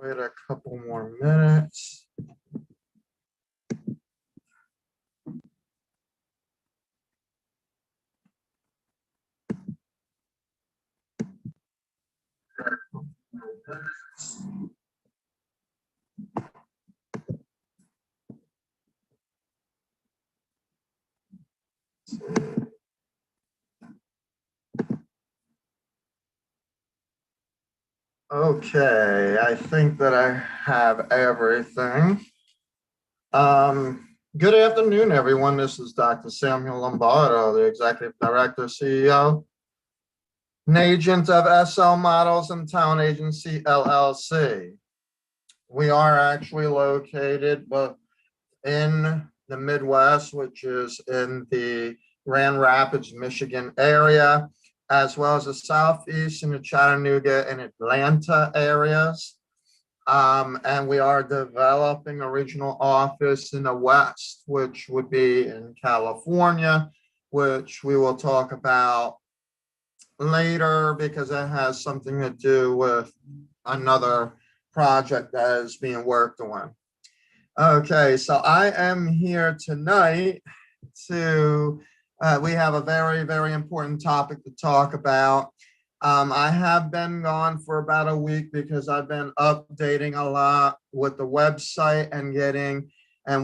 Wait a couple more minutes. Okay, I think that I have everything. Good afternoon, everyone. This is Dr. Samuel Lombardo, the Executive Director, CEO, and agent of SL Models and Town Agency, LLC. We are actually located in the Midwest, which is in the Grand Rapids, Michigan area, as well as the Southeast in the Chattanooga and Atlanta areas. And we are developing a regional office in the West, which would be in California, which we will talk about later because it has something to do with another project that is being worked on. Okay, so I am here tonight to, we have a very, very important topic to talk about. I have been gone for about a week because I've been updating a lot with the website and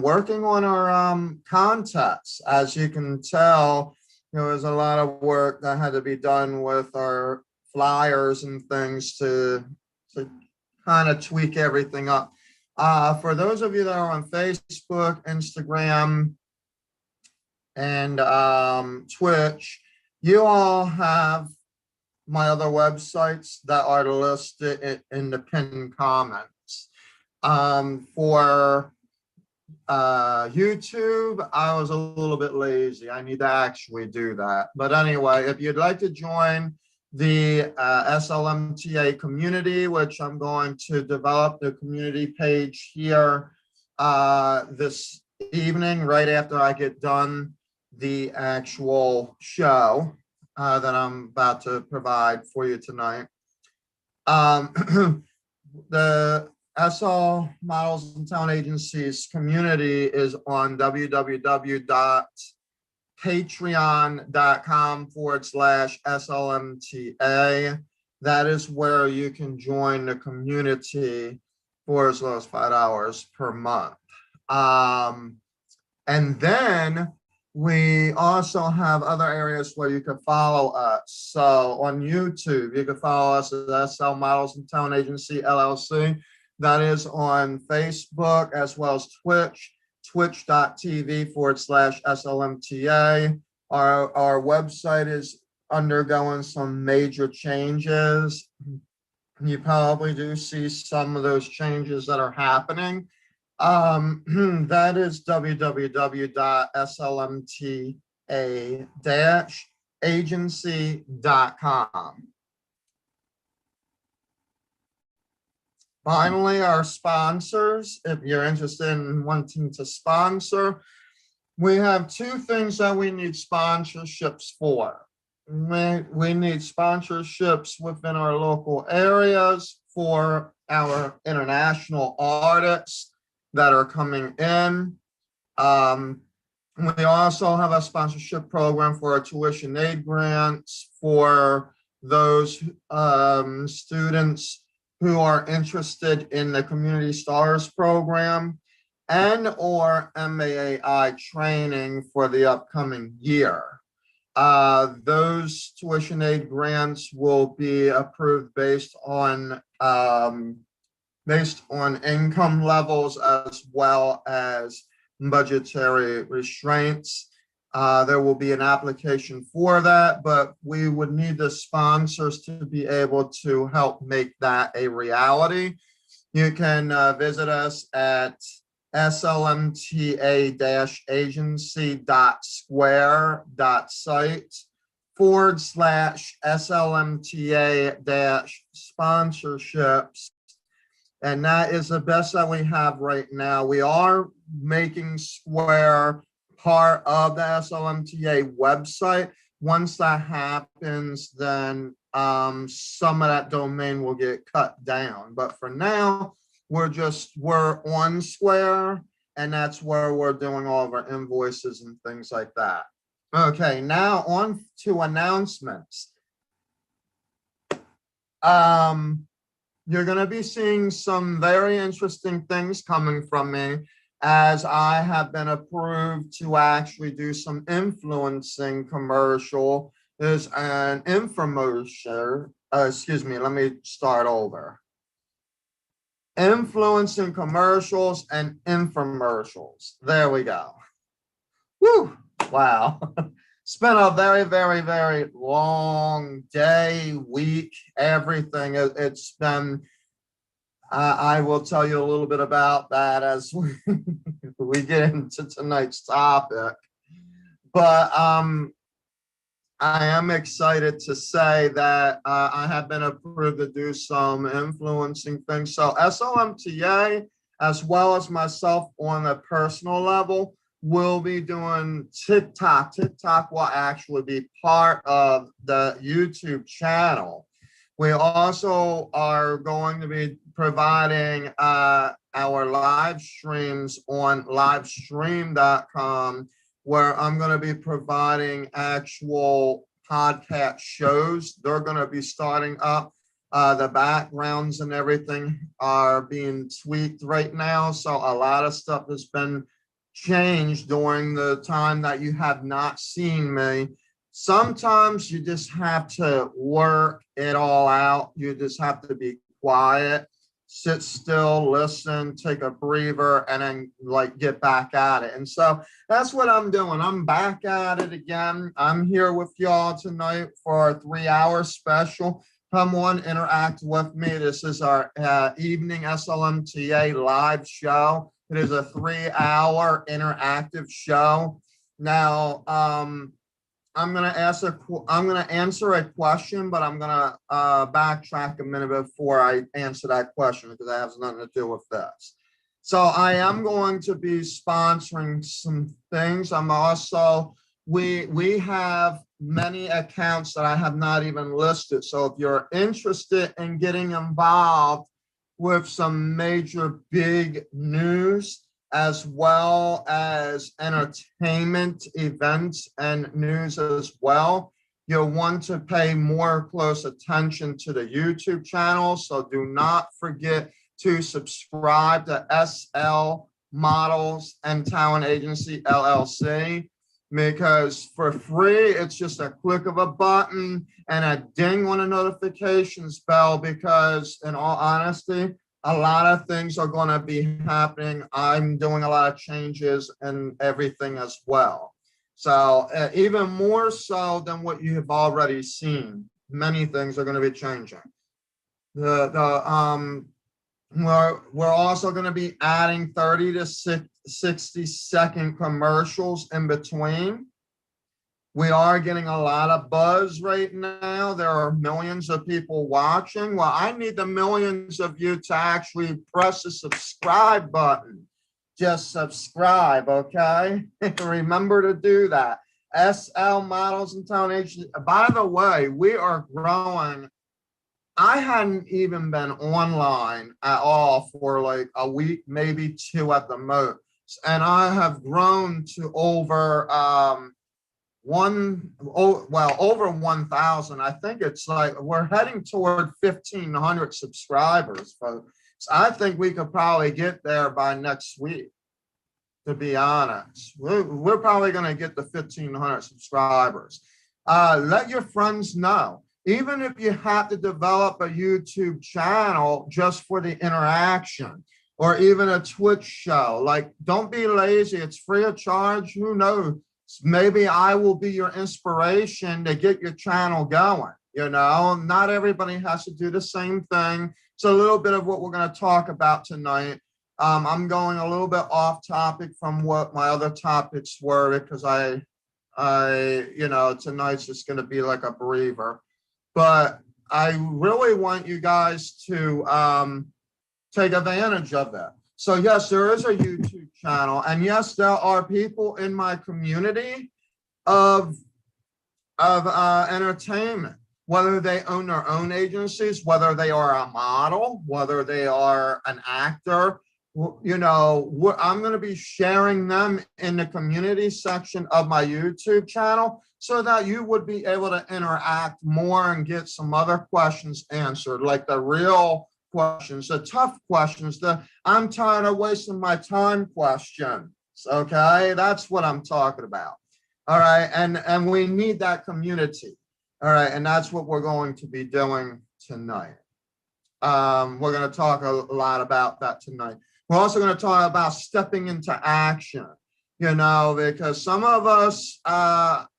working on our contests. As you can tell, there was a lot of work that had to be done with our flyers and things to kind of tweak everything up. For those of you that are on Facebook, Instagram, and Twitch, you all have my other websites that are listed in the pinned comments. For YouTube, I was a little bit lazy. I need to actually do that. But anyway, if you'd like to join the SLMTA community, which I'm going to develop the community page here this evening, right after I get done the actual show that I'm about to provide for you tonight. The SL Models and Town Agencies community is on www.patreon.com/SLMTA. That is where you can join the community for as low as $5 per month. And then we also have other areas where you can follow us. So on YouTube, you can follow us at SL Models and Town Agency, LLC. That is on Facebook as well as Twitch, twitch.tv/SLMTA. Our website is undergoing some major changes. You probably do see some of those changes that are happening. That is www.slmta-agency.com. Finally, our sponsors, if you're interested in wanting to sponsor, we have two things that we need sponsorships for. We need sponsorships within our local areas for our international artists that are coming in. We also have a sponsorship program for our tuition aid grants for those students who are interested in the Community Stars program and or MAAI training for the upcoming year. Those tuition aid grants will be approved based on income levels as well as budgetary restraints. There will be an application for that, but we would need the sponsors to be able to help make that a reality. You can visit us at slmta-agency.square.site/SLMTA-sponsorships. And that is the best that we have right now. We are making Square part of the SLMTA website. Once that happens, then some of that domain will get cut down. But for now, we're on Square, and that's where we're doing all of our invoices and things like that. Okay, now on to announcements. You're going to be seeing some very interesting things coming from me, as I have been approved to actually do some influencing commercial. Is an infomercial. Excuse me, let me start over. Influencing commercials and infomercials. There we go. Woo! Wow. It's been a very, very, very long day, week, everything. It's been, I will tell you a little bit about that as we get into tonight's topic. But I am excited to say that I have been approved to do some influencing things. So SLMTA, as well as myself on a personal level, will be doing TikTok. TikTok will actually be part of the YouTube channel. We also are going to be providing our live streams on livestream.com, where I'm going to be providing actual podcast shows. They're going to be starting up. The backgrounds and everything are being tweaked right now. So a lot of stuff has been changed during the time that you have not seen me. Sometimes you just have to work it all out. You just have to be quiet, sit still, listen, take a breather, and then like get back at it. And so that's what I'm doing. I'm back at it again. I'm here with y'all tonight for a 3-hour special. Come on, interact with me. This is our evening SLMTA live show. It is a 3-hour interactive show. Now, I'm going to answer a question, but I'm going to backtrack a minute before I answer that question, because that has nothing to do with this. So I am going to be sponsoring some things. I'm also, we have many accounts that I have not even listed. So if you're interested in getting involved with some major big news, as well as entertainment events and news as well, you'll want to pay more close attention to the YouTube channel. So do not forget to subscribe to SL Models and Talent Agency LLC, because for free, it's just a click of a button and a ding on a notifications bell, because in all honesty, a lot of things are going to be happening. I'm doing a lot of changes and everything as well. So even more so than what you have already seen, many things are going to be changing. We're also going to be adding 30 to 60-second commercials in between. We are getting a lot of buzz right now. There are millions of people watching. Well, I need the millions of you to actually press the subscribe button. Just subscribe, okay? Remember to do that. SL Models and Talent Agency. By the way, we are growing. I hadn't even been online at all for like a week, maybe 2 at the most. And I have grown to over over 1,000. I think it's like we're heading toward 1,500 subscribers, folks. So I think we could probably get there by next week, to be honest. We're probably going to get to 1,500 subscribers. Let your friends know. Even if you have to develop a YouTube channel just for the interaction, or even a Twitch show, like, don't be lazy. It's free of charge. Who knows? Maybe I will be your inspiration to get your channel going. You know, not everybody has to do the same thing. It's a little bit of what we're going to talk about tonight. I'm going a little bit off topic from what my other topics were, because you know, tonight's just going to be like a breather. But I really want you guys to take advantage of that. So yes, there is a YouTube channel, and yes, there are people in my community of entertainment. whether they own their own agencies, whether they are a model, whether they are an actor. You know, I'm going to be sharing them in the community section of my YouTube channel so that you would be able to interact more and get some other questions answered, like the real questions, the tough questions, the I'm tired of wasting my time questions. Okay, that's what I'm talking about. All right, and we need that community. All right, and that's what we're going to be doing tonight. We're going to talk a lot about that tonight. We're also going to talk about stepping into action, you know, because some of us,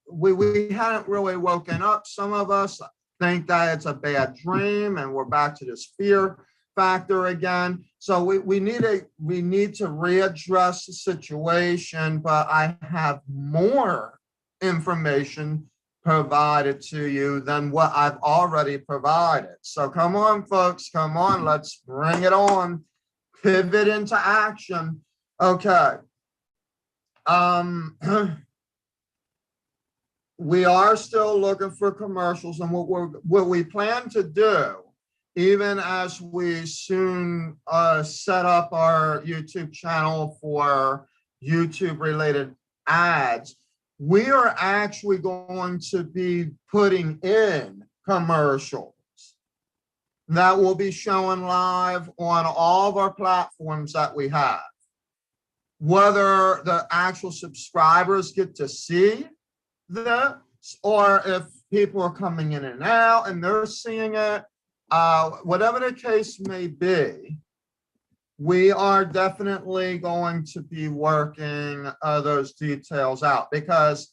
we hadn't really woken up. Some of us think that it's a bad dream and we're back to this fear factor again. So we need to readdress the situation, but I have more information provided to you than what I've already provided. So come on, folks, come on, let's bring it on. Pivot into action. Okay. We are still looking for commercials, and what we plan to do, even as we soon set up our YouTube channel for YouTube related ads, we are actually going to be putting in commercials that will be showing live on all of our platforms that we have. Whether the actual subscribers get to see this, or if people are coming in and out and they're seeing it, whatever the case may be, we are definitely going to be working those details out, because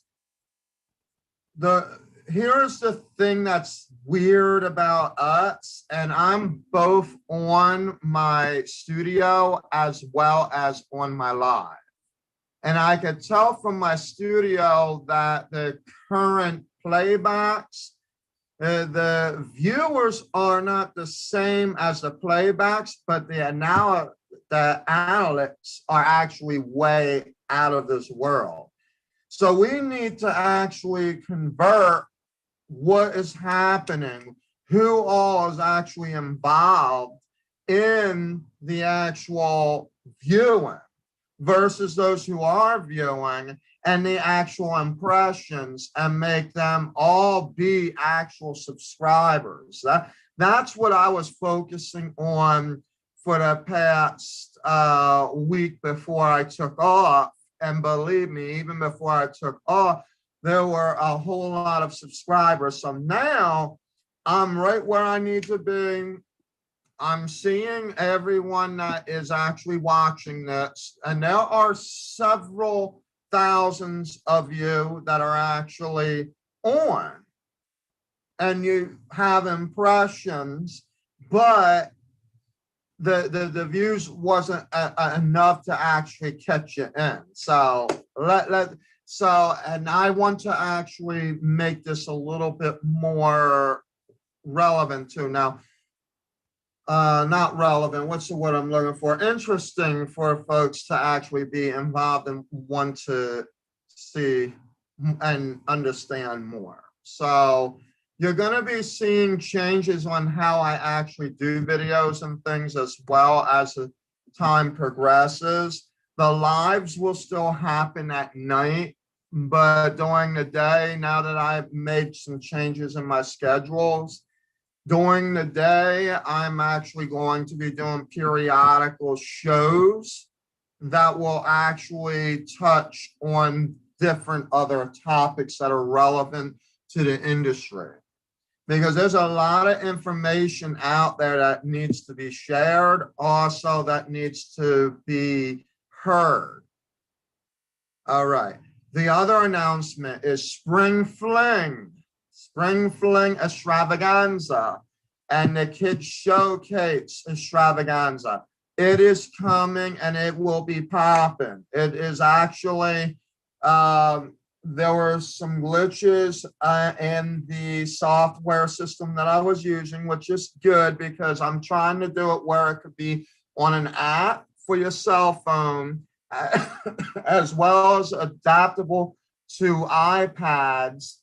here's the thing that's weird about us, and I'm both on my studio as well as on my live. And I could tell from my studio that the current playbacks, the viewers are not the same as the playbacks, but the analytics are actually way out of this world. So we need to actually convert what is happening, who all is actually involved in the actual viewing versus those who are viewing, and the actual impressions, and make them all be actual subscribers. That's what I was focusing on for the past week before I took off. And believe me, even before I took off, there were a whole lot of subscribers. So now I'm right where I need to be. I'm seeing everyone that is actually watching this, and there are several thousands of you that are actually on, and you have impressions, but the views wasn't enough to actually catch you in. So and I want to actually make this a little bit more relevant too. Now, not relevant, what's the word I'm looking for? Interesting for folks to actually be involved and want to see and understand more. So you're going to be seeing changes on how I actually do videos and things as well as the time progresses. The lives will still happen at night, but during the day, now that I've made some changes in my schedules, during the day, I'm actually going to be doing periodical shows that will actually touch on different other topics that are relevant to the industry. Because there's a lot of information out there that needs to be shared, also that needs to be heard. All right. The other announcement is Spring Fling Extravaganza and the Kids Showcase Extravaganza. It is coming and it will be popping. It is actually, there were some glitches in the software system that I was using, which is good because I'm trying to do it where it could be on an app for your cell phone, as well as adaptable to iPads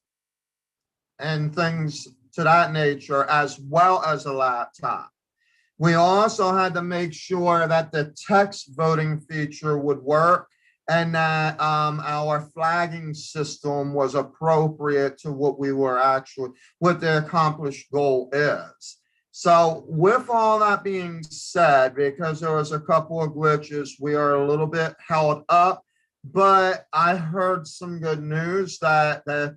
and things to that nature, as well as a laptop. We also had to make sure that the text voting feature would work and that our flagging system was appropriate to what we were actually, what the accomplished goal is. So with all that being said, because there was a couple of glitches, we are a little bit held up, but I heard some good news that the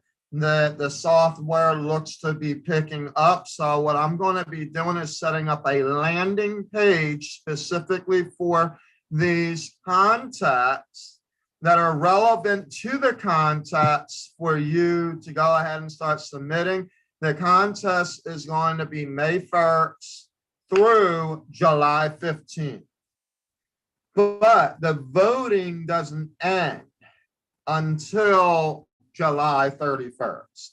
software looks to be picking up. So what I'm going to be doing is setting up a landing page specifically for these contacts that are relevant to the contacts for you to go ahead and start submitting. The contest is going to be May 1st through July 15th. But the voting doesn't end until July 31st,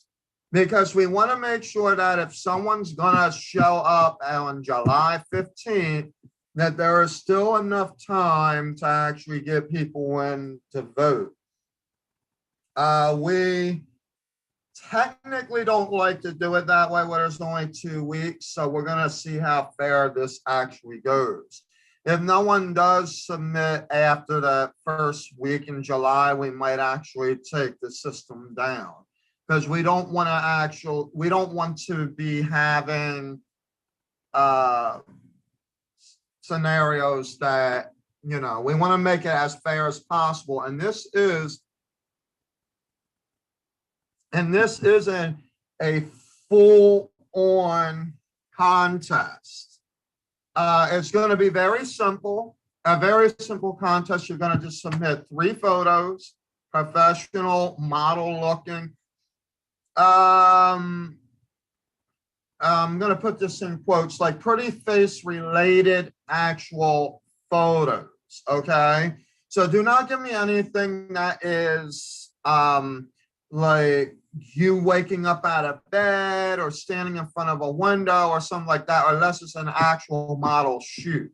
because we want to make sure that if someone's going to show up on July 15th, that there is still enough time to actually get people in to vote. We technically don't like to do it that way where there's only 2 weeks, so we're going to see how fair this actually goes. If no one does submit after the first week in July, we might actually take the system down, because we don't want to be having scenarios that, we want to make it as fair as possible. And this isn't a full-on contest. It's going to be very simple, a very simple contest. You're going to just submit 3 photos, professional, model looking. I'm going to put this in quotes, like pretty face related actual photos. Okay. So do not give me anything that is like you waking up out of bed or standing in front of a window or something like that, unless it's an actual model shoot.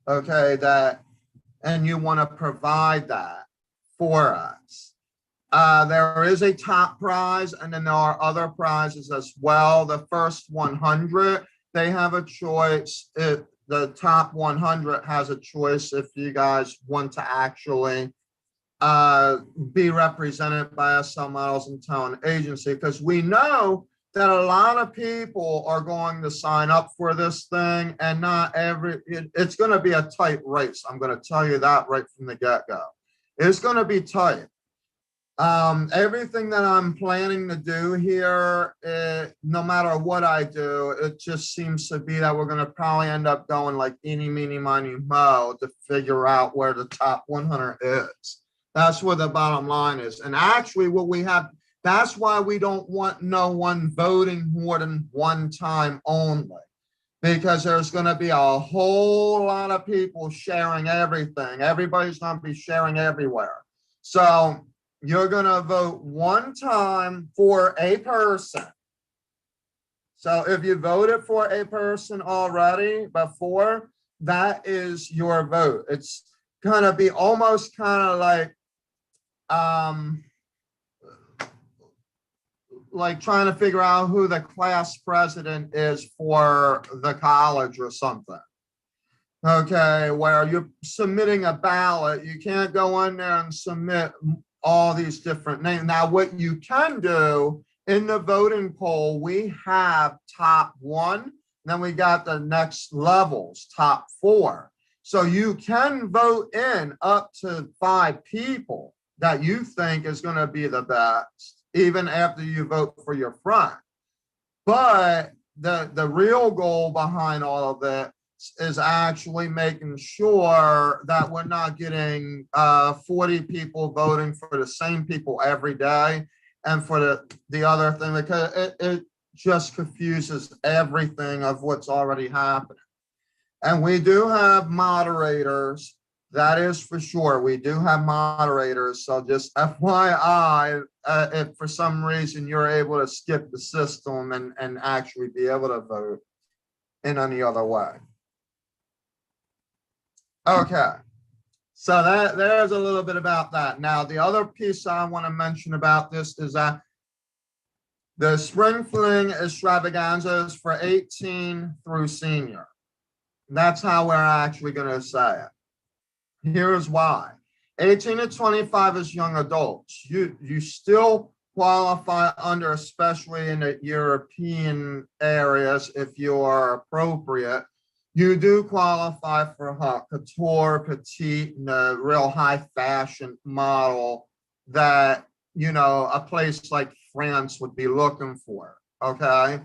Okay, and you want to provide that for us. There is a top prize, and then there are other prizes as well. The first 100, they have a choice. The top 100 has a choice if you guys want to actually be represented by SL Models and Talent Agency, because we know that a lot of people are going to sign up for this thing, and it's going to be a tight race. I'm going to tell you that right from the get-go. It's going to be tight. Everything that I'm planning to do here, no matter what I do, it just seems to be that we're going to probably end up going like eeny, meeny, miny, mo to figure out where the top 100 is. That's where the bottom line is. And actually what we have, that's why we don't want no one voting more than one time only, because there's going to be a whole lot of people sharing everything. Everybody's going to be sharing everywhere. So you're going to vote one time for a person. So if you voted for a person already before, that is your vote. It's going to be almost kind of like trying to figure out who the class president is for the college or something. Okay, where you're submitting a ballot, you can't go in there and submit all these different names. Now, what you can do in the voting poll, we have top 1, then we got the next levels, top 4. So you can vote in up to 5 people that you think is going to be the best, even after you vote for your friend. But the real goal behind all of it is actually making sure that we're not getting 40 people voting for the same people every day. And for the other thing, because it just confuses everything of what's already happening. And we do have moderators. That is for sure. We do have moderators. So just FYI, if for some reason you're able to skip the system and actually be able to vote in any other way. Okay. So there's a little bit about that. Now, the other piece I want to mention about this is that The spring fling extravaganza is for 18 through senior. That's how we're actually going to say it. Here's why. 18 to 25 is young adults. You still qualify under, especially in the European areas, if you are appropriate. You do qualify for haute couture, petite, and the real high fashion model that, you know, a place like France would be looking for, okay?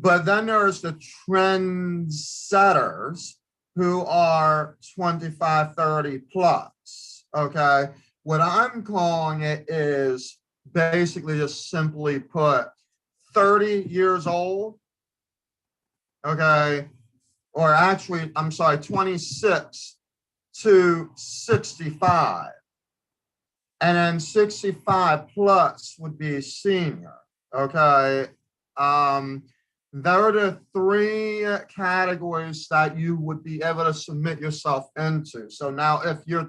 But then there's the trendsetters who are 25, 30 plus, okay? What I'm calling it is basically just simply put 30 years old, okay? Or actually, I'm sorry, 26 to 65. And then 65 plus would be senior, okay? There are the three categories that you would be able to submit yourself into. So now if you're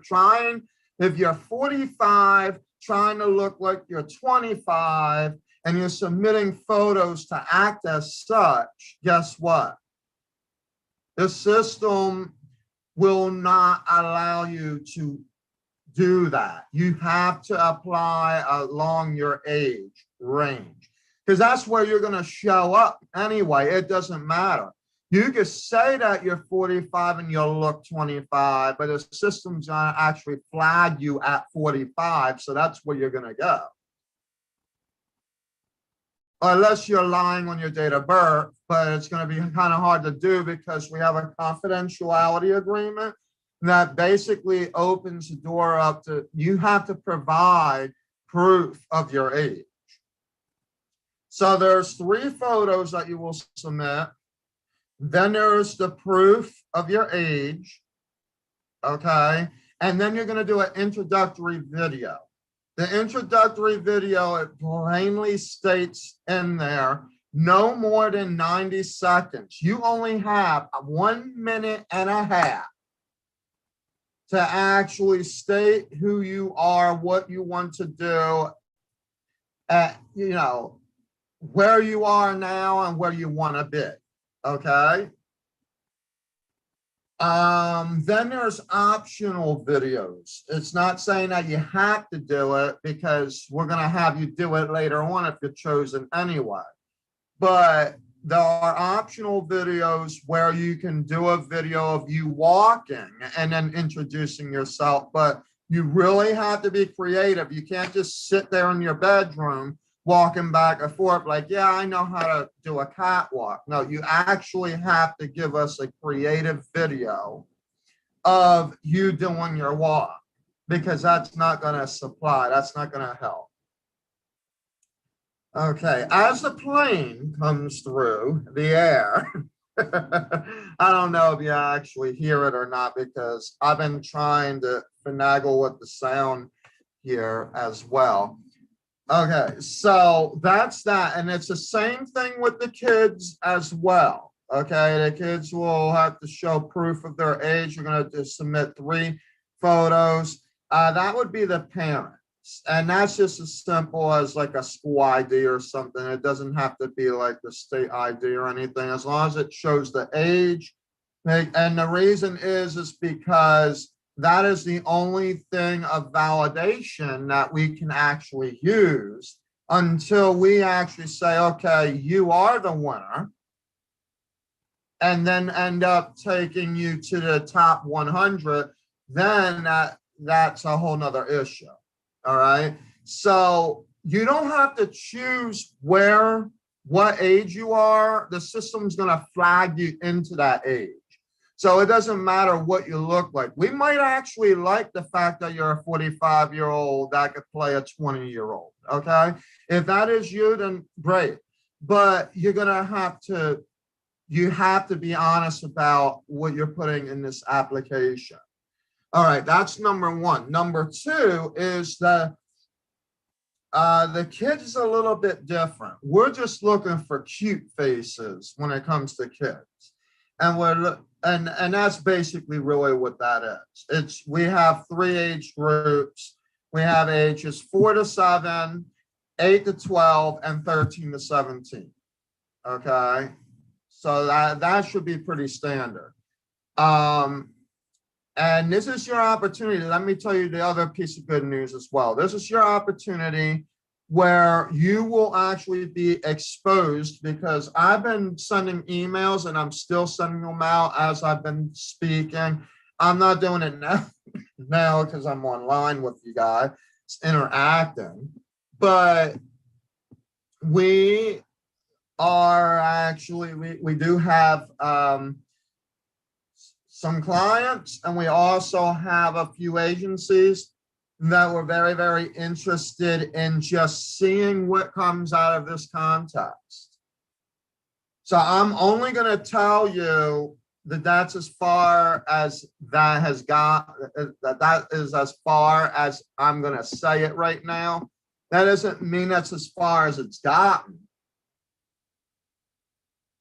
45, trying to look like you're 25, and you're submitting photos to act as such, guess what? The system will not allow you to do that. You have to apply along your age range, because that's where you're going to show up anyway. It doesn't matter. You can say that you're 45 and you'll look 25, but the system's going to actually flag you at 45, so that's where you're going to go. Unless you're lying on your date of birth, but it's going to be kind of hard to do because we have a confidentiality agreement that basically opens the door up to, you have to provide proof of your age. So there's 3 photos that you will submit. Then there's the proof of your age, okay? And then you're going to do an introductory video. The introductory video, it plainly states in there, no more than 90 seconds. You only have 1.5 minutes to actually state who you are, what you want to do, you know, where you are now and where you want to be, okay? Then there's optional videos. It's not saying that you have to do it, because we're going to have you do it later on if you're chosen anyway. But there are optional videos where you can do a video of you walking and then introducing yourself, but you really have to be creative. You can't just sit there in your bedroom walking back and forth like, yeah, I know how to do a catwalk. No, you actually have to give us a creative video of you doing your walk, because that's not going to supply, that's not going to help. Okay, as the plane comes through the air, I don't know if you actually hear it or not, because I've been trying to finagle with the sound here as well. Okay, so that's that. And it's the same thing with the kids as well. Okay, the kids will have to show proof of their age. You're going to submit 3 photos. That would be the parents. And that's just as simple as like a school ID or something. It doesn't have to be like the state ID or anything, as long as it shows the age. And the reason is because that is the only thing of validation that we can actually use until we actually say, okay, you are the winner, and then end up taking you to the top 100, then that's a whole nother issue. All right. So you don't have to choose what age you are. The system's going to flag you into that age. So it doesn't matter what you look like. We might actually like the fact that you're a 45-year-old that could play a 20-year-old. Okay. If that is you, then great. But you're going to have to, you have to be honest about what you're putting in this application. All right, that's number 1. Number 2 is the kids is a little bit different. We're just looking for cute faces when it comes to kids, and and that's basically really what that is. We have 3 age groups. We have ages 4 to 7, 8 to 12, and 13 to 17. Okay, so that should be pretty standard. And this is your opportunity. Let me tell you the other piece of good news as well. This is your opportunity where you will actually be exposed, because I've been sending emails and I'm still sending them out as I've been speaking. I'm not doing it now because I'm online with you guys interacting, but we are actually, we do have some clients, and we also have a few agencies that were very, very interested in just seeing what comes out of this contest. So I'm only going to tell you that that's as far as that has got, that is as far as I'm going to say it right now. That doesn't mean that's as far as it's gotten.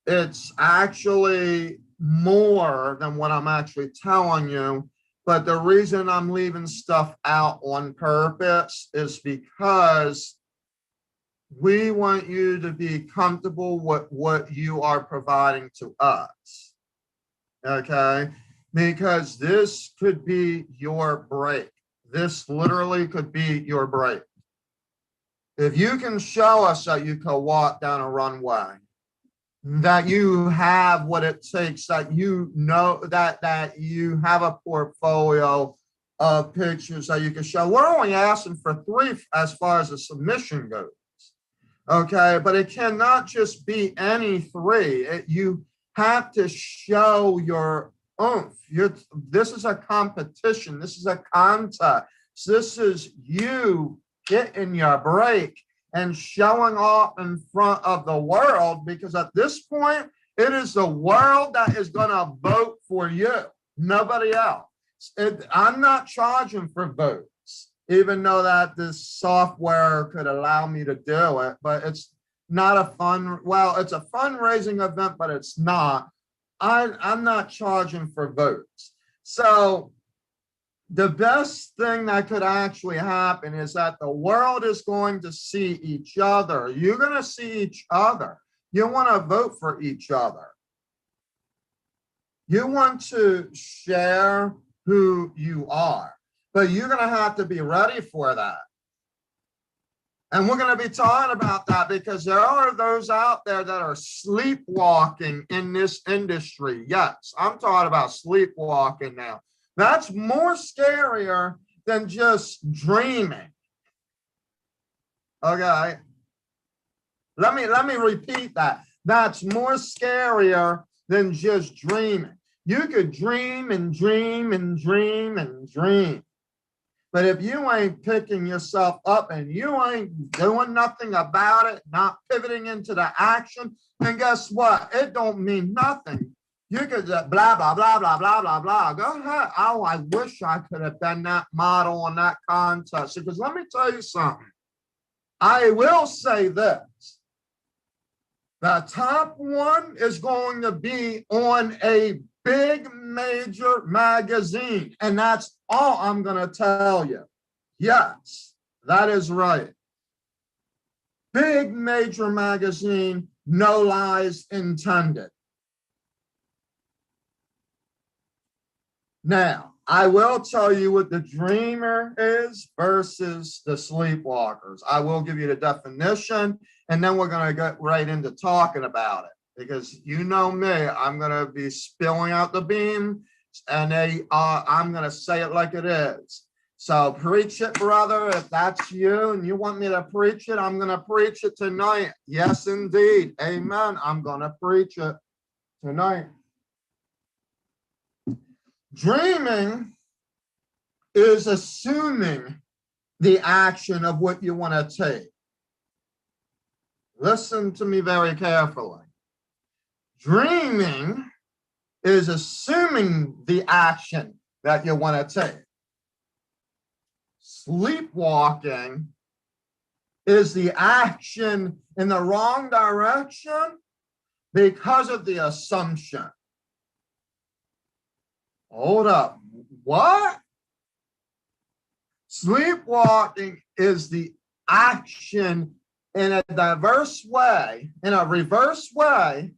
It's actually more than what I'm actually telling you. But the reason I'm leaving stuff out on purpose is because we want you to be comfortable with what you are providing to us. Okay? Because this could be your break. This literally could be your break. If you can show us that you can walk down a runway, that you have what it takes, that you know that you have a portfolio of pictures that you can show. We're only asking for 3 as far as the submission goes. Okay, but it cannot just be any 3. You have to show your oomph. This is a competition. This is a contest. This is you getting your break and showing off in front of the world, because at this point, it is the world that is going to vote for you, nobody else. I'm not charging for votes, even though that this software could allow me to do it, but it's not a it's a fundraising event, but it's not. I'm not charging for votes. So the best thing that could actually happen is that the world is going to see each other. You're going to see each other. You want to vote for each other. You want to share who you are, but you're going to have to be ready for that. And we're going to be talking about that, because there are those out there that are sleepwalking in this industry. Yes, I'm talking about sleepwalking now. That's more scarier than just dreaming. Okay. Let me repeat that. That's more scarier than just dreaming. You could dream and dream and dream and dream. But if you ain't picking yourself up and you ain't doing nothing about it, not pivoting into the action, then guess what? It don't mean nothing. You could blah, blah, blah, blah, blah, blah, blah. Go ahead. Oh, I wish I could have been that model on that contest. Because let me tell you something. I will say this. The top one is going to be on a big major magazine. And that's all I'm going to tell you. Yes, that is right. Big major magazine, no lies intended. Now, I will tell you what the dreamer is versus the sleepwalkers. I will give you the definition, and then we're going to get right into talking about it, because you know me, I'm going to be spilling out the beam, and I'm going to say it like it is. So preach it, brother. If that's you and you want me to preach it, I'm going to preach it tonight. Yes, indeed. Amen. I'm going to preach it tonight. Dreaming is assuming the action of what you want to take. Listen to me very carefully. Dreaming is assuming the action that you want to take. Sleepwalking is the action in the wrong direction because of the assumption. Hold up. What? Sleepwalking is the action in a diverse way, in a reverse way,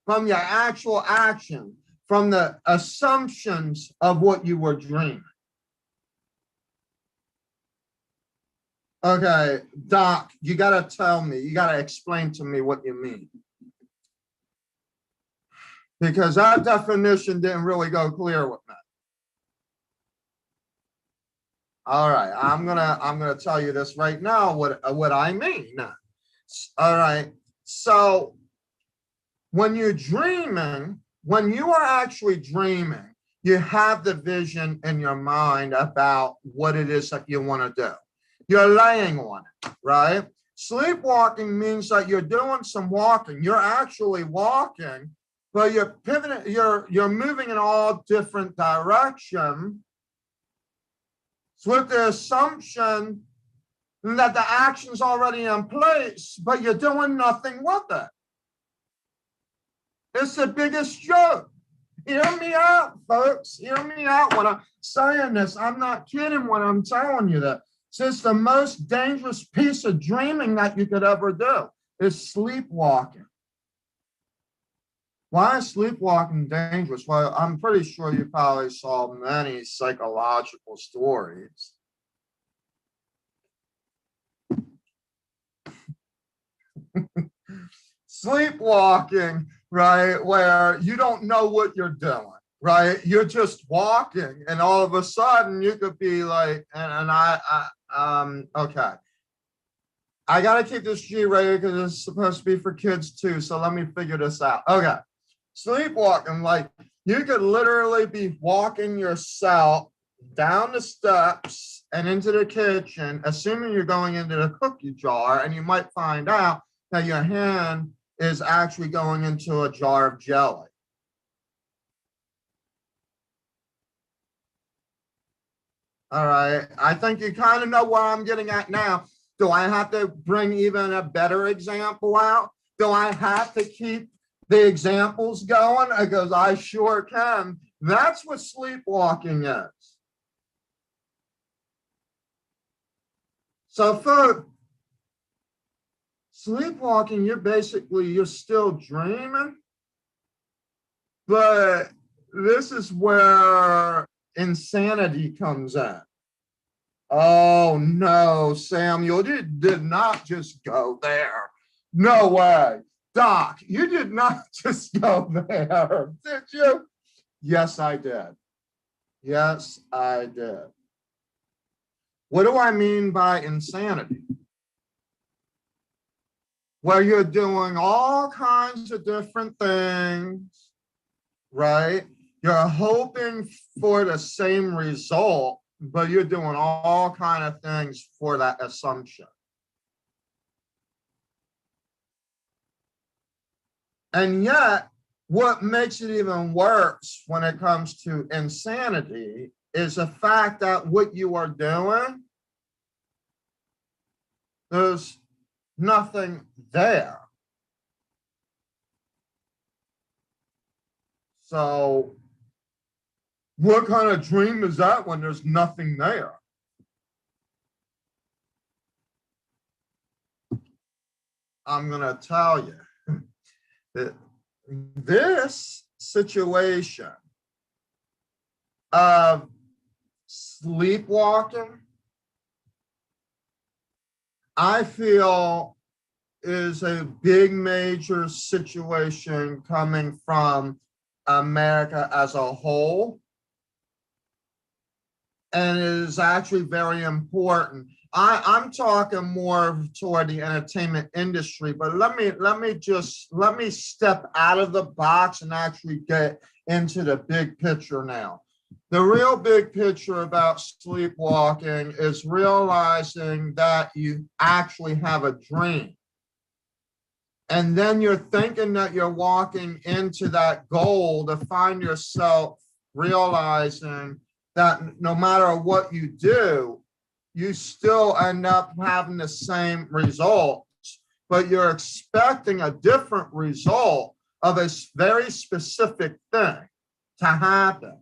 from your actual action, from the assumptions of what you were dreaming. Okay, Doc, you got to tell me, you got to explain to me what you mean. Because that definition didn't really go clear with me. All right, I'm gonna tell you this right now, what I mean. All right, so when you're dreaming, when you are actually dreaming, you have the vision in your mind about what it is that you want to do. You're laying on it, right? Sleepwalking means that you're doing some walking. You're actually walking, but you're pivoting, you're moving in all different directions with the assumption that the action's already in place, but you're doing nothing with it. It's the biggest joke. Hear me out, folks. Hear me out when I'm saying this. I'm not kidding when I'm telling you that. It's the most dangerous piece of dreaming that you could ever do is sleepwalking. Why is sleepwalking dangerous? Well, I'm pretty sure you probably saw many psychological stories. Sleepwalking, right, where you don't know what you're doing, right? You're just walking, and all of a sudden you could be like, okay. I got to keep this G-rated because it's supposed to be for kids too, so let me figure this out. Okay. Sleepwalking, like you could literally be walking yourself down the steps and into the kitchen, assuming you're going into the cookie jar, and you might find out that your hand is actually going into a jar of jelly. All right, I think you kind of know where I'm getting at now. Do I have to bring even a better example out? Do I have to keep the examples going? Because I sure can. That's what sleepwalking is. So for sleepwalking, you're still dreaming, but this is where insanity comes in. Oh no, Samuel, you did not just go there. No way. Doc, you did not just go there, did you? Yes, I did. Yes, I did. What do I mean by insanity? Where you're doing all kinds of different things, right? You're hoping for the same result, but you're doing all kinds of things for that assumption. And yet, what makes it even worse when it comes to insanity is the fact that what you are doing, there's nothing there. So what kind of dream is that when there's nothing there? I'm going to tell you that this situation of sleepwalking, I feel is a big major situation coming from America as a whole, and it is actually very important. I'm talking more toward the entertainment industry, but let me step out of the box and actually get into the big picture now. The real big picture about sleepwalking is realizing that you actually have a dream. And then you're thinking that you're walking into that goal to find yourself realizing that no matter what you do, you still end up having the same results, but you're expecting a different result of a very specific thing to happen.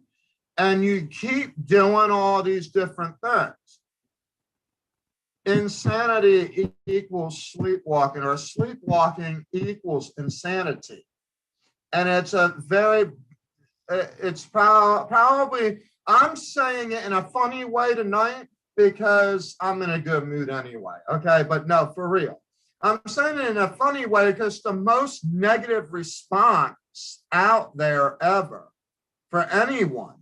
And you keep doing all these different things. insanity equals sleepwalking, or sleepwalking equals insanity. And it's probably, I'm saying it in a funny way tonight because I'm in a good mood anyway, okay? But no, for real. I'm saying it in a funny way because the most negative response out there ever for anyone.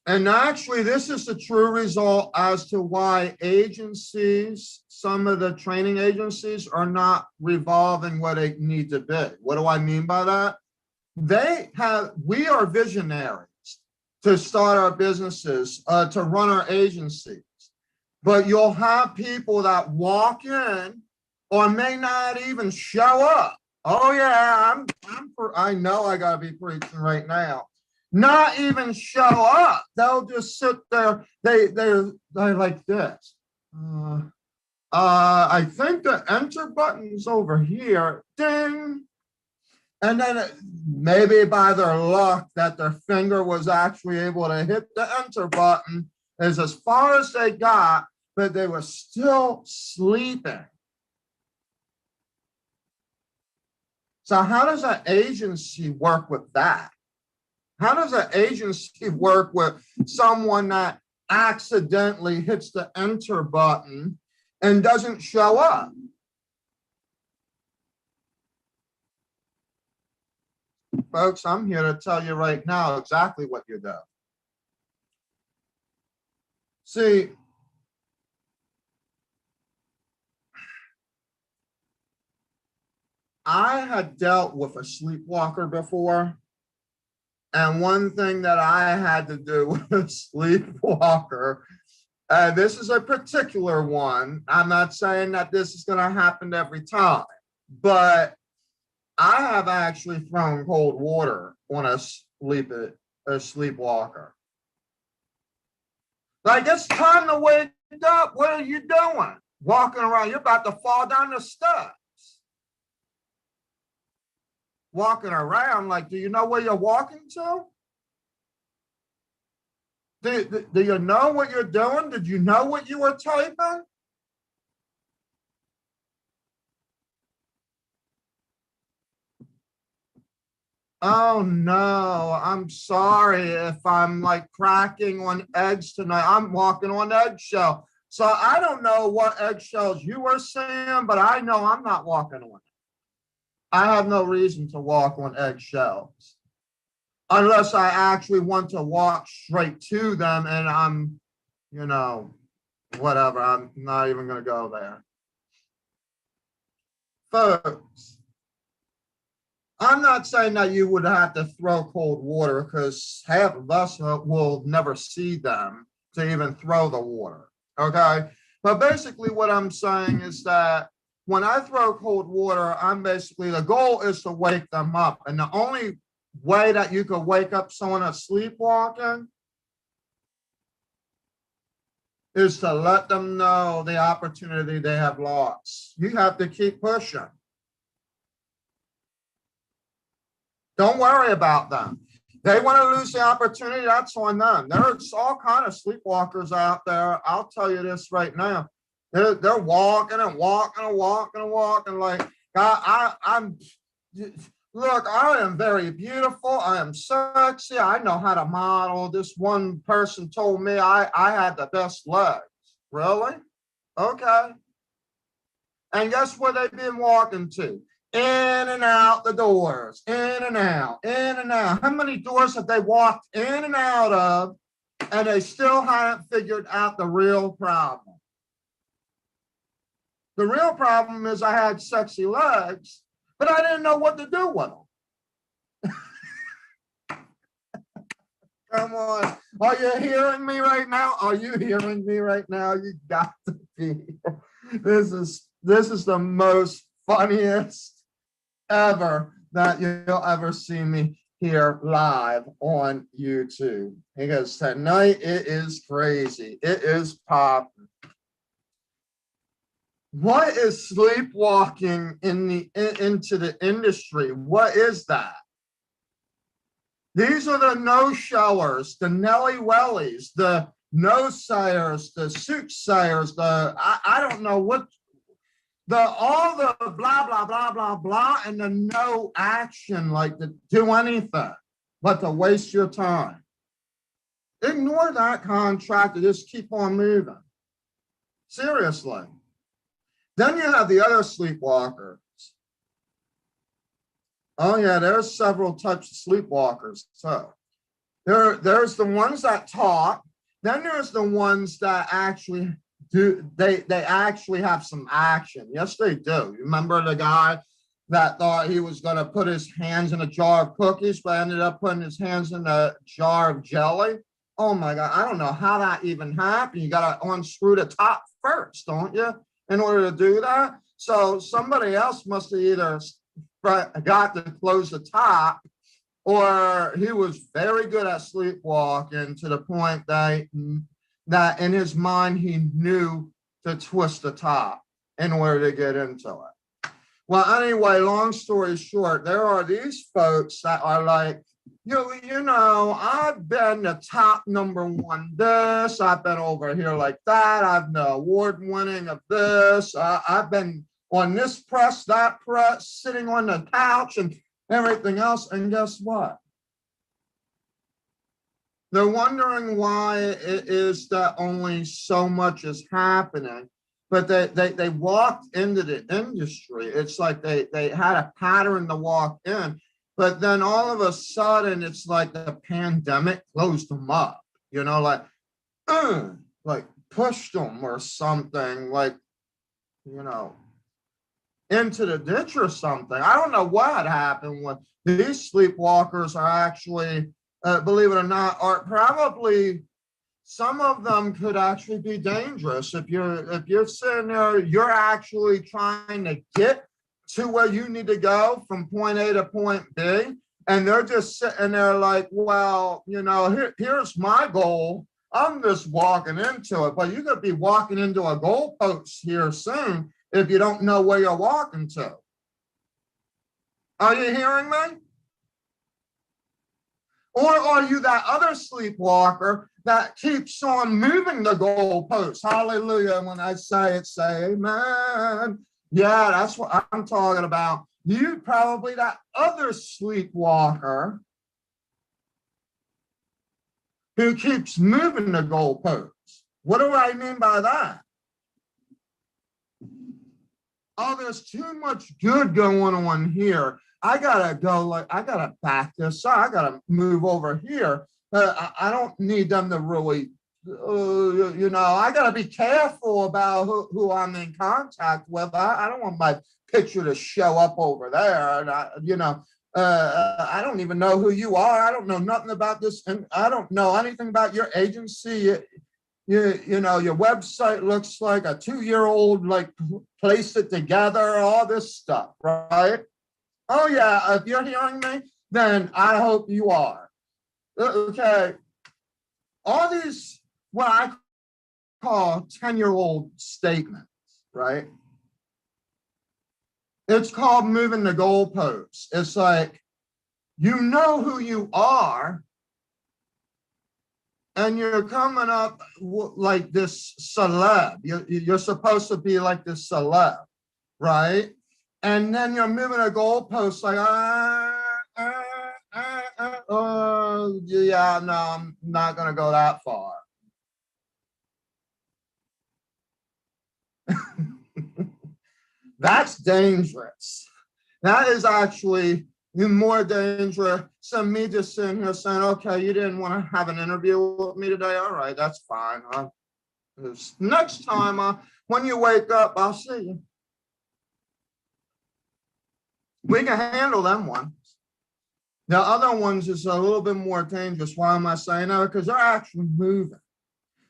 And actually, this is the true result as to why agencies, some of the training agencies, are not revolving what they need to be. What do I mean by that? We are visionaries to start our businesses, to run our agencies. But you'll have people that walk in or may not even show up. Oh yeah, I know I gotta be preaching right now. Not even show up. They'll just sit there. They're like this. I think the enter button's over here. Ding. And then maybe by their luck that their finger was actually able to hit the enter button is as far as they got, but they were still sleeping. So how does an agency work with that? How does an agency work with someone that accidentally hits the enter button and doesn't show up? Folks, I'm here to tell you right now exactly what you do. See, I had dealt with a sleepwalker before. And one thing that I had to do with a sleepwalker, this is a particular one. I'm not saying that this is going to happen every time, but I have actually thrown cold water on a sleepwalker. Like, it's time to wake up. What are you doing? Walking around, you're about to fall down the steps. Walking around, like, do you know where you're walking to? Do you know what you're doing? Did you know what you were typing? Oh no, I'm sorry if I'm like cracking on eggs tonight. I'm walking on eggshell. So I don't know what eggshells you were seeing, but I know I'm not walking on it. I have no reason to walk on eggshells unless I actually want to walk straight to them and I'm, whatever. I'm not even going to go there. Folks, I'm not saying that you would have to throw cold water because half of us will never see them to even throw the water, okay? But basically what I'm saying is that when I throw cold water, the goal is to wake them up. And the only way that you could wake up someone that's sleepwalking is to let them know the opportunity they have lost. You have to keep pushing. Don't worry about them. They want to lose the opportunity, that's on them. There's all kind of sleepwalkers out there. I'll tell you this right now. They're walking and walking and walking and walking like, look, I am very beautiful. I am sexy. I know how to model. This one person told me I had the best legs. Really? Okay. And guess where they've been walking to? In and out the doors, in and out, in and out. How many doors have they walked in and out of and they still haven't figured out the real problem? The real problem is I had sexy legs, but I didn't know what to do with them. Come on. Are you hearing me right now? Are you hearing me right now? You got to be. This is the most funniest ever that you'll ever see me here live on YouTube. Because tonight it is crazy. It is popping. What is sleepwalking into the industry? What is that? These are the no-showers, the Nelly Wellies, the no sayers, the soothsayers, I don't know what, all the blah, blah, blah, blah, blah, and the no action, like to do anything but to waste your time. Ignore that contract and just keep on moving. Seriously. Then you have the other sleepwalkers. Oh yeah, there's several types of sleepwalkers. So there's the ones that talk. Then there's the ones that actually do, they actually have some action. Yes, they do. You remember the guy that thought he was going to put his hands in a jar of cookies, but ended up putting his hands in a jar of jelly? Oh my God, I don't know how that even happened. You got to unscrew the top first, don't you, in order to do that? So somebody else must have either got to close the top, or he was very good at sleepwalking to the point that in his mind he knew to twist the top in order to get into it. Well, anyway, long story short, there are these folks that are like, you know, I've been the top #1 this, I've been over here like that, I've been award winning of this, I've been on this press, that press, sitting on the couch and everything else. And guess what? They're wondering why it is that only so much is happening, but they walked into the industry. It's like they had a pattern to walk in, but then all of a sudden it's like the pandemic closed them up, you know, like pushed them or something, like, you know, into the ditch or something. I don't know what happened when these sleepwalkers are actually, believe it or not, are probably, some of them could actually be dangerous. If you're sitting there, you're actually trying to get to where you need to go from point A to point B, and they're just sitting there like, well, you know, here's my goal. I'm just walking into it, but you could be walking into a goalpost here soon if you don't know where you're walking to. Are you hearing me? Or are you that other sleepwalker that keeps on moving the goalposts? Hallelujah. When I say it, say amen. Yeah, that's what I'm talking about. You probably that other sleepwalker who keeps moving the goalposts. What do I mean by that? Oh, there's too much good going on here. I gotta go, like, I gotta back this up. I gotta move over here. I don't need them to really, you know, I gotta be careful about who I'm in contact with. I don't want my picture to show up over there. And you know, I don't even know who you are. I don't know nothing about this. And I don't know anything about your agency. You know, your website looks like a 2-year-old, like, placed it together, all this stuff, right? Oh yeah, if you're hearing me, then I hope you are. Okay, all these, what I call 10-year-old statements, right? It's called moving the goalposts. It's like, you know who you are, and you're coming up like this celeb. You're supposed to be like this celeb, right? And then you're moving a goalpost like, yeah, no, I'm not going to go that far. That's dangerous. That is actually more dangerous than me just sitting here saying, okay, you didn't want to have an interview with me today. All right, that's fine. Next time, when you wake up, I'll see you. We can handle them ones. The other ones is a little bit more dangerous. Why am I saying that? Because they're actually moving.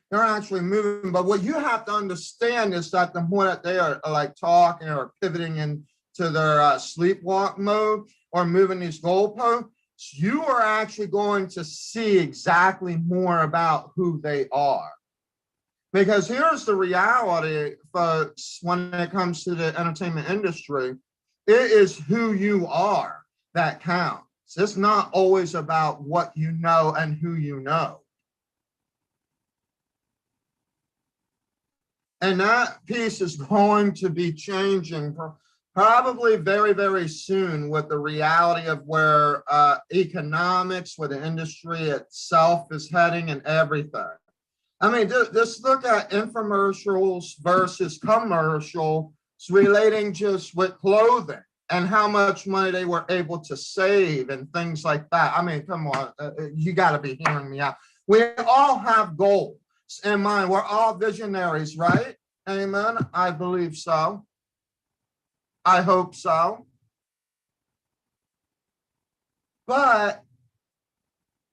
They're actually moving. But what you have to understand is that the more that they are like talking or pivoting into their sleepwalk mode or moving these goalposts, you are actually going to see exactly more about who they are. Because here's the reality, folks, when it comes to the entertainment industry, it is who you are that counts. It's not always about what you know and who you know. And that piece is going to be changing probably very, very soon with the reality of where economics, where the industry itself is heading and everything. I mean, just look at infomercials versus commercials relating just with clothing and how much money they were able to save and things like that. I mean, come on, you got to be hearing me out. We all have goals in mind. We're all visionaries, right? Amen. I believe so. I hope so. But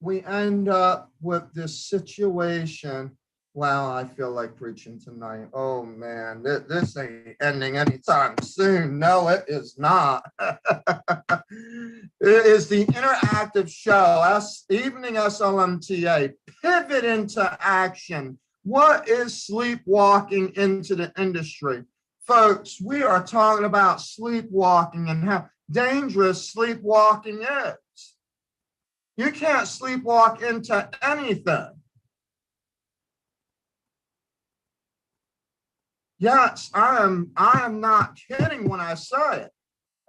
we end up with this situation. Wow, I feel like preaching tonight. Oh man, this ain't ending anytime soon. No, it is not. It is the interactive show, Evening SLMTA, Pivot into Action. What is sleepwalking into the industry? Folks, we are talking about sleepwalking and how dangerous sleepwalking is. You can't sleepwalk into anything. Yes, I am not kidding when I say it.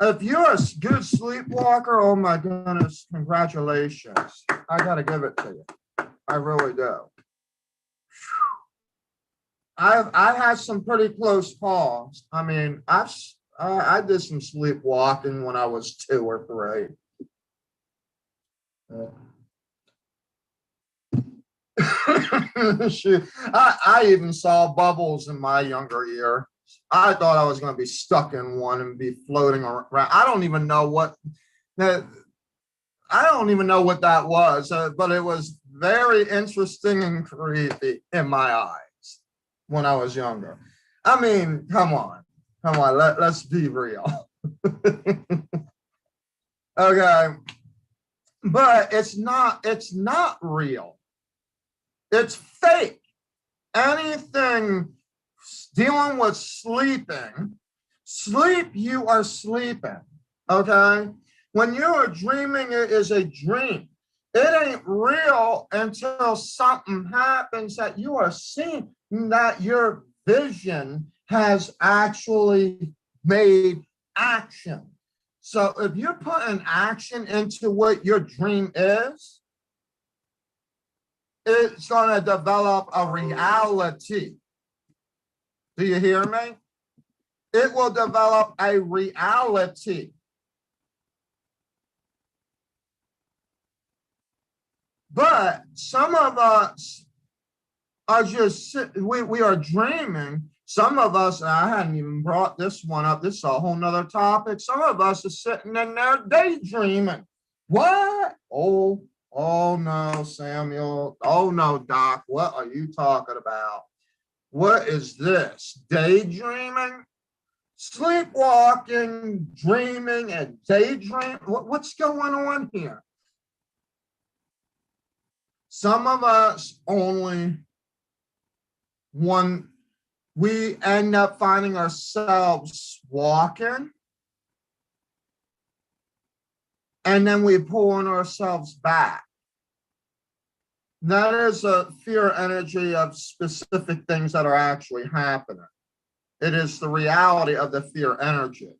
If you're a good sleepwalker, oh my goodness, congratulations. I gotta give it to you. I really do. I've had some pretty close calls. I mean, I did some sleepwalking when I was 2 or 3. Shoot, I even saw bubbles in my younger year. I thought I was going to be stuck in one and be floating around. I don't even know what that was, but it was very interesting and creepy in my eyes when I was younger. I mean, come on, let's be real. Okay, but it's not real. It's fake. Anything dealing with sleeping, you are sleeping, okay? When you are dreaming, it is a dream. It ain't real until something happens that you are seeing, that your vision has actually made action. So if you're putting action into what your dream is, it's going to develop a reality. Do you hear me? It will develop a reality. But some of us are just, we are dreaming. Some of us, and I hadn't even brought this one up, this is a whole nother topic. Some of us are sitting in there daydreaming. What? Oh no, Samuel. Oh no, Doc. What are you talking about? What is this? Daydreaming? Sleepwalking, dreaming, and daydream? What's going on here? Some of us only we end up finding ourselves walking, and then we pulling ourselves back. That is a fear energy of specific things that are actually happening. It is the reality of the fear energy,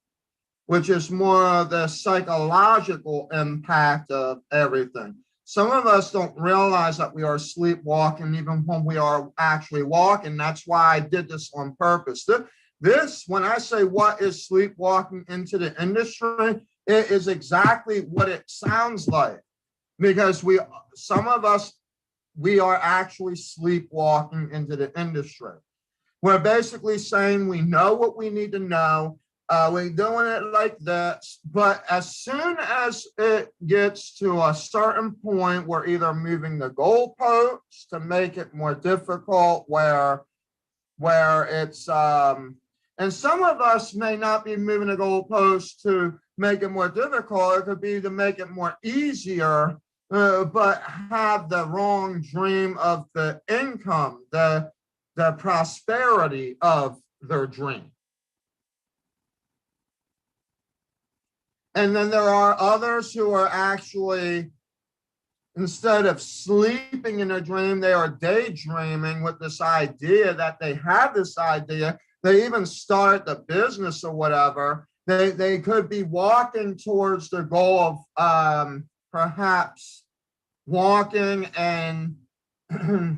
which is more of the psychological impact of everything. Some of us don't realize that we are sleepwalking even when we are actually walking. That's why I did this on purpose. This, when I say what is sleepwalking into the industry, it is exactly what it sounds like. Because some of us, we are actually sleepwalking into the industry. We're basically saying we know what we need to know. We're doing it like this, but as soon as it gets to a certain point, we're either moving the goalposts to make it more difficult, where it's and some of us may not be moving the goalposts to make it more difficult. It could be to make it more easier, but have the wrong dream of the income, the prosperity of their dream. And then there are others who are actually instead of sleeping in a dream, they are daydreaming with this idea that they have this idea. They even start the business or whatever. They could be walking towards the goal of perhaps walking and how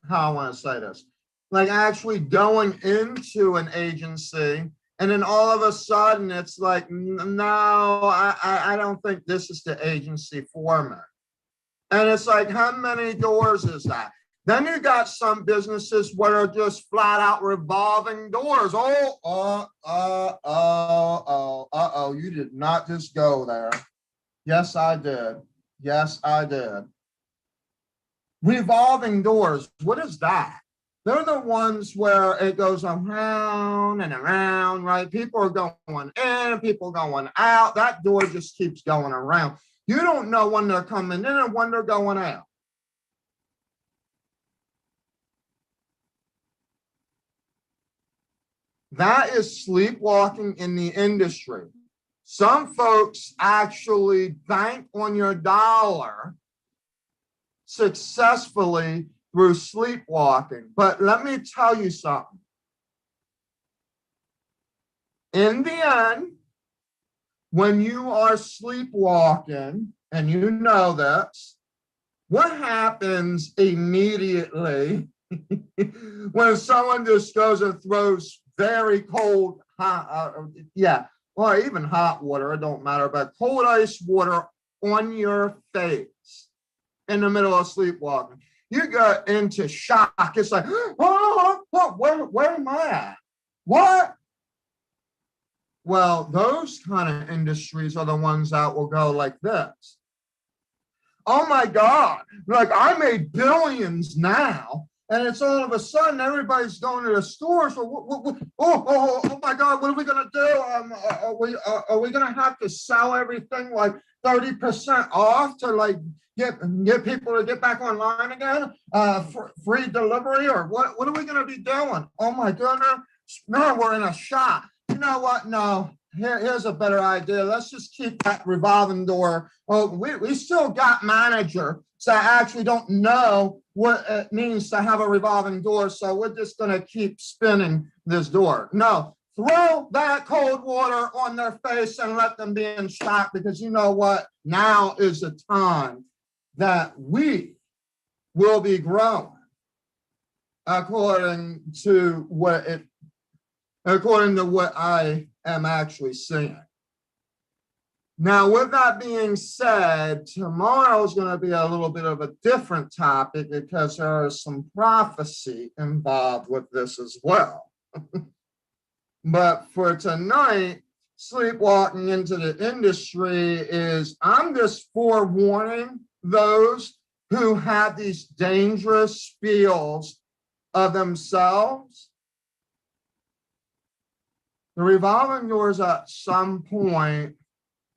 I want to say this, like actually going into an agency, and then all of a sudden it's like, no, I don't think this is the agency for me. And it's like, how many doors is that? Then you got some businesses where are just flat out revolving doors. You did not just go there. Yes, I did. Yes, I did. Revolving doors, what is that? They're the ones where it goes around and around, right? People are going in, people going out. That door just keeps going around. You don't know when they're coming in and when they're going out. That is sleepwalking in the industry. Some folks actually bank on your dollar successfully through sleepwalking. But let me tell you something. In the end, when you are sleepwalking, and you know this, what happens immediately when someone just goes and throws very cold, or even hot water, it don't matter, but cold ice water on your face in the middle of sleepwalking? You go into shock. It's like, where am I at? What? Well, those kind of industries are the ones that will go like this. Oh my God, like I made billions now. And it's all of a sudden everybody's going to the store. So, oh my God, what are we going to do? Are we going to have to sell everything like 30% off to like get people to get back online again? Free delivery, or what are we going to be doing? Oh my goodness, no, we're in a shop. You know what? No, here's a better idea. Let's just keep that revolving door. Oh, we still got managers that actually don't know what it means to have a revolving door. So we're just going to keep spinning this door. No, throw that cold water on their face and let them be in shock, because you know what? Now is the time that we will be growing according to what I am actually seeing. Now, with that being said, tomorrow is going to be a little bit of a different topic because there is some prophecy involved with this as well. But for tonight, sleepwalking into the industry is, I'm just forewarning those who have these dangerous feels of themselves. The revolving doors at some point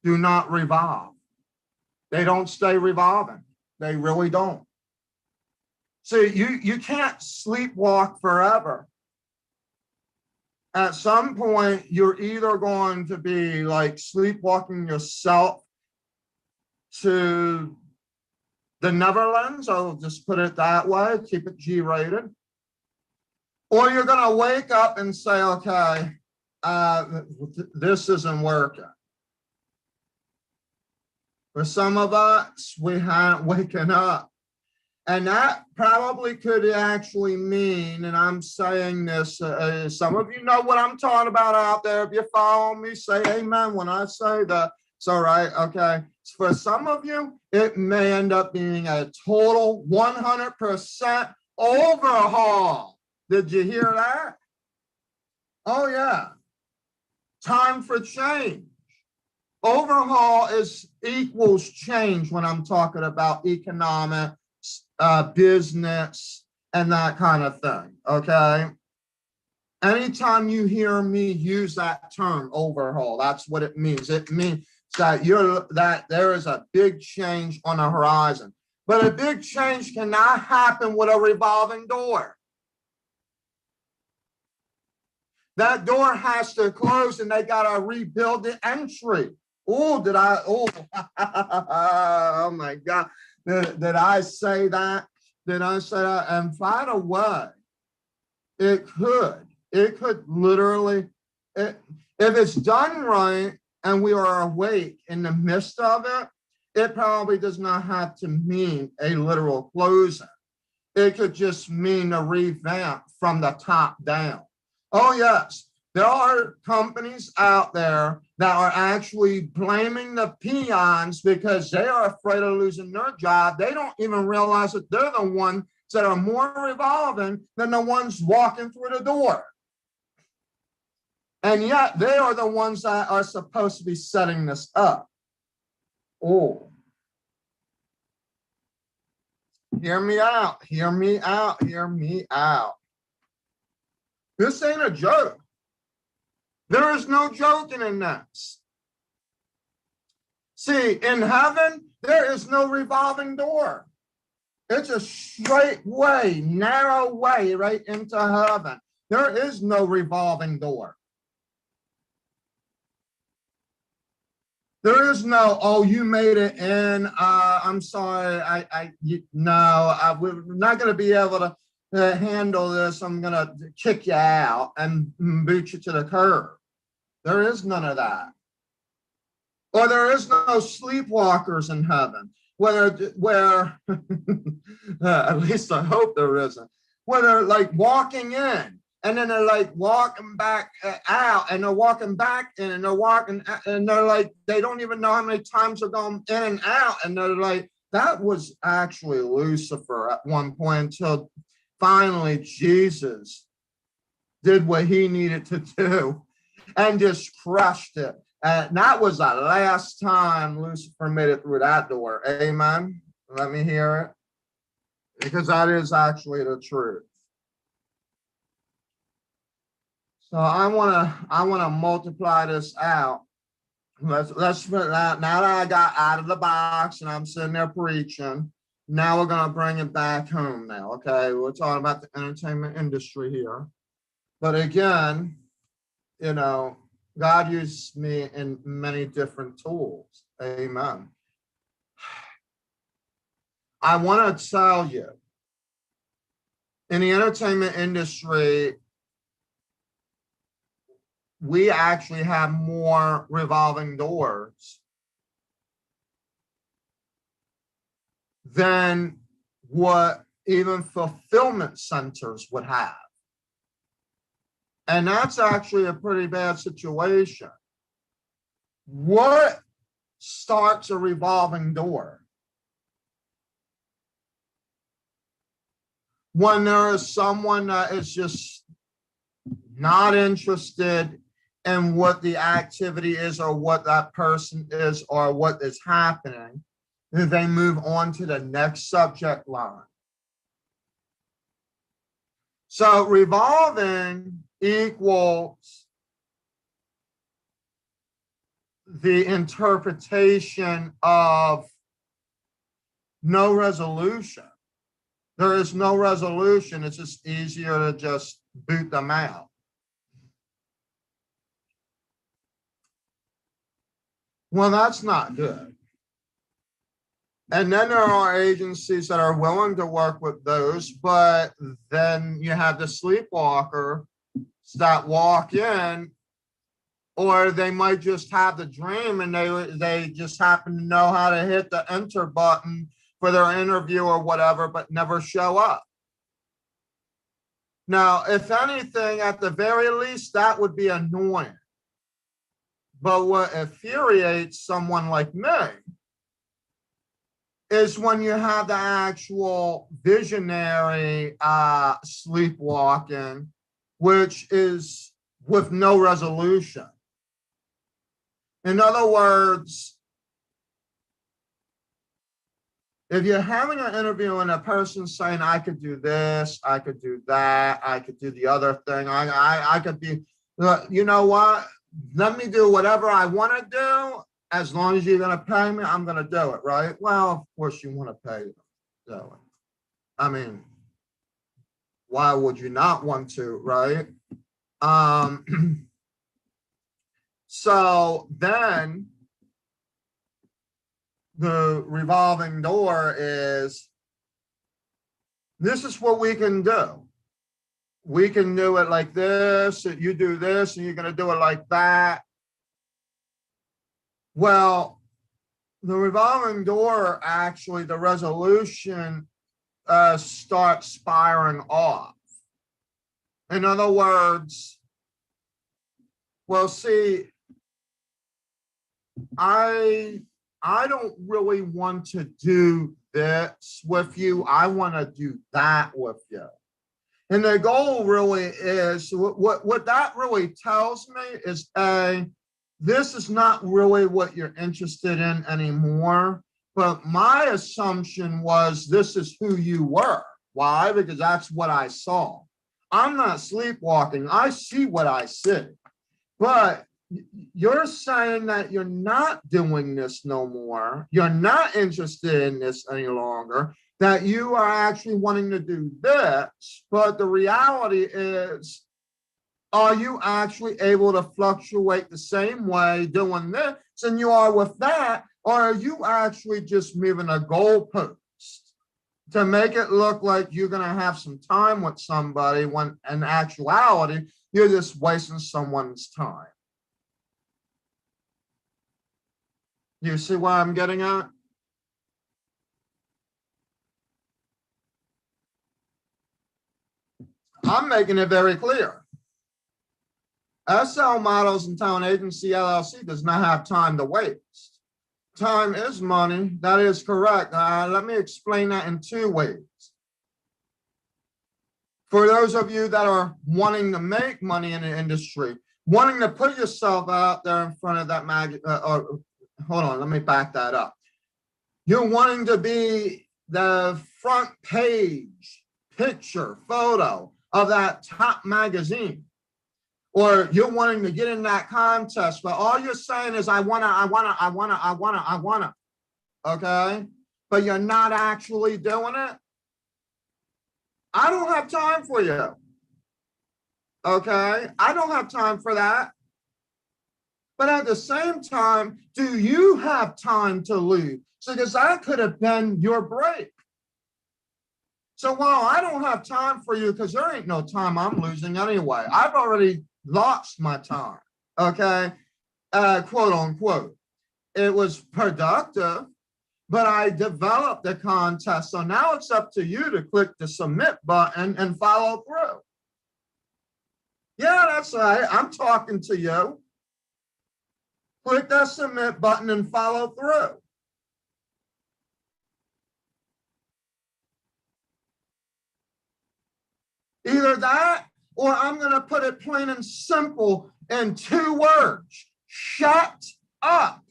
do not revolve. They don't stay revolving. They really don't. So you can't sleepwalk forever. At some point, you're either going to be like sleepwalking yourself to the Netherlands, I'll just put it that way, keep it G-rated, or you're going to wake up and say, okay, this isn't working. For some of us, we haven't waken up. And that probably could actually mean, and I'm saying this, some of you know what I'm talking about out there. If you follow me, say amen when I say that. It's all right, okay? For some of you, it may end up being a total 100% overhaul. Did you hear that? Oh, yeah. Time for change. Overhaul equals change when I'm talking about economic, business, and that kind of thing, okay? Anytime you hear me use that term, overhaul, that's what it means. It means that there is a big change on the horizon. But a big change cannot happen with a revolving door. That door has to close and they got to rebuild the entry. Oh, did I? Oh, oh my God. Did I say that? Did I say that? And by the way, it could literally, if it's done right and we are awake in the midst of it, it probably does not have to mean a literal closing. It could just mean a revamp from the top down. Oh, yes, there are companies out there that are actually blaming the peons because they are afraid of losing their job. They don't even realize that they're the ones that are more revolving than the ones walking through the door. And yet they are the ones that are supposed to be setting this up. Oh. Hear me out, hear me out, hear me out. This ain't a joke. There is no joking in this. See, in heaven, there is no revolving door. It's a straight way, narrow way right into heaven. There is no revolving door. There is no, oh, you made it in. I'm sorry. We're not going to be able to handle this. I'm going to kick you out and boot you to the curb. There is none of that. Or there is no sleepwalkers in heaven. Where at least I hope there isn't. Where they're like walking in and then they're like walking back out and they're walking back in and they're walking and they're like, they don't even know how many times they're going in and out. And they're like, that was actually Lucifer at one point until finally Jesus did what he needed to do and just crushed it. And that was the last time Lucifer made it through that door. Amen. Let me hear it. Because that is actually the truth. So I wanna multiply this out. Let's now that I got out of the box and I'm sitting there preaching. Now we're gonna bring it back home now. Okay, we're talking about the entertainment industry here. But again, you know, God used me in many different tools. Amen. I want to tell you, in the entertainment industry, we actually have more revolving doors than what even fulfillment centers would have. And that's actually a pretty bad situation. What starts a revolving door? When there is someone that is just not interested in what the activity is or what that person is or what is happening, they move on to the next subject line. So revolving equals the interpretation of no resolution. There is no resolution. It's just easier to just boot them out. Well, that's not good. And then there are agencies that are willing to work with those, but then you have the sleepwalker that walk in, or they might just have the dream and they just happen to know how to hit the enter button for their interview or whatever, but never show up. Now, if anything, at the very least, that would be annoying. But what infuriates someone like me is when you have the actual visionary sleepwalking, which is with no resolution. In other words, if you're having an interview and a person's saying, I could do this, I could do that, I could do the other thing, I could be, you know what? Let me do whatever I want to do. As long as you're going to pay me, I'm going to do it, right? Well, of course you want to pay them. So, I mean, why would you not want to, right? So then the revolving door is, this is what we can do. We can do it like this, you do this, and you're going to do it like that. Well, the revolving door, actually, the resolution starts spiraling off. In other words, well, see, I don't really want to do this with you. I want to do that with you. And the goal really is, what that really tells me is, this is not really what you're interested in anymore. But my assumption was this is who you were. Why? Because that's what I saw. I'm not sleepwalking. I see what I see. But you're saying that you're not doing this no more. You're not interested in this any longer. That you are actually wanting to do this. But the reality is, are you actually able to fluctuate the same way doing this than you are with that? Or are you actually just moving a goalpost to make it look like you're going to have some time with somebody when in actuality, you're just wasting someone's time? You see where I'm getting at? I'm making it very clear. SL Models and Talent Agency LLC does not have time to waste. Time is money. That is correct. Let me explain that in two ways. For those of you that are wanting to make money in the industry, wanting to put yourself out there in front of that hold on, let me back that up. You're wanting to be the front page picture, photo of that top magazine. Or you're wanting to get in that contest, but all you're saying is, I wanna, okay? But you're not actually doing it. I don't have time for you, okay? I don't have time for that. But at the same time, do you have time to lose? So, because that could have been your break. So while I don't have time for you, because there ain't no time I'm losing anyway, I've already lost my time, okay, quote unquote. It was productive, but I developed the contest. So now it's up to you to click the submit button and follow through. Yeah, that's right. I'm talking to you. Click that submit button and follow through. Either that, or I'm going to put it plain and simple in 2 words. Shut up.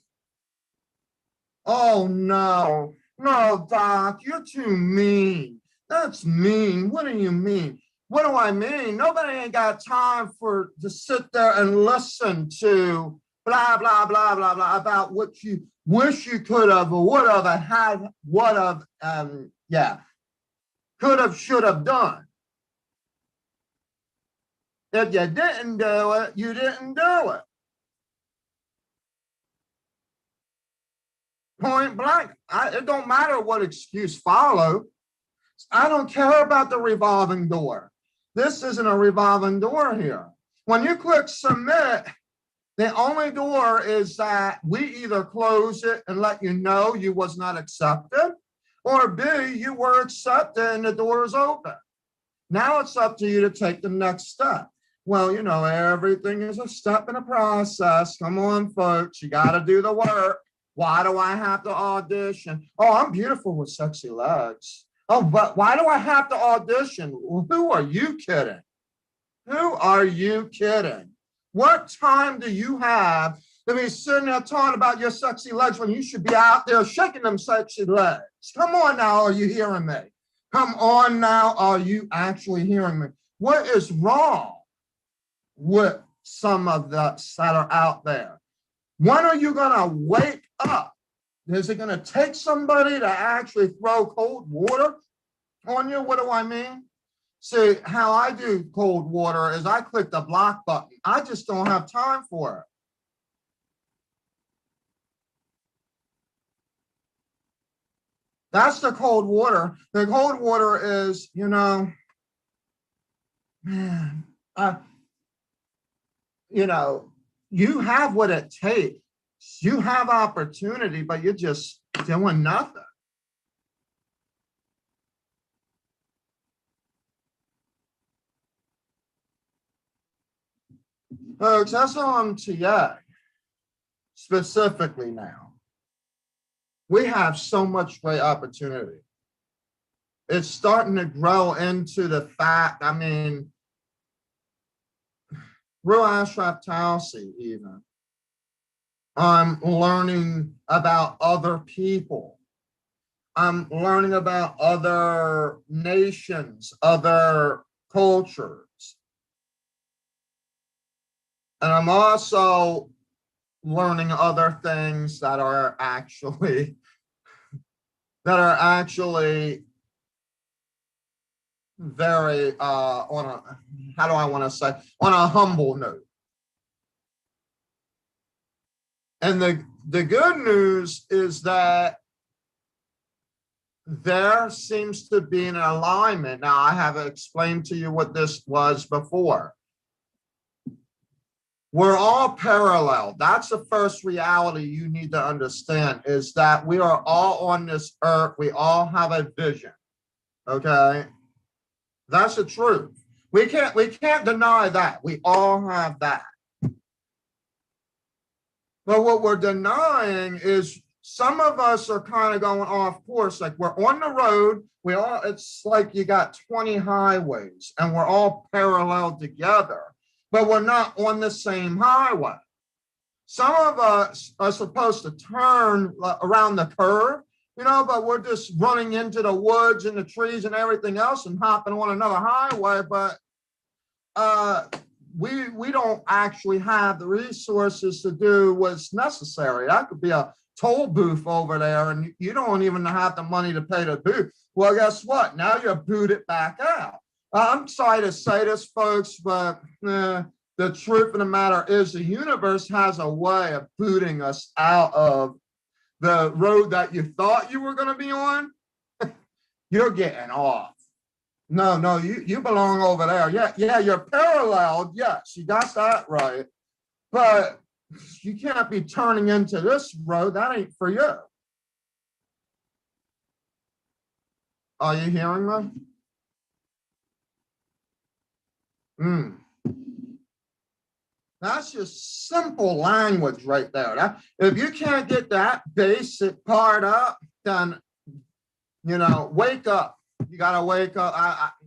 Oh, no. No, Doc, you're too mean. That's mean. What do you mean? What do I mean? Nobody ain't got time to sit there and listen to blah, blah, blah, blah, blah about what you wish you could have or would have had, would have, could have, should have done. If you didn't do it, you didn't do it. Point blank. It don't matter what excuse follow. I don't care about the revolving door. This isn't a revolving door here. When you click submit, the only door is that we either close it and let you know you was not accepted, or B, you were accepted and the door is open. Now it's up to you to take the next step. Well, you know, everything is a step in a process. Come on, folks, you got to do the work. Why do I have to audition? Oh, I'm beautiful with sexy legs. Oh, but why do I have to audition? Who are you kidding? Who are you kidding? What time do you have to be sitting there talking about your sexy legs when you should be out there shaking them sexy legs? Come on now, are you hearing me? Come on now, are you actually hearing me? What is wrong with some of the that are out there? When are you going to wake up? Is it going to take somebody to actually throw cold water on you? What do I mean? See, how I do cold water is I click the block button. I just don't have time for it. That's the cold water. The cold water is, man, you have what it takes. You have opportunity, but you're just doing nothing. Folks, SLMTA specifically now, we have so much great opportunity. It's starting to grow into the fact, real ashraptalcy even. I'm learning about other people. I'm learning about other nations, other cultures. And I'm also learning other things that are actually very on a, how do I want to say, on a humble note. And the good news is that there seems to be an alignment. Now, I have explained to you what this was before. We're all parallel. That's the first reality you need to understand, is that we are all on this earth. We all have a vision. Okay? That's the truth. We can't deny that. We all have that. But what we're denying is some of us are kind of going off course. Like, we're on the road. It's like you got 20 highways and we're all parallel together, but we're not on the same highway. Some of us are supposed to turn around the curve, but we're just running into the woods and the trees and everything else and hopping on another highway. But we don't actually have the resources to do what's necessary. That could be a toll booth over there, and you don't even have the money to pay the booth. Well, guess what? Now you're booted back out. I'm sorry to say this, folks, but the truth of the matter is the universe has a way of booting us out of the road that you thought you were going to be on. You're getting off. No, you belong over there. Yeah, you're paralleled. Yes, you got that right. But you can't be turning into this road. That ain't for you. Are you hearing me? That's just simple language right there. If you can't get that basic part up, then, wake up. You got to wake up.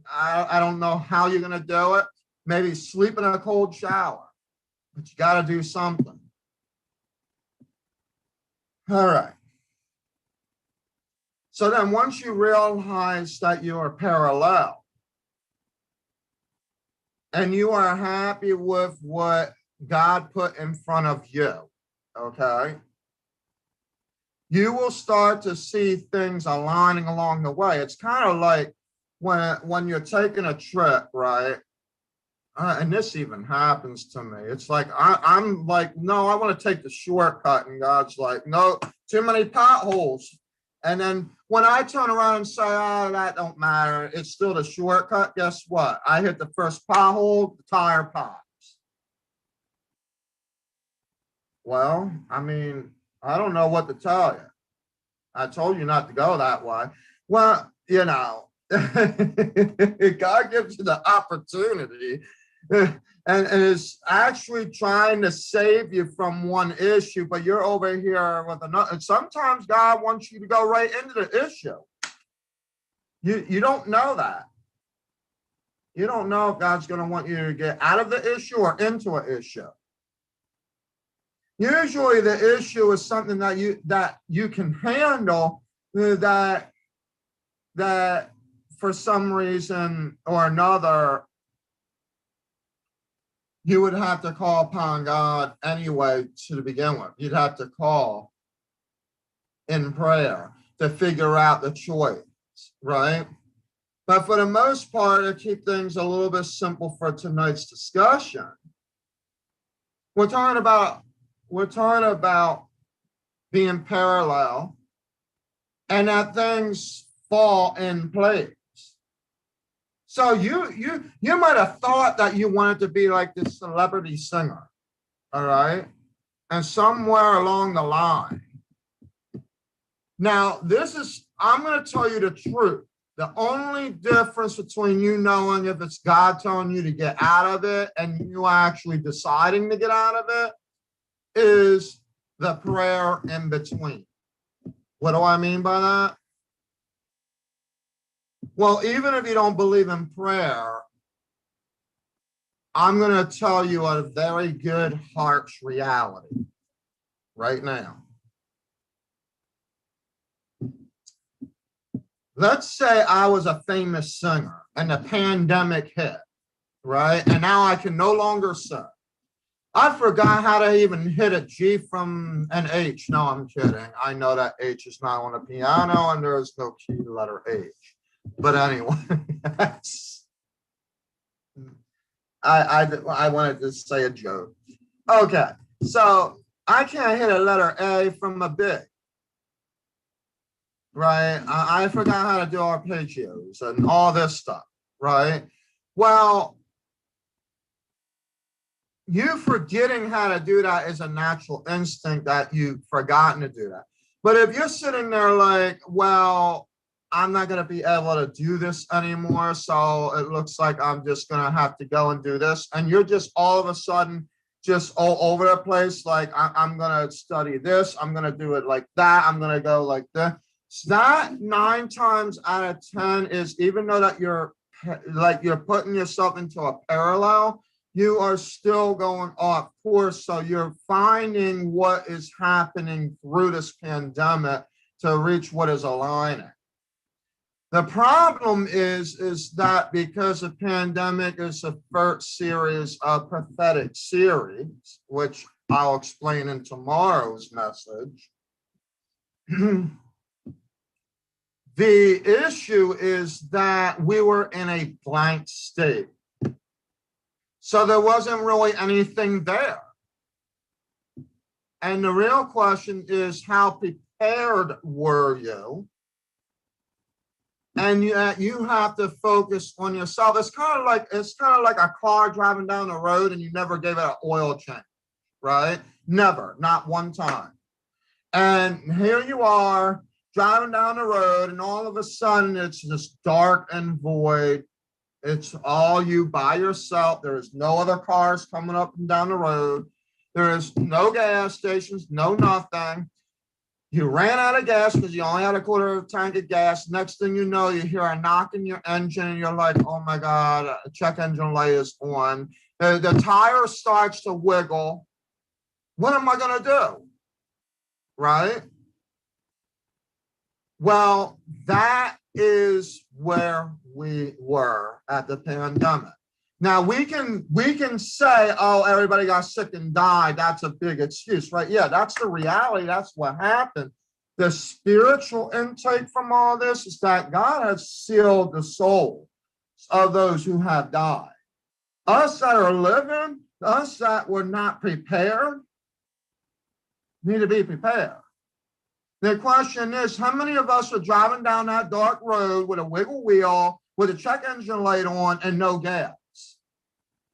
I don't know how you're going to do it. Maybe sleep in a cold shower, but you got to do something. All right. So then once you realize that you are parallel and you are happy with what God put in front of you, okay, you will start to see things aligning along the way. It's kind of like when you're taking a trip, right? And this even happens to me. It's like I'm like, no, I want to take the shortcut, and God's like, no, too many potholes. And then when I turn around and say, oh, that don't matter, it's still the shortcut, guess what? I hit the first pothole, the tire pops. Well, I don't know what to tell you. I told you not to go that way. Well, God gives you the opportunity and is actually trying to save you from one issue, but you're over here with another. And sometimes God wants you to go right into the issue. You don't know that. You don't know if God's going to want you to get out of the issue or into an issue. Usually the issue is something that you can handle, that for some reason or another, you would have to call upon God anyway to begin with. You'd have to call in prayer to figure out the choice, right? But for the most part, to keep things a little bit simple for tonight's discussion, we're talking about being parallel and that things fall in place. So you might have thought that you wanted to be like this celebrity singer, all right? And somewhere along the line. Now, I'm going to tell you the truth. The only difference between you knowing if it's God telling you to get out of it and you actually deciding to get out of it is the prayer in between. What do I mean by that? Well, even if you don't believe in prayer, I'm going to tell you a very good harsh reality right now. Let's say I was a famous singer and the pandemic hit, right? And now I can no longer sing. I forgot how to even hit a G from an H. No, I'm kidding. I know that H is not on the piano and there is no key letter H. But anyway, I wanted to say a joke. Okay, so I can't hit a letter A from a B. Right? I forgot how to do arpeggios and all this stuff, right? Well, you forgetting how to do that is a natural instinct that you've forgotten to do that. But if you're sitting there like, well, I'm not going to be able to do this anymore, so it looks like I'm just going to have to go and do this, and you're just all of a sudden just all over the place, like I'm going to study this, I'm going to do it like that, I'm going to go like that. That 9 times out of 10 is, even though that you're putting yourself into a parallel, you are still going off course. So you're finding what is happening through this pandemic to reach what is aligning. The problem is that because the pandemic is the first series of prophetic series, which I'll explain in tomorrow's message, the issue is that we were in a blank state. So there wasn't really anything there. And the real question is, how prepared were you? And you have to focus on yourself. It's kind of like a car driving down the road and you never gave it an oil change, right? Never, not one time. And here you are, driving down the road, and all of a sudden it's just dark and void. It's all you by yourself. There is no other cars coming up and down the road. There is no gas stations, no nothing. You ran out of gas because you only had a quarter of a tank of gas. Next thing you know, you hear a knock in your engine and you're like, oh my God, check engine light is on. The tire starts to wiggle. What am I going to do? Right? Well, that is where we were at the pandemic. Now we can say, oh, everybody got sick and died. That's a big excuse, right? Yeah, that's the reality. That's what happened. The spiritual intake from all this is that God has sealed the souls of those who have died. Us that are living, us that were not prepared, need to be prepared. The question is, how many of us are driving down that dark road with a wiggle wheel, with a check engine light on, and no gas?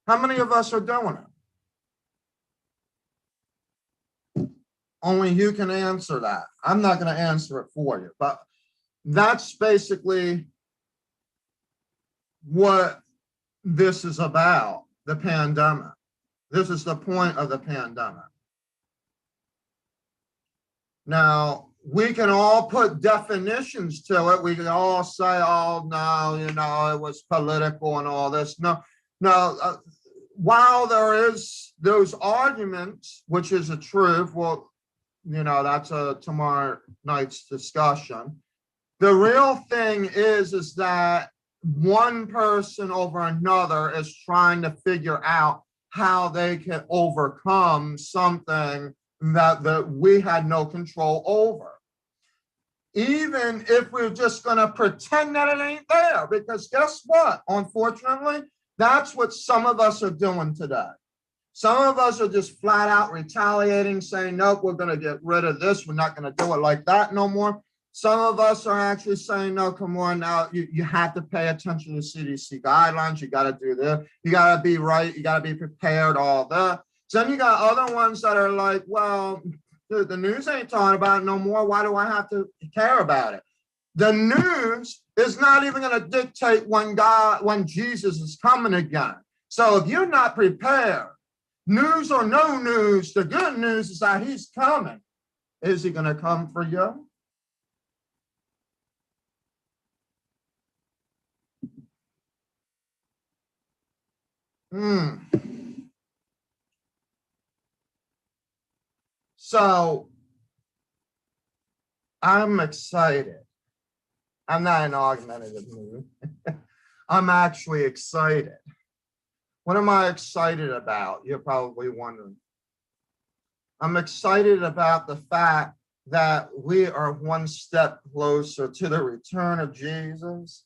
How many of us are doing it? Only you can answer that. I'm not going to answer it for you, but that's basically what this is about, the pandemic. This is the point of the pandemic. Now, we can all put definitions to it. We can all say, oh, no, it was political and all this. No, while there is those arguments, which is a truth, well, that's a tomorrow night's discussion. The real thing is that one person over another is trying to figure out how they can overcome something that we had no control over. Even if we're just going to pretend that it ain't there, because guess what? Unfortunately, that's what some of us are doing today. Some of us are just flat out retaliating, saying, nope, we're going to get rid of this. We're not going to do it like that no more. Some of us are actually saying, no, come on now, you have to pay attention to CDC guidelines. You got to do this. You got to be right. You got to be prepared, all that. Then you got other ones that are like, well, the news ain't talking about it no more. Why do I have to care about it? The news is not even going to dictate when Jesus is coming again. So if you're not prepared, news or no news, the good news is that he's coming. Is he going to come for you? So I'm excited. I'm not in an argumentative mood. I'm actually excited. What am I excited about? You're probably wondering. I'm excited about the fact that we are one step closer to the return of Jesus.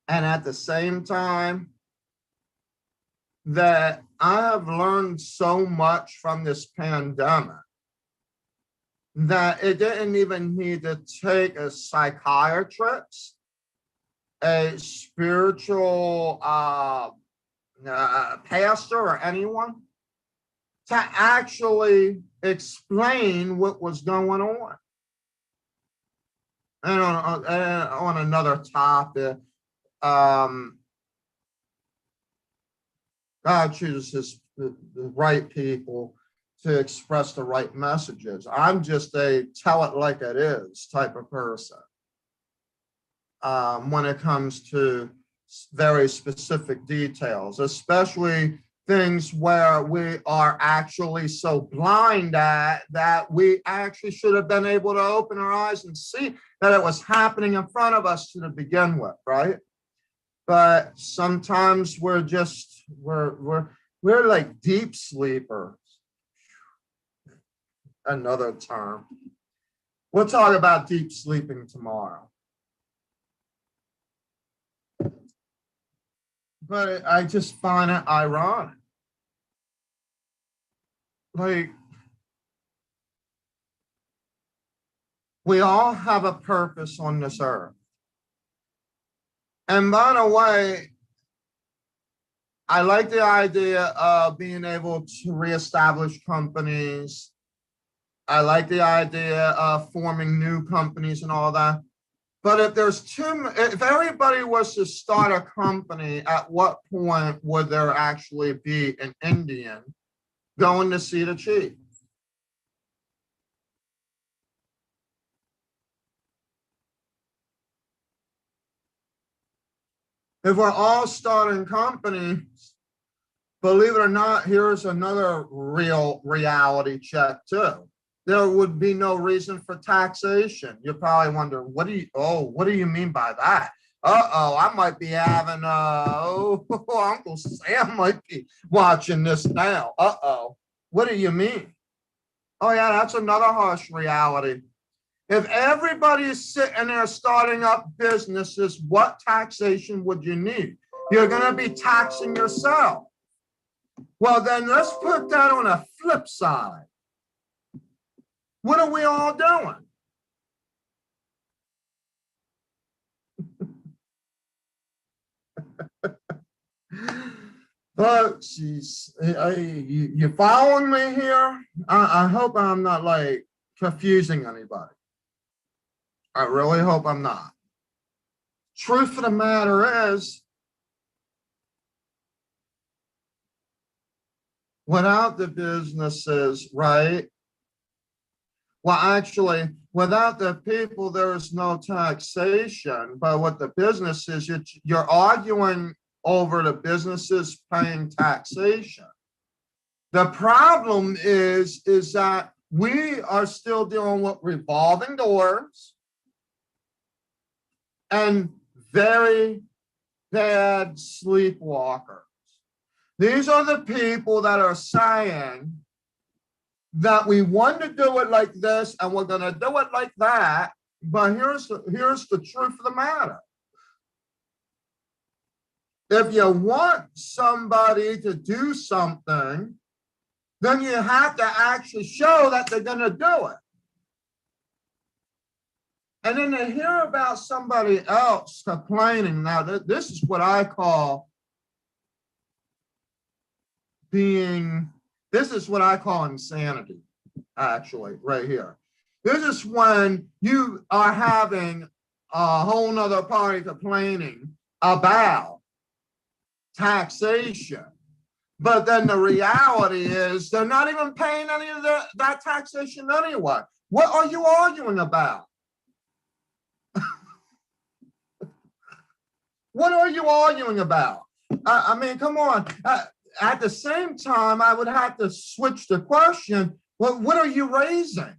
And at the same time, that I have learned so much from this pandemic that it didn't even need to take a psychiatrist, a spiritual pastor, or anyone to actually explain what was going on. And on another topic, God chooses the right people to express the right messages. I'm just a tell it like it is type of person when it comes to very specific details, especially things where we are actually so blind at that we actually should have been able to open our eyes and see that it was happening in front of us to begin with, right? But sometimes we're like deep sleepers. Another term. We'll talk about deep sleeping tomorrow. But I just find it ironic. Like, we all have a purpose on this earth. And by the way, I like the idea of being able to reestablish companies. I like the idea of forming new companies and all that. But if everybody was to start a company, at what point would there actually be an Indian going to see the chief? If we're all starting companies, believe it or not, here's another real reality check too. There would be no reason for taxation. You're probably wondering, what do you mean by that? I might be having, Uncle Sam might be watching this now. What do you mean? Oh yeah, that's another harsh reality. If everybody is sitting there starting up businesses, what taxation would you need? You're going to be taxing yourself. Well, then let's put that on a flip side. What are we all doing? But geez, you following me here? I hope I'm not like confusing anybody. I really hope I'm not. Truth of the matter is, without the businesses, right? Well, actually, without the people, there is no taxation. But with the businesses, you're arguing over the businesses paying taxation. The problem is that we are still dealing with revolving doors and very bad sleepwalkers. These are the people that are saying that we want to do it like this and we're going to do it like that. But here's the truth of the matter. If you want somebody to do something, then you have to actually show that they're going to do it. And then to hear about somebody else complaining. Now, this is what I call this is what I call insanity, actually, right here. This is when you are having a whole nother party complaining about taxation. But then the reality is they're not even paying any of that taxation anyway. What are you arguing about? What are you arguing about? I mean, come on. At the same time, I would have to switch the question. Well, what are you raising?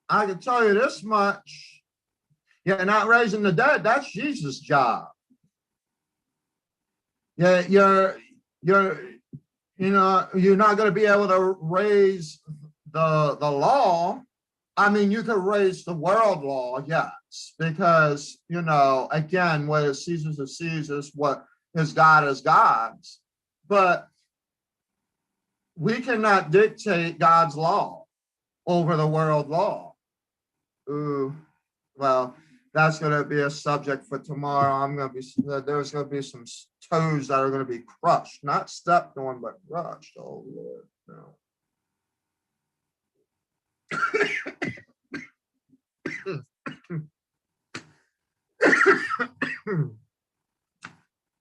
I can tell you this much. You're not raising the dead. That's Jesus' job. Yeah, you're not going to be able to raise the law. I mean, you could raise the world law, yes, because, again, what is Caesar's is Caesar's, what is God's. But we cannot dictate God's law over the world law. Ooh, well, that's going to be a subject for tomorrow. There's going to be some toes that are going to be crushed, not stepped on, but crushed. Oh, Lord, no.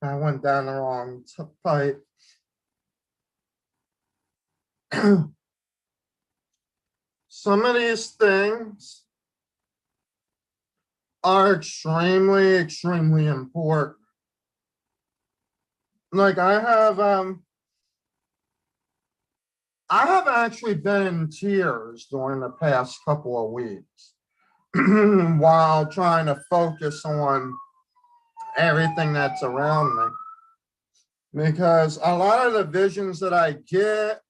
I went down the wrong pipe. Some of these things are extremely, extremely important. Like I have actually been in tears during the past couple of weeks while trying to focus on everything that's around me. Because a lot of the visions that I get,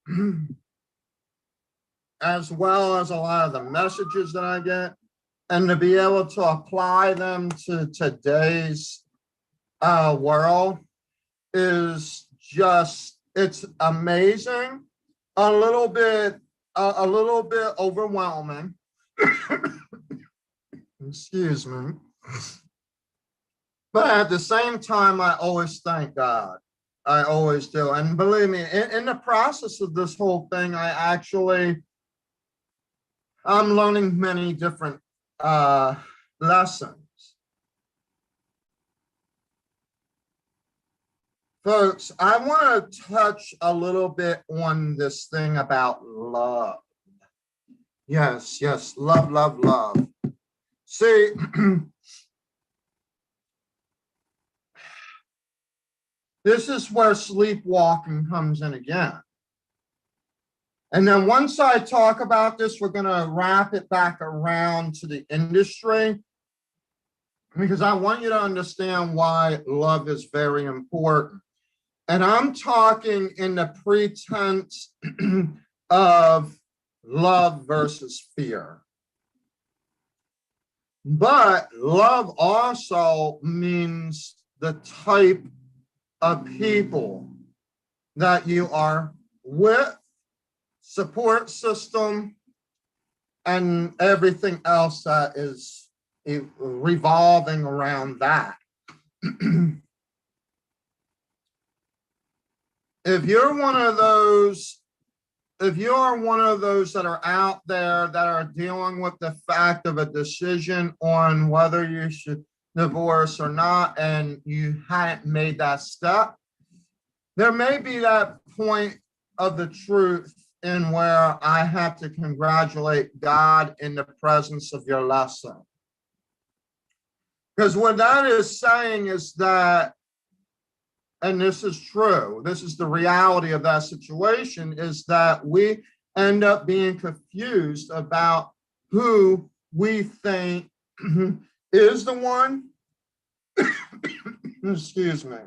as well as a lot of the messages that I get, and to be able to apply them to today's world is just, it's amazing, a little bit overwhelming. Excuse me. But at the same time, I always thank God. I always do. And believe me, in the process of this whole thing, I'm learning many different lessons. Folks, I want to touch a little bit on this thing about love. Yes, love, love, love. See, this is where sleepwalking comes in again. And then once I talk about this, we're going to wrap it back around to the industry, because I want you to understand why love is very important. And I'm talking in the pretense of love versus fear. But love also means the type of people that you are with, support system, and everything else that is revolving around that. If you're one of those that are out there that are dealing with the fact of a decision on whether you should divorce or not, and you hadn't made that step, there may be that point of the truth in where I have to congratulate God in the presence of your lesson. Because what that is saying is that, and this is true, this is the reality of that situation, is that we end up being confused about who we think is the one, excuse me,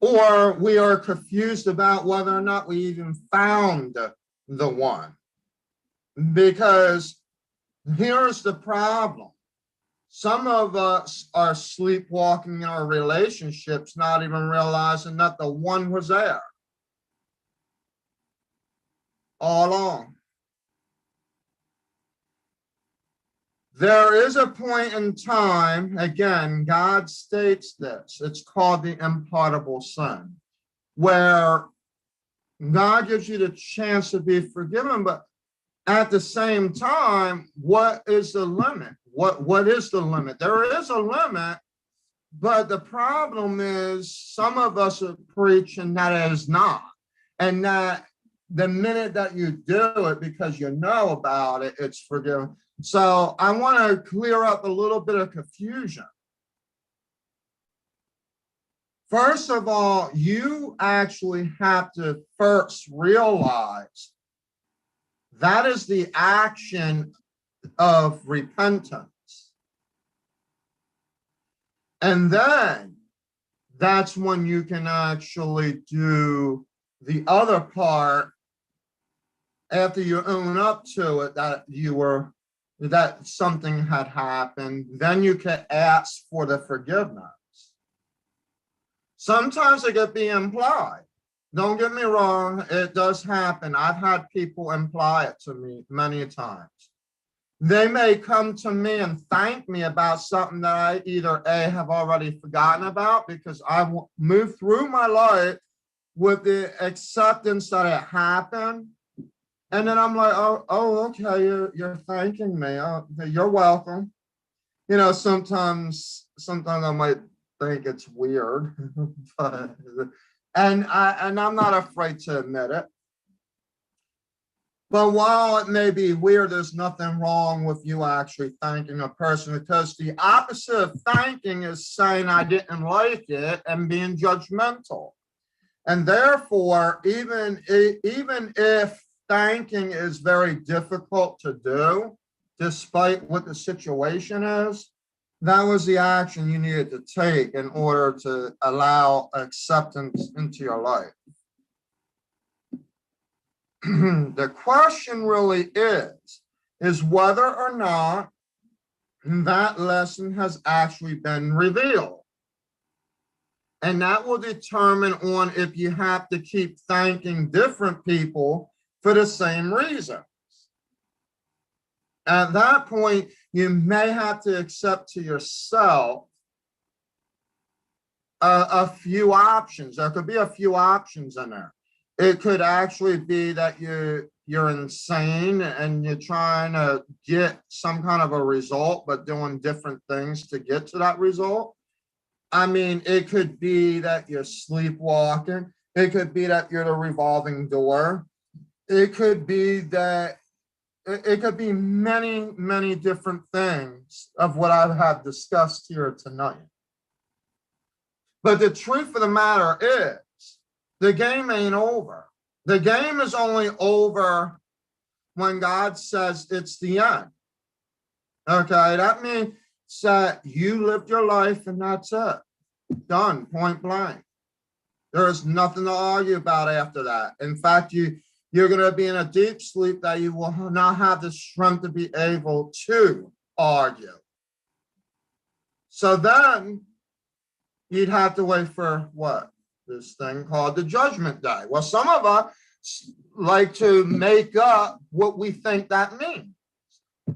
or we are confused about whether or not we even found the one. Because here's the problem. Some of us are sleepwalking in our relationships, not even realizing that the one was there. all along. There is a point in time, again, God states this, it's called the imputable sin, where God gives you the chance to be forgiven, but at the same time, what is the limit? What is the limit? There is a limit, but the problem is some of us are preaching that it is not. And that the minute that you do it because you know about it, it's forgiven. So I want to clear up a little bit of confusion. First of all, you actually have to first realize that is the action of repentance. And then that's when you can actually do the other part after you own up to it that something had happened, then you can ask for the forgiveness. Sometimes it could be implied. Don't get me wrong, it does happen. I've had people imply it to me many times. They may come to me and thank me about something that I either A, have already forgotten about because I moved through my life with the acceptance that it happened. And then I'm like, oh, okay, you're thanking me. Oh, you're welcome. You know, sometimes I might think it's weird, but, and I'm not afraid to admit it. But while it may be weird, there's nothing wrong with you actually thanking a person, because the opposite of thanking is saying I didn't like it and being judgmental. And therefore, even if thanking is very difficult to do, despite what the situation is, that was the action you needed to take in order to allow acceptance into your life. The question really is whether or not that lesson has actually been revealed. And that will determine on if you have to keep thanking different people for the same reasons. At that point, you may have to accept to yourself a few options. There could be a few options in there. It could actually be that you're insane and you're trying to get some kind of a result, but doing different things to get to that result. I mean, it could be that you're sleepwalking. It could be that you're the revolving door. It could be that it could be many, many different things of what I have discussed here tonight. But the truth of the matter is, the game ain't over. The game is only over when God says it's the end. Okay, that means that you lived your life and that's it. Done, point blank. There is nothing to argue about after that. In fact, you're going to be in a deep sleep that you will not have the strength to be able to argue. So then you'd have to wait for what? This thing called the judgment day. Well, some of us like to make up what we think that means.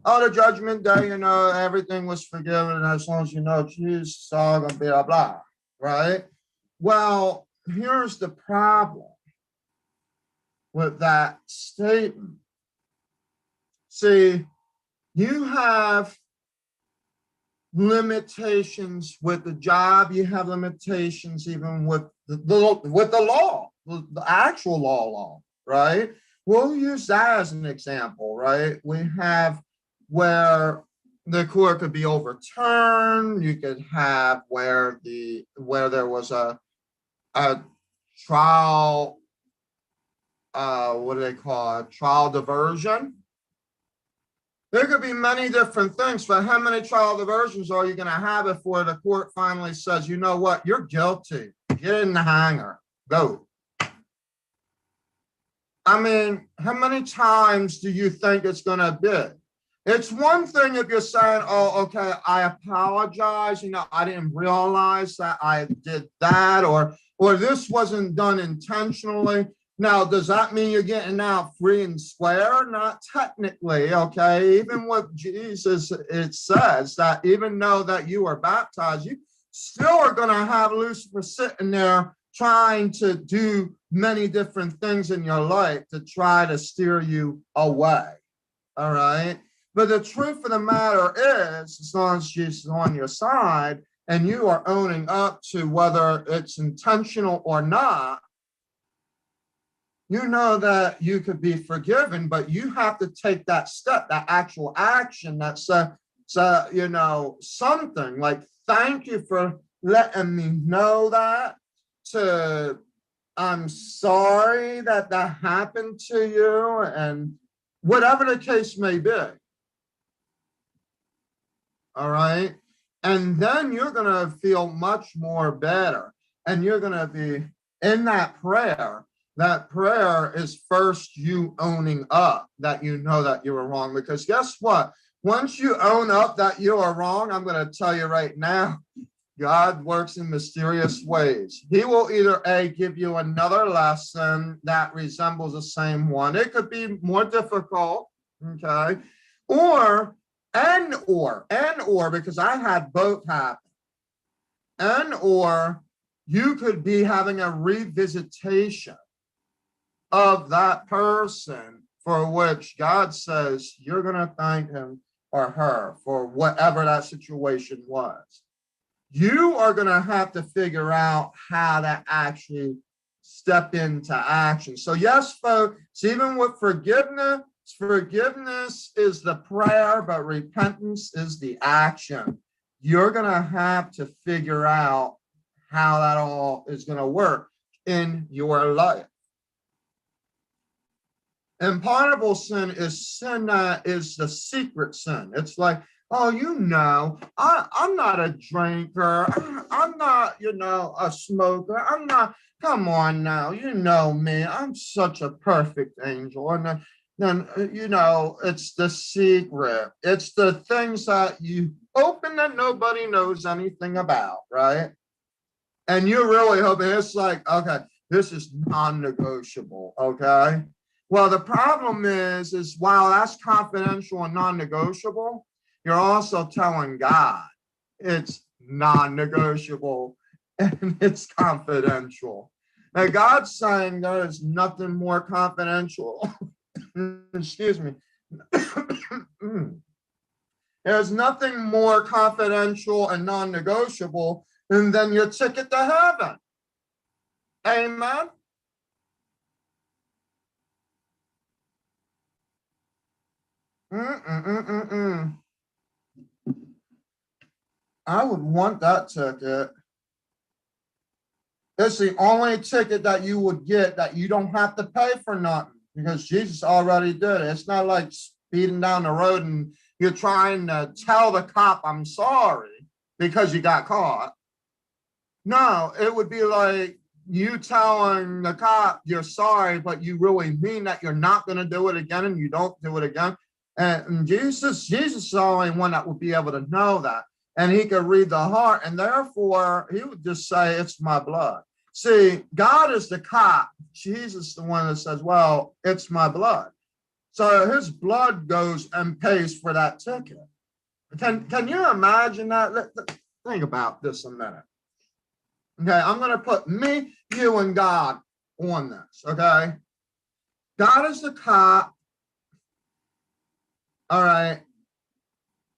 Oh, the judgment day, you know, everything was forgiven as long as you know Jesus, it's all gonna be blah, blah, right? Well, here's the problem with that statement. See, you have limitations with the job, you have limitations even with the law, the actual law, right? We'll use that as an example, right? We have where the court could be overturned. You could have where there was a trial, what do they call it? Trial diversion. There could be many different things, but how many trial diversions are you going to have before the court finally says, you know what, you're guilty, get in the hanger, go. I mean, how many times do you think it's going to be? It's one thing if you're saying, oh, okay, I apologize, you know, I didn't realize that I did that, or this wasn't done intentionally. Now, does that mean you're getting out free and square? Not technically, okay? Even with Jesus, it says that even though that you are baptized, you still are going to have Lucifer sitting there trying to do many different things in your life to try to steer you away, all right? But the truth of the matter is, as long as Jesus is on your side and you are owning up to whether it's intentional or not, you know that you could be forgiven, but you have to take that step, that actual action that says, something like, thank you for letting me know that, to I'm sorry that that happened to you, and whatever the case may be. All right. And then you're going to feel much more better. And you're going to be in that prayer. That prayer is first you owning up that you know that you were wrong. Because guess what? Once you own up that you are wrong, I'm going to tell you right now, God works in mysterious ways. He will either A, give you another lesson that resembles the same one. It could be more difficult, okay? Or, because I had both happen. Or you could be having a revisitation of that person for which God says you're going to thank him or her for whatever that situation was. You are going to have to figure out how to actually step into action. So yes, folks, even with forgiveness is the prayer, but repentance is the action. You're going to have to figure out how that all is going to work in your life. Impardonable sin is sin that is the secret sin. It's like, oh, I'm not a drinker. I'm not, a smoker. I'm not, come on now, you know me. I'm such a perfect angel. And then, it's the secret. It's the things that you open that nobody knows anything about, right? And you're really hoping it's like, okay, this is non-negotiable, okay? Well, the problem is while that's confidential and non-negotiable, you're also telling God it's non-negotiable and it's confidential. And God's saying there is nothing more confidential. Excuse me. There's nothing more confidential and non-negotiable than your ticket to heaven. Amen. I would want that ticket. It's the only ticket that you would get that you don't have to pay for nothing because Jesus already did it. It's not like speeding down the road and you're trying to tell the cop, I'm sorry, because you got caught. No, it would be like you telling the cop you're sorry, but you really mean that you're not going to do it again and you don't do it again. And Jesus is the only one that would be able to know that. And he could read the heart, and therefore he would just say, it's my blood. See, God is the cop. Jesus is the one that says, well, it's my blood. So his blood goes and pays for that ticket. Can you imagine that? Think about this a minute. Okay, I'm going to put me, you, and God on this, okay? God is the cop. All right.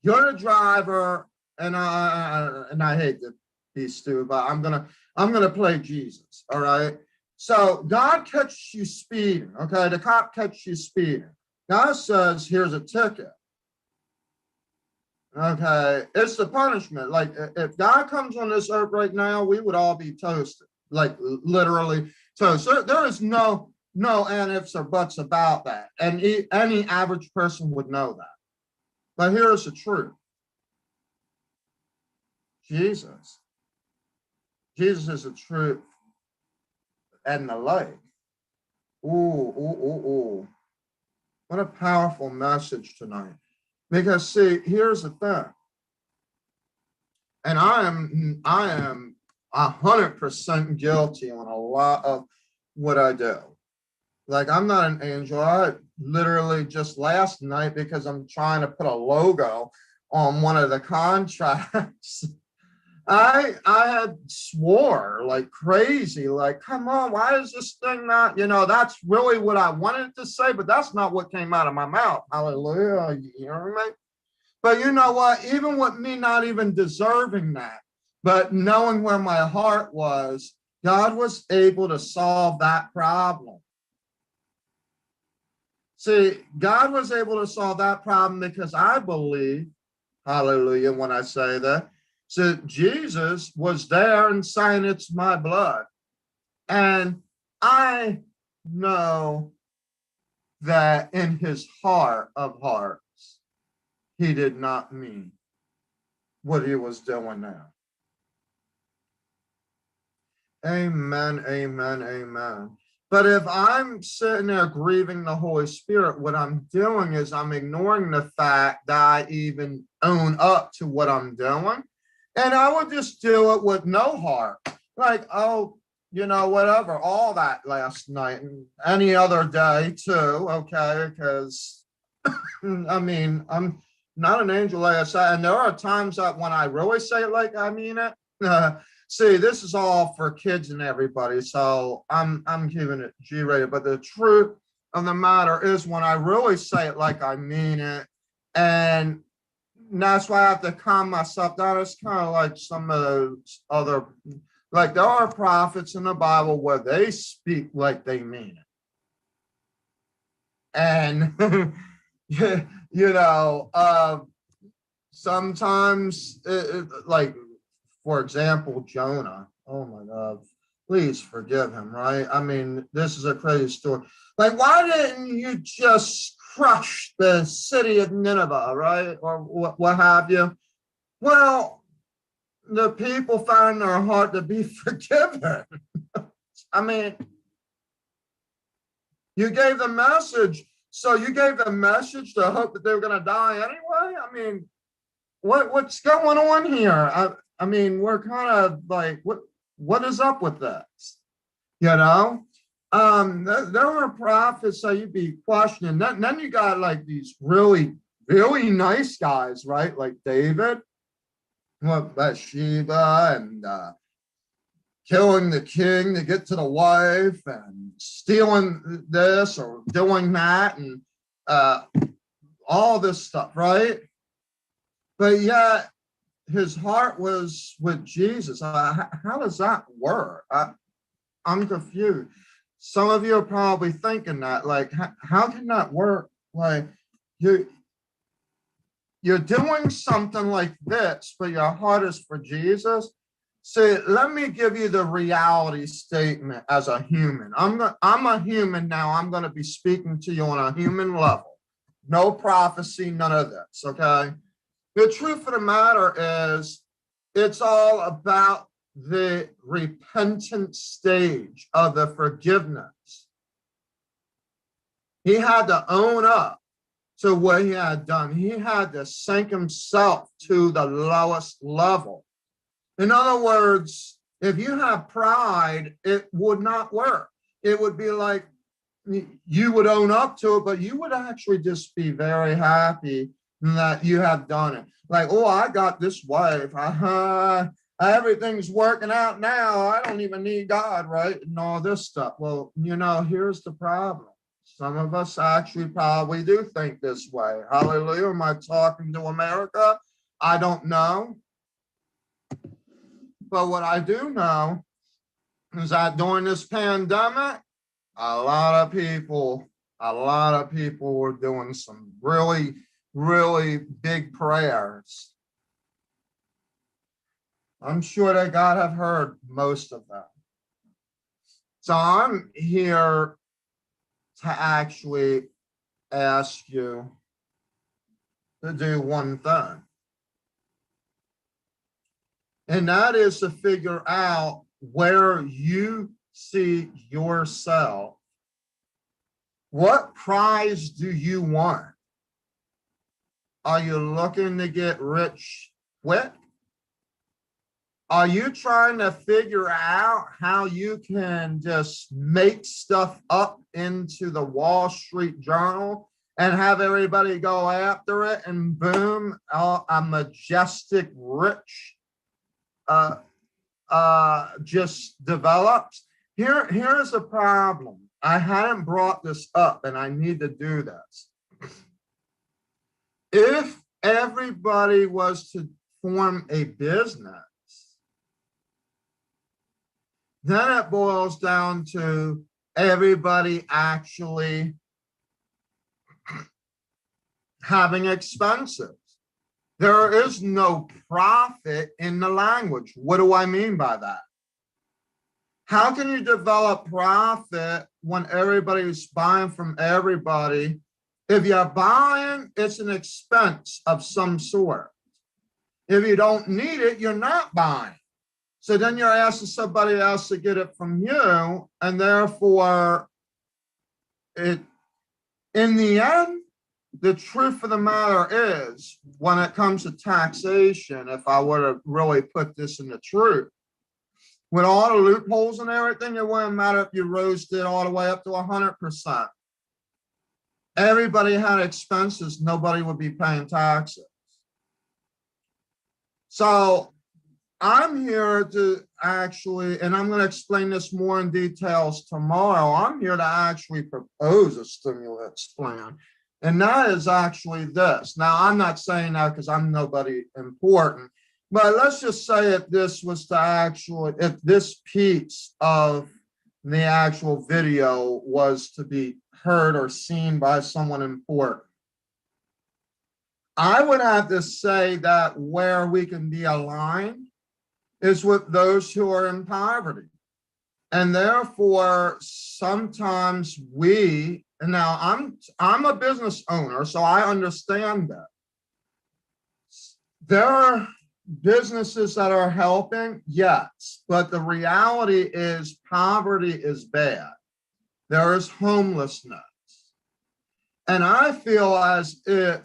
You're the driver, and I hate to be stupid, but I'm gonna play Jesus. All right. So God catches you speeding. Okay, the cop catches you speeding. God says, "Here's a ticket." Okay, it's the punishment. Like if God comes on this earth right now, we would all be toasted, like literally toasted. There is no ifs or buts about that, and any average person would know that. But here's the truth. Jesus is the truth and the light. Ooh. What a powerful message tonight. Because see, here's the thing. And I am 100% guilty on a lot of what I do. Like, I'm not an angel. I literally just last night, because I'm trying to put a logo on one of the contracts, I had swore like crazy, like, come on, why is this thing not, that's really what I wanted to say, but that's not what came out of my mouth. Hallelujah. You know what I mean? But you know what? Even with me not even deserving that, but knowing where my heart was, God was able to solve that problem. See, God was able to solve that problem because I believe, hallelujah, when I say that, so Jesus was there and saying, it's my blood. And I know that in his heart of hearts, he did not mean what he was doing now. Amen, amen, amen. But if I'm sitting there grieving the Holy Spirit, what I'm doing is I'm ignoring the fact that I even own up to what I'm doing. And I would just do it with no heart. Like, oh, whatever, all that last night and any other day too, okay? Because, I mean, I'm not an angel, like I said. And there are times that when I really say it like I mean it, see, this is all for kids and everybody, so I'm keeping it G-rated. But the truth of the matter is, when I really say it like I mean it, and that's why I have to calm myself down. It's kind of like some of those other, like there are prophets in the Bible where they speak like they mean it. And, sometimes, like, for example, Jonah. Oh my God, please forgive him, right? I mean, this is a crazy story. Like, why didn't you just crush the city of Nineveh, right? Or what have you? Well, the people found in their heart to be forgiven. I mean, you gave the message. So you gave the message to hope that they were going to die anyway? I mean, what's going on here? I mean, we're kind of like, what is up with this? There are prophets that you'd be questioning. Then you got like these really, really nice guys, right? Like David, Bathsheba, and killing the king to get to the wife, and stealing this or doing that, and all this stuff, right? But yet his heart was with Jesus. How does that work? I'm confused. Some of you are probably thinking that, like, how can that work? Like, you're doing something like this, but your heart is for Jesus. See, let me give you the reality statement as a human. I'm a human now. I'm going to be speaking to you on a human level. No prophecy, none of this, okay? The truth of the matter is, it's all about the repentant stage of the forgiveness. He had to own up to what he had done. He had to sink himself to the lowest level. In other words, if you have pride, it would not work. It would be like you would own up to it, but you would actually just be very happy that you have done it. Like, oh, I got this wife. Everything's working out now. I don't even need God, right? And all this stuff. Well, here's the problem. Some of us actually probably do think this way. Hallelujah. Am I talking to America? I don't know. But what I do know is that during this pandemic, a lot of people were doing some really, really big prayers. I'm sure that God have heard most of them. So I'm here to actually ask you to do one thing. And that is to figure out where you see yourself. What prize do you want? Are you looking to get rich quick? Are you trying to figure out how you can just make stuff up into the Wall Street Journal and have everybody go after it, and boom, a majestic, rich just develops? Here's the problem. I hadn't brought this up, and I need to do this. If everybody was to form a business, then it boils down to everybody actually having expenses. There is no profit in the language. What do I mean by that? How can you develop profit when everybody's buying from everybody? If you're buying, it's an expense of some sort. If you don't need it, you're not buying. So then you're asking somebody else to get it from you, and therefore, in the end, the truth of the matter is, when it comes to taxation, if I were to really put this in the truth, with all the loopholes and everything, it wouldn't matter if you raised it all the way up to 100%. Everybody had expenses, nobody would be paying taxes. So I'm here to actually, and I'm going to explain this more in details tomorrow, I'm here to actually propose a stimulus plan. And that is actually this. Now, I'm not saying that because I'm nobody important, but let's just say if this was to actually, if this piece of the actual video was to be heard or seen by someone important, I would have to say that where we can be aligned is with those who are in poverty. And therefore, sometimes we, and now I'm a business owner, so I understand that. There are businesses that are helping, yes, but the reality is poverty is bad. There is homelessness. And I feel as if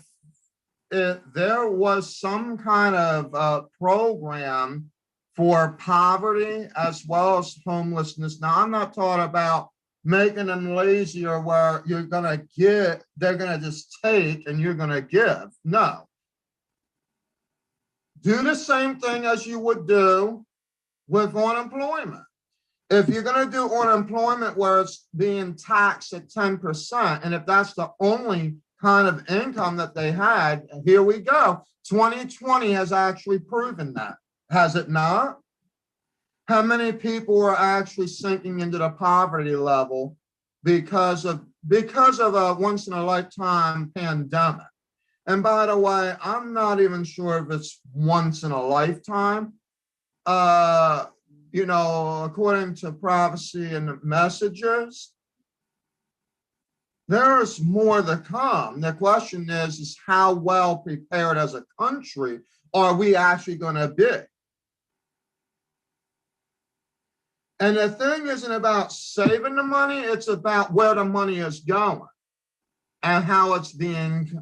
there was some kind of program for poverty as well as homelessness. Now, I'm not talking about making them lazier where you're going to get, they're going to just take and you're going to give. No. Do the same thing as you would do with unemployment. If you're going to do unemployment where it's being taxed at 10%, and if that's the only kind of income that they had, here we go. 2020 has actually proven that. Has it not? How many people are actually sinking into the poverty level because of a once in a lifetime pandemic? And by the way, I'm not even sure if it's once in a lifetime. You know, according to prophecy and the messages, there is more to come. The question is how well prepared as a country are we actually going to be? And the thing isn't about saving the money, it's about where the money is going and how it's being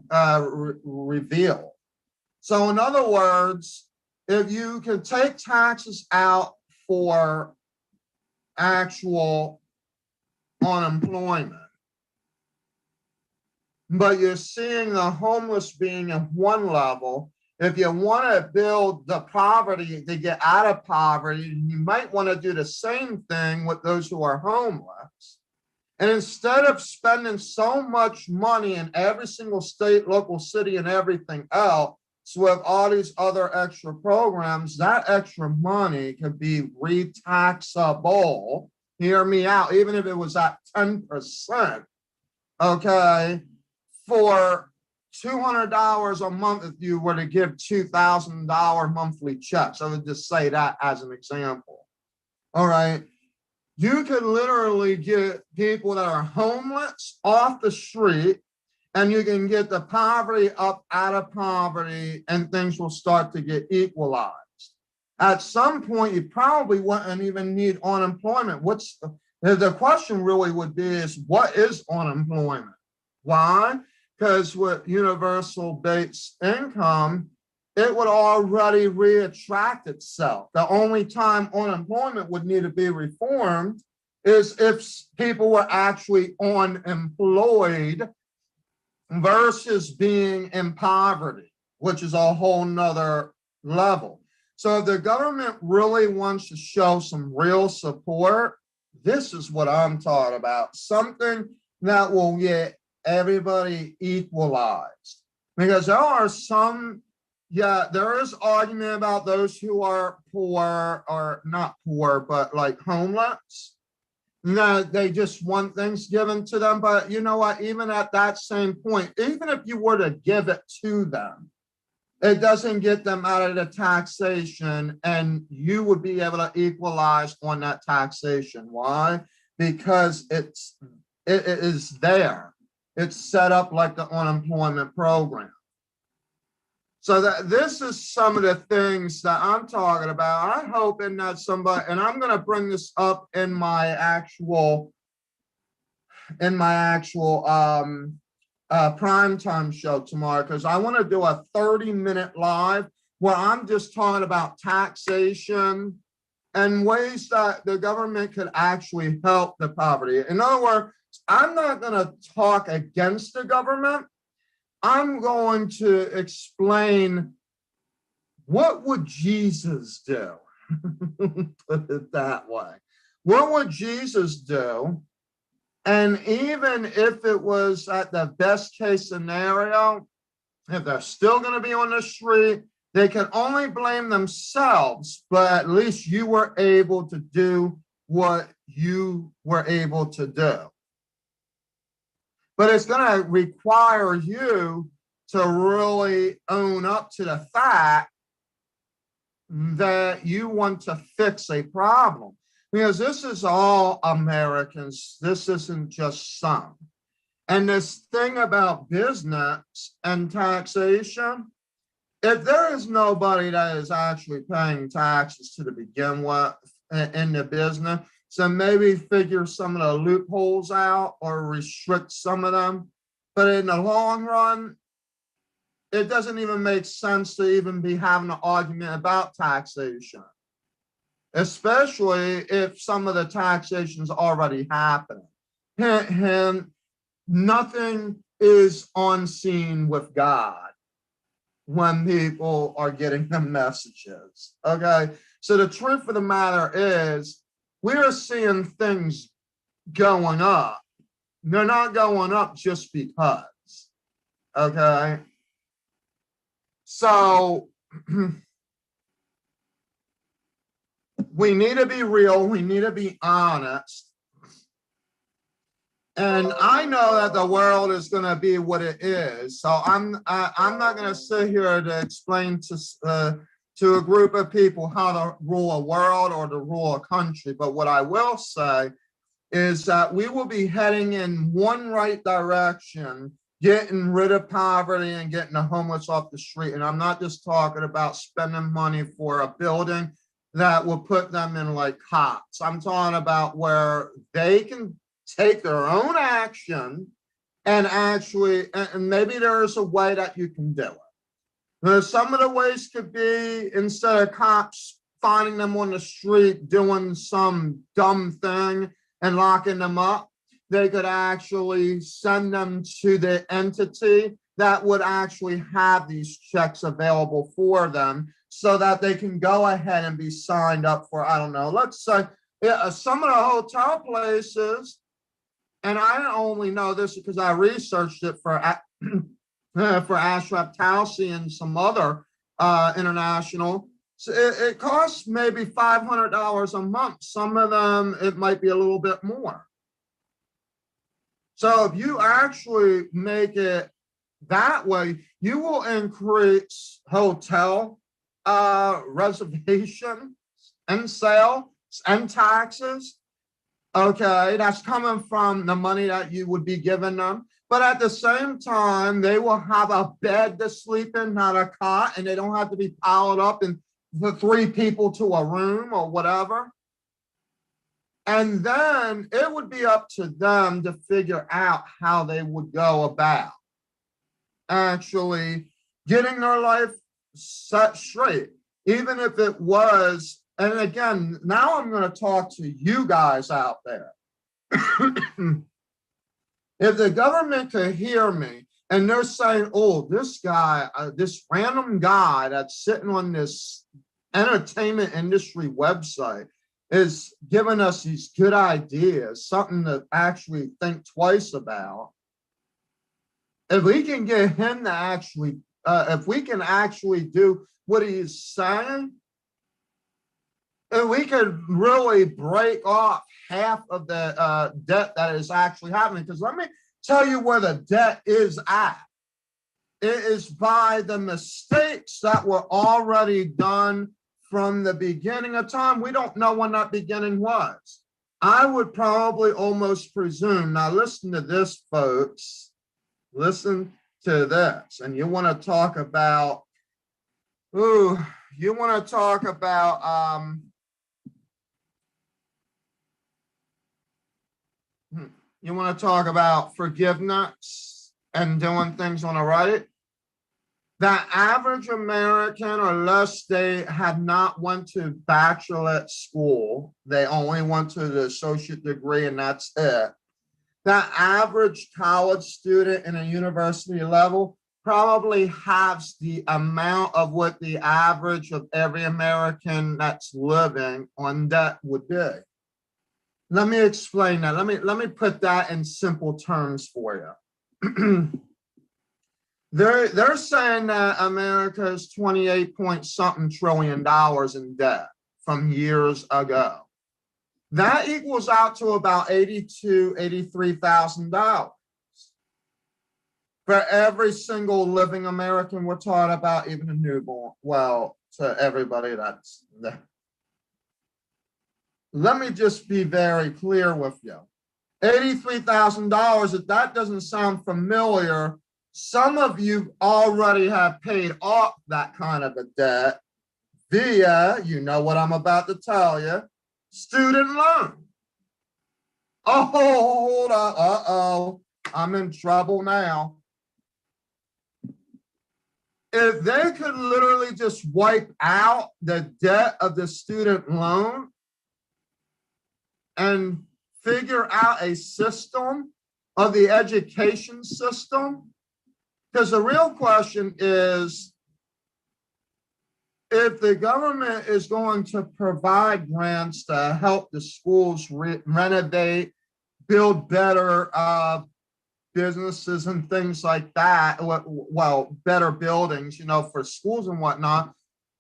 revealed. So in other words, if you can take taxes out for actual unemployment, but you're seeing the homeless being at one level, if you want to build the poverty to get out of poverty, you might want to do the same thing with those who are homeless. And instead of spending so much money in every single state, local city, and everything else with all these other extra programs, that extra money could be re-taxable. Hear me out, even if it was at 10%, okay, for $200 a month if you were to give $2,000 monthly checks. I would just say that as an example. All right. You could literally get people that are homeless off the street, and you can get the poverty up out of poverty, and things will start to get equalized. At some point, you probably wouldn't even need unemployment. The question really would be is, what is unemployment? Why? Because with universal basic income, it would already reattract itself. The only time unemployment would need to be reformed is if people were actually unemployed versus being in poverty, which is a whole nother level. So if the government really wants to show some real support, this is what I'm talking about. Something that will get everybody equalized. Because there are some, yeah, there is argument about those who are poor, or not poor, but like homeless. No, they just want things given to them. But you know what? Even at that same point, even if you were to give it to them, it doesn't get them out of the taxation, and you would be able to equalize on that taxation. Why? Because it is there. It's set up like the unemployment program. So that this is some of the things that I'm talking about. I'm hoping that somebody, and I'm going to bring this up in my actual primetime show tomorrow, because I want to do a 30-minute live where I'm just talking about taxation and ways that the government could actually help the poverty. In other words, I'm not going to talk against the government. I'm going to explain what would Jesus do? Put it that way. What would Jesus do? And even if it was at the best case scenario, if they're still going to be on the street, they can only blame themselves, but at least you were able to do what you were able to do. But it's going to require you to really own up to the fact that you want to fix a problem. Because this is all Americans. This isn't just some. And this thing about business and taxation, if there is nobody that is actually paying taxes to begin with in the business, so maybe figure some of the loopholes out or restrict some of them. But in the long run, it doesn't even make sense to even be having an argument about taxation, especially if some of the taxation is already happening. And nothing is unseen with God when people are getting the messages. Okay, so the truth of the matter is, we're seeing things going up. They're not going up just because. Okay. So we need to be real. We need to be honest. And I know that the world is going to be what it is. So I'm not going to sit here to explain to a group of people how to rule a world or to rule a country. But what I will say is that we will be heading in one right direction, getting rid of poverty and getting the homeless off the street. And I'm not just talking about spending money for a building that will put them in like cots. I'm talking about where they can take their own action and actually, and maybe there is a way that you can do it. Some of the ways could be, instead of cops finding them on the street doing some dumb thing and locking them up, they could actually send them to the entity that would actually have these checks available for them so that they can go ahead and be signed up for, I don't know, let's say some of the hotel places, and I only know this because I researched it for Ashraf Tausi and some other international. So it costs maybe $500 a month. Some of them, it might be a little bit more. So if you actually make it that way, you will increase hotel reservations and sales and taxes. Okay, that's coming from the money that you would be giving them. But at the same time, they will have a bed to sleep in, not a cot, and they don't have to be piled up in the 3 people to a room or whatever. And then it would be up to them to figure out how they would go about actually getting their life set straight, even if it was, and again, now I'm going to talk to you guys out there. If the government could hear me and they're saying, oh, this guy, this random guy that's sitting on this entertainment industry website is giving us these good ideas, something to actually think twice about. If we can get him to actually, if we can actually do what he's saying, if we could really break off half of the debt that is actually happening, because let me tell you where the debt is at. It is by the mistakes that were already done from the beginning of time. We don't know when that beginning was. I would probably almost presume, now listen to this, folks. Listen to this. And you want to talk about, you want to talk about, you want to talk about forgiveness and doing things on the right? The average American, unless they have not went to bachelorette school, they only went to the associate degree and that's it. The average college student in a university level probably has the amount of what the average of every American that's living on debt would be. Let me explain that. Let me put that in simple terms for you. They're saying that America is 28 point something trillion dollars in debt from years ago. That equals out to about $83,000 for every single living American. We're talking about, even a newborn. Well, to everybody that's there. Let me just be very clear with you. $83,000, if that doesn't sound familiar, some of you already have paid off that kind of a debt via, you know what I'm about to tell you, student loan. Oh, hold on. Uh-oh. I'm in trouble now. If they could literally just wipe out the debt of the student loan and figure out a system of the education system, because the real question is, if the government is going to provide grants to help the schools renovate, build better businesses and things like that, well, better buildings, you know, for schools and whatnot,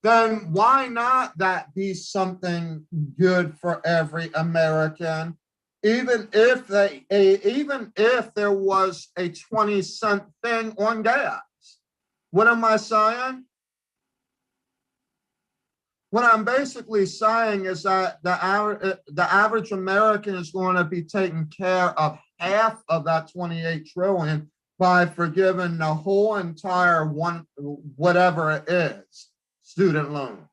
then why not that be something good for every American? Even if there was a 20-cent thing on gas. What am I saying? What I'm basically saying is that the average American is going to be taking care of half of that 28 trillion by forgiving the whole entire whatever it is, student loan.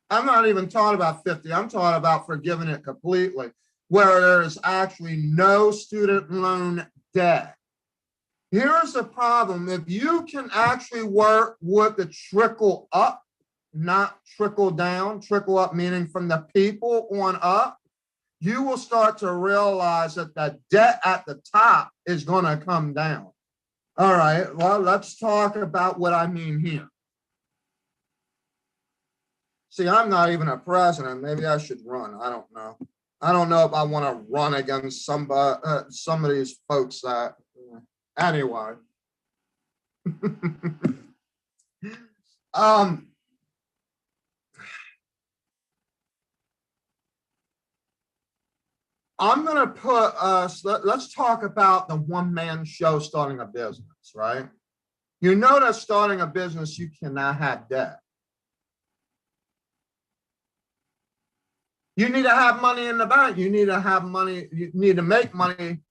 I'm not even talking about 50. I'm talking about forgiving it completely, where there's actually no student loan debt. Here's the problem. If you can actually work with the trickle up, not trickle down, trickle up meaning from the people on up, you will start to realize that the debt at the top is going to come down. All right, well, let's talk about what I mean here. See, I'm not even a president. Maybe I should run. I don't know. I don't know if I want to run against some of these folks that, anyway. I'm going to put us, let's talk about the one-man show starting a business, right? You know that starting a business, you cannot have debt. You need to have money in the bank. You need to have money. You need to make money.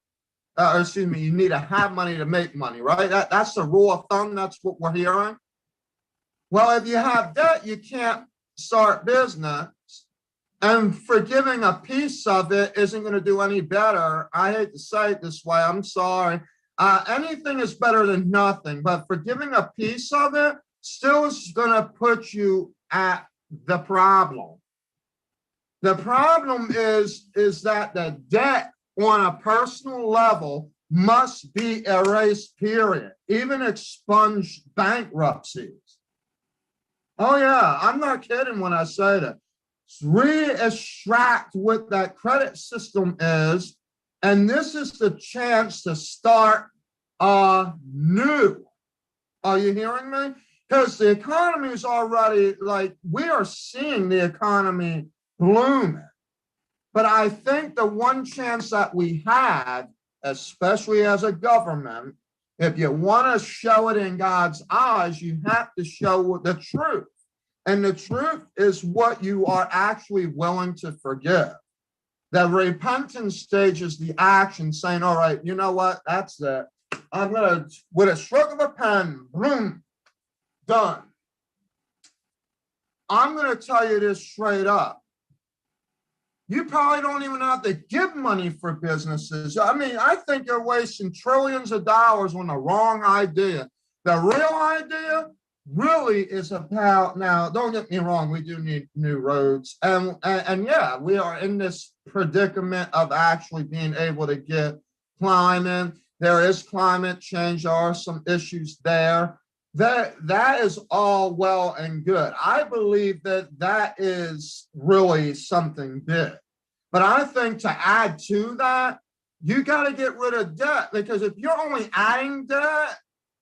You need to have money to make money, right? That's the rule of thumb. That's what we're hearing. Well, if you have debt, you can't start business. And forgiving a piece of it isn't going to do any better. I hate to say it this way. I'm sorry. Anything is better than nothing. But forgiving a piece of it still is going to put you at the problem. The problem is that the debt on a personal level must be erased, period, even expunged bankruptcies. Oh yeah, I'm not kidding when I say that. Re-extract what that credit system is, and this is the chance to start new. Are you hearing me? Because the economy is already, like, we are seeing the economy blooming. But I think the one chance that we have, especially as a government, if you want to show it in God's eyes, you have to show the truth. And the truth is what you are actually willing to forgive. The repentance stage is the action, saying, all right, you know what? That's it. I'm going to, with a stroke of a pen, boom, done. I'm going to tell you this straight up. You probably don't even have to give money for businesses. I mean, I think you're wasting trillions of dollars on the wrong idea. The real idea really is about, now, don't get me wrong, we do need new roads. And yeah, we are in this predicament of actually being able to get climate. There is climate change. There are some issues there. That is all well and good. I believe that is really something big. But I think to add to that, you got to get rid of debt, because if you're only adding debt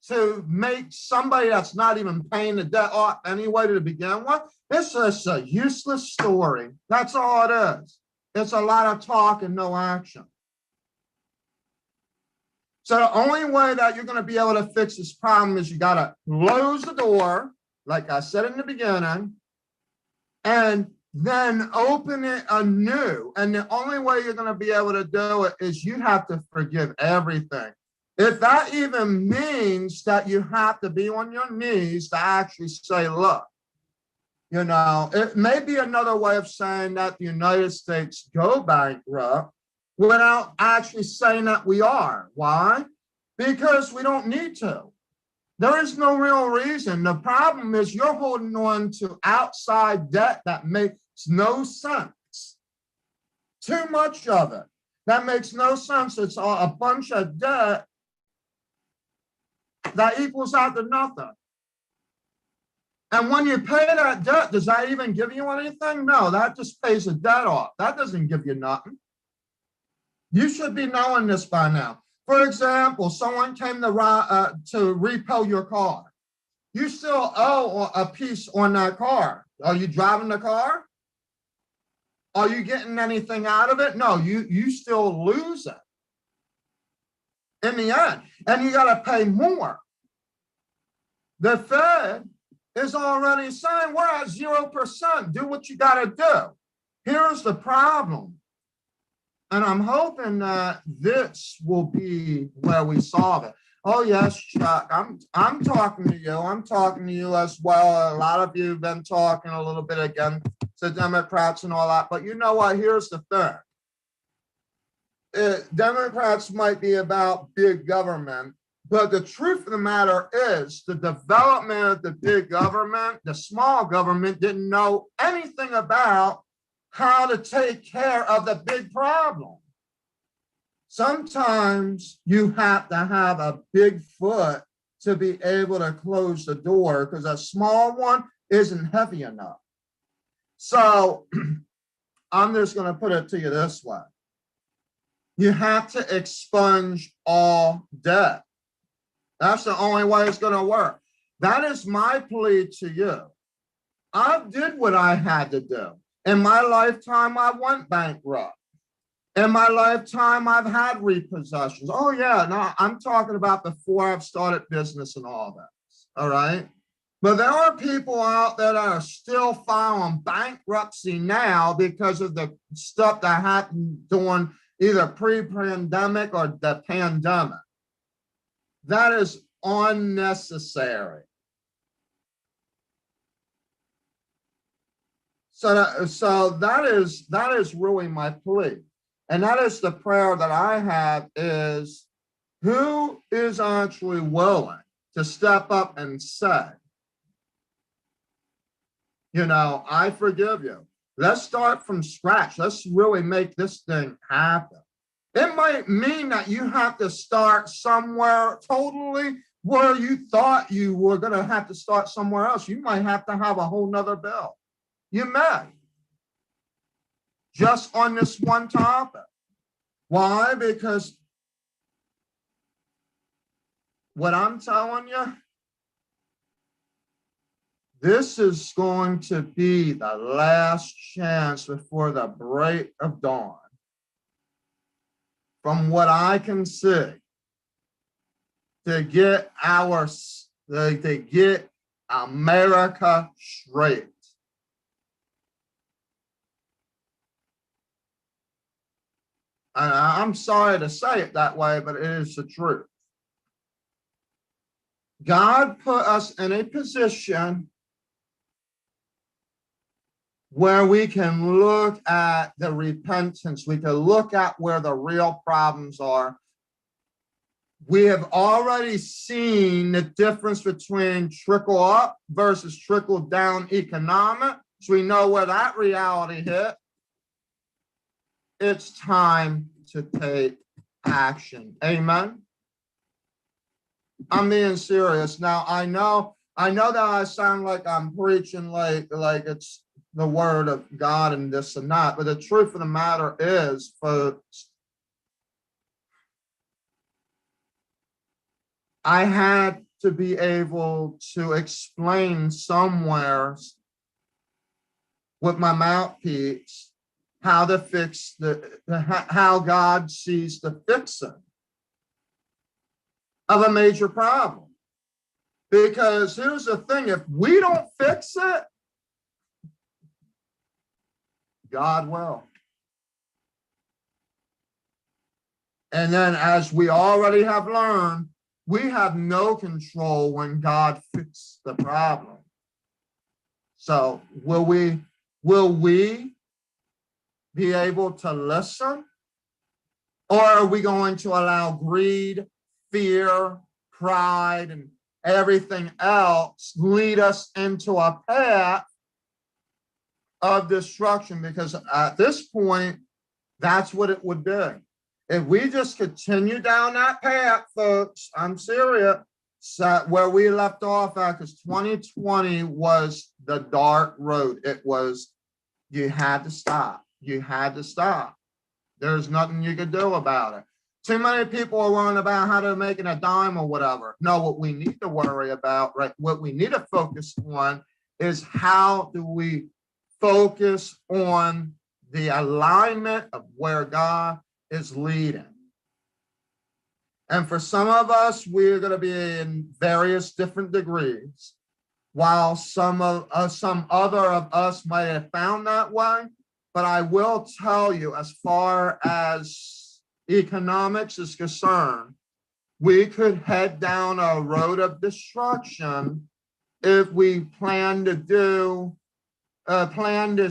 to make somebody that's not even paying the debt off anyway to begin with, it's just a useless story. That's all it is. It's a lot of talk and no action. So the only way that you're going to be able to fix this problem is you got to close the door, like I said in the beginning, and then open it anew. And the only way you're going to be able to do it is you have to forgive everything. If that even means that you have to be on your knees to actually say, look, you know, it may be another way of saying that the United States go bankrupt, without actually saying that we are. Why? Because we don't need to. There is no real reason. The problem is you're holding on to outside debt that makes no sense. Too much of it. That makes no sense. It's a bunch of debt that equals out to nothing. And when you pay that debt, does that even give you anything? No, that just pays the debt off. That doesn't give you nothing. You should be knowing this by now. For example, someone came to repo your car. You still owe a piece on that car. Are you driving the car? Are you getting anything out of it? No, you still lose it in the end. And you got to pay more. The Fed is already saying we're at 0%. Do what you got to do. Here's the problem. And I'm hoping that this will be where we solve it. Oh yes, Chuck, I'm talking to you. I'm talking to you as well. A lot of you have been talking a little bit against the Democrats and all that. But you know what? Here's the thing. Democrats might be about big government, but the truth of the matter is the development of the big government, the small government didn't know anything about how to take care of the big problem. Sometimes you have to have a big foot to be able to close the door, because a small one isn't heavy enough. So I'm just going to put it to you this way. You have to expunge all debt. That's the only way it's going to work. That is my plea to you. I did what I had to do. In my lifetime, I went bankrupt. In my lifetime, I've had repossessions. Oh, yeah, no, I'm talking about before I've started business and all that, all right? But there are people out there that are still filing bankruptcy now because of the stuff that happened during either pre-pandemic or the pandemic. That is unnecessary. So that is really my plea. And that is the prayer that I have is, who is actually willing to step up and say, You know, I forgive you. Let's start from scratch. Let's really make this thing happen. It might mean that you have to start somewhere totally where you thought you were going to have to start somewhere else. You might have to have a whole nother bill. You may. Just on this one topic. Why? Because what I'm telling you, this is going to be the last chance before the break of dawn. From what I can see, to get America straight. And I'm sorry to say it that way, but it is the truth. God put us in a position where we can look at the repentance. We can look at where the real problems are. We have already seen the difference between trickle up versus trickle down economics. We know where that reality hit. It's time to take action. Amen. I'm being serious. Now, I know that I sound like I'm preaching like it's the word of God and this and that, but the truth of the matter is, folks, I had to be able to explain somewhere with my mouthpiece how to fix how God sees the fixing of a major problem. Because here's the thing, if we don't fix it, God will. And then, as we already have learned, we have no control when God fixes the problem. So will we be able to listen? Or are we going to allow greed, fear, pride, and everything else lead us into a path of destruction? Because at this point, that's what it would be. If we just continue down that path, folks, I'm serious, where we left off at, because 2020 was the dark road. It was, you had to stop. You had to stop. There's nothing you could do about it. Too many people are worrying about how to make it a dime or whatever. No, what we need to worry about, right? What we need to focus on is how do we focus on the alignment of where God is leading. And for some of us, we're going to be in various different degrees, while some other of us might have found that way. But I will tell you, as far as economics is concerned, we could head down a road of destruction if we plan to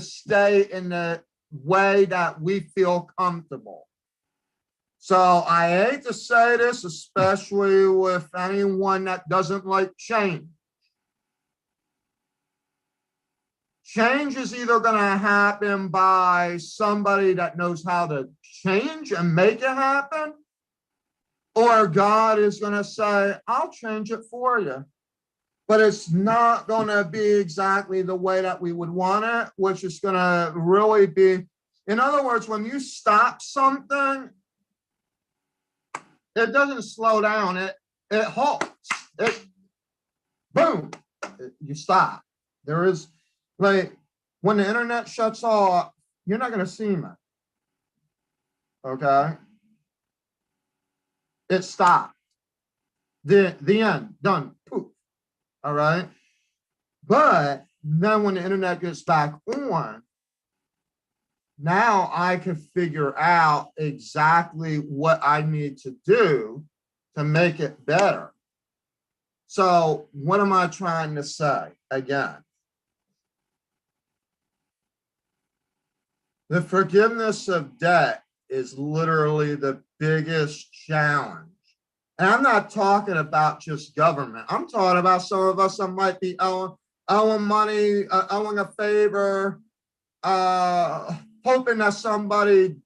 stay in the way that we feel comfortable. So I hate to say this, especially with anyone that doesn't like change. Change is either going to happen by somebody that knows how to change and make it happen, or God is going to say, I'll change it for you. But it's not going to be exactly the way that we would want it, which is going to really be, in other words, when you stop something, it doesn't slow down, it halts. Boom, you stop. There is, like, when the internet shuts off, you're not going to see me. Okay? It stopped. The end, done, poof. All right? But then when the internet gets back on, now I can figure out exactly what I need to do to make it better. So what am I trying to say again? The forgiveness of debt is literally the biggest challenge. And I'm not talking about just government. I'm talking about some of us that might be owing owing money, owing a favor, hoping that somebody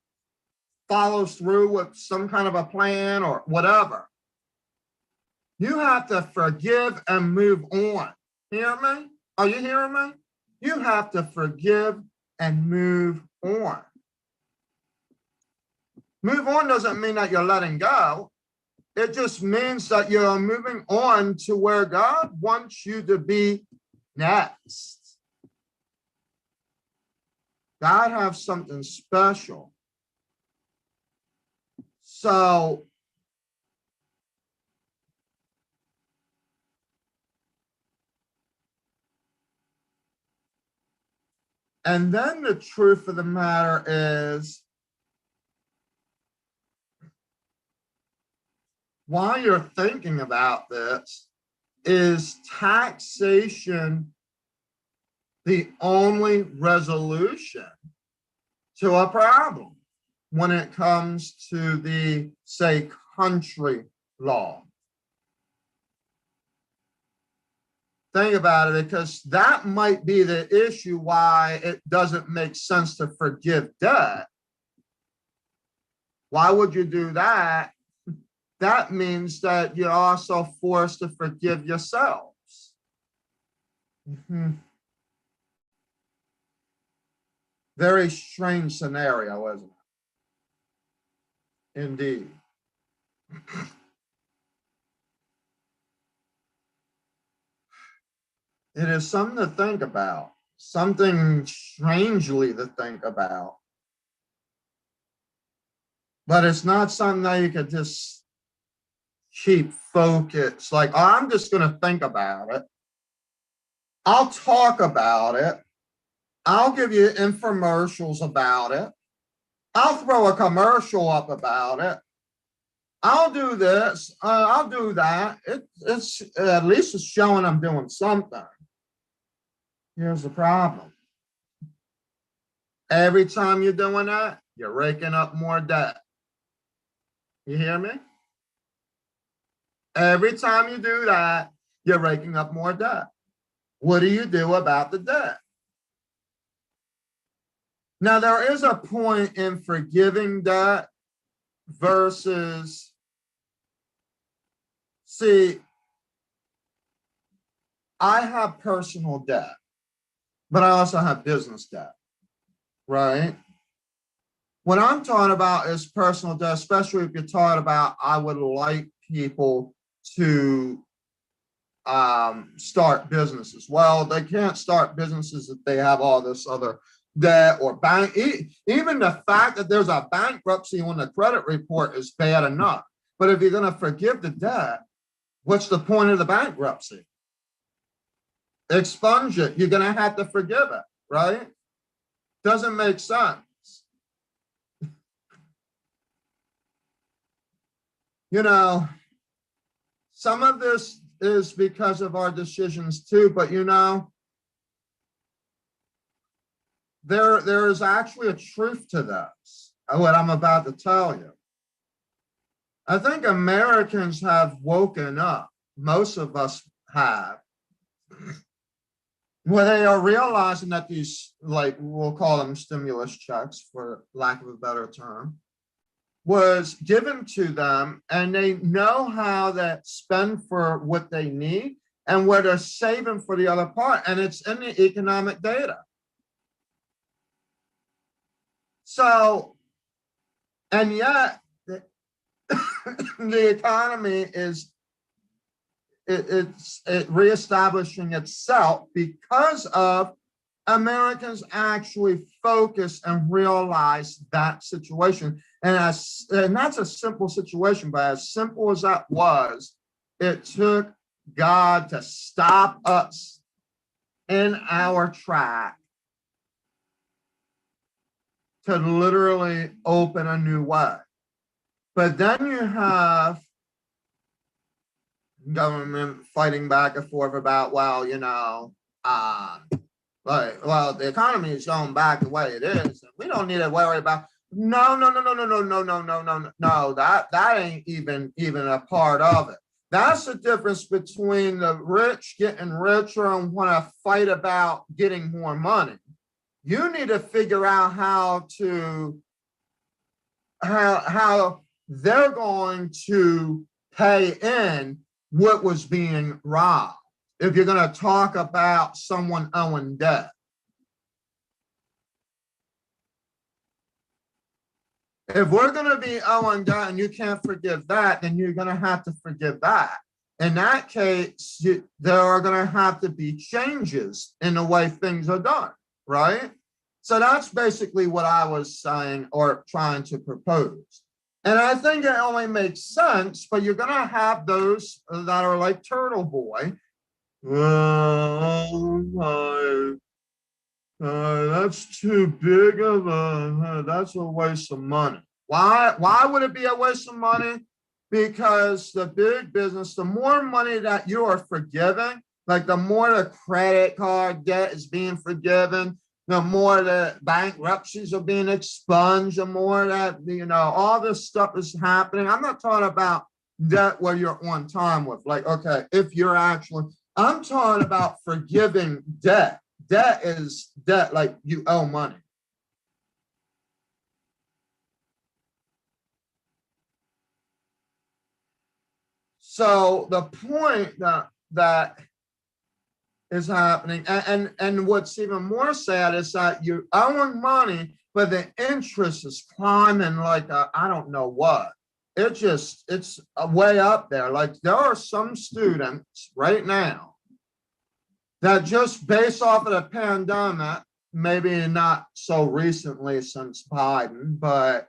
follows through with some kind of a plan or whatever. You have to forgive and move on. Hear me? Are you hearing me? You have to forgive and move on. Move on doesn't mean that you're letting go. It just means that you're moving on to where God wants you to be next. God has something special. So, and then the truth of the matter is, while you're thinking about this, is taxation the only resolution to a problem when it comes to the, say, country law? Think about it, because that might be the issue why it doesn't make sense to forgive debt. Why would you do that? That means that you're also forced to forgive yourselves. Very strange scenario, isn't it? Indeed. It is something to think about, something strangely to think about. But it's not something that you could just keep focused, like, oh, I'm just going to think about it. I'll talk about it. I'll give you infomercials about it. I'll throw a commercial up about it. I'll do this. I'll do that. It's at least it's showing I'm doing something. Here's the problem. Every time you're doing that, you're raking up more debt. You hear me? Every time you do that, you're raking up more debt. What do you do about the debt? Now, there is a point in forgiving debt versus, see, I have personal debt, but I also have business debt, right? What I'm talking about is personal debt, especially if you're talking about, I would like people to start businesses. Well, they can't start businesses if they have all this other debt or bank. Even the fact that there's a bankruptcy on the credit report is bad enough. But if you're going to forgive the debt, what's the point of the bankruptcy? Expunge it. You're going to have to forgive it, right? Doesn't make sense. You know, some of this is because of our decisions too, but you know, there is actually a truth to this, what I'm about to tell you. I think Americans have woken up, most of us have, where they are realizing that these, like, we'll call them stimulus checks for lack of a better term, was given to them, and they know how to spend for what they need and where they're saving for the other part, and it's in the economic data. So, and yet the economy is it's reestablishing itself because of Americans actually focus and realize that situation. And that's a simple situation, but as simple as that was, it took God to stop us in our track to literally open a new way. But then you have government fighting back and forth about, well, you know, well, the economy is going back the way it is. We don't need to worry about. No. That ain't even a part of it. That's the difference between the rich getting richer and want to fight about getting more money. You need to figure out how they're going to pay in what was being robbed. If you're going to talk about someone owing debt. If we're going to be owing debt and you can't forgive that, then you're going to have to forgive that. In that case, there are going to have to be changes in the way things are done, right? So that's basically what I was saying or trying to propose. And I think it only makes sense, but you're going to have those that are like Turtle Boy. Oh my. That's too big of that's a waste of money. Why would it be a waste of money? Because the big business, the more money that you are forgiving, like the more the credit card debt is being forgiven, the more the bankruptcies are being expunged, the more that, all this stuff is happening. I'm not talking about debt where you're on time with, like, okay, if you're actually, I'm talking about forgiving debt. Debt is debt, like you owe money. So the point that is happening, and what's even more sad is that you're owing money, but the interest is climbing like I don't know what. It's way up there. Like there are some students right now that just based off of the pandemic, maybe not so recently since Biden, but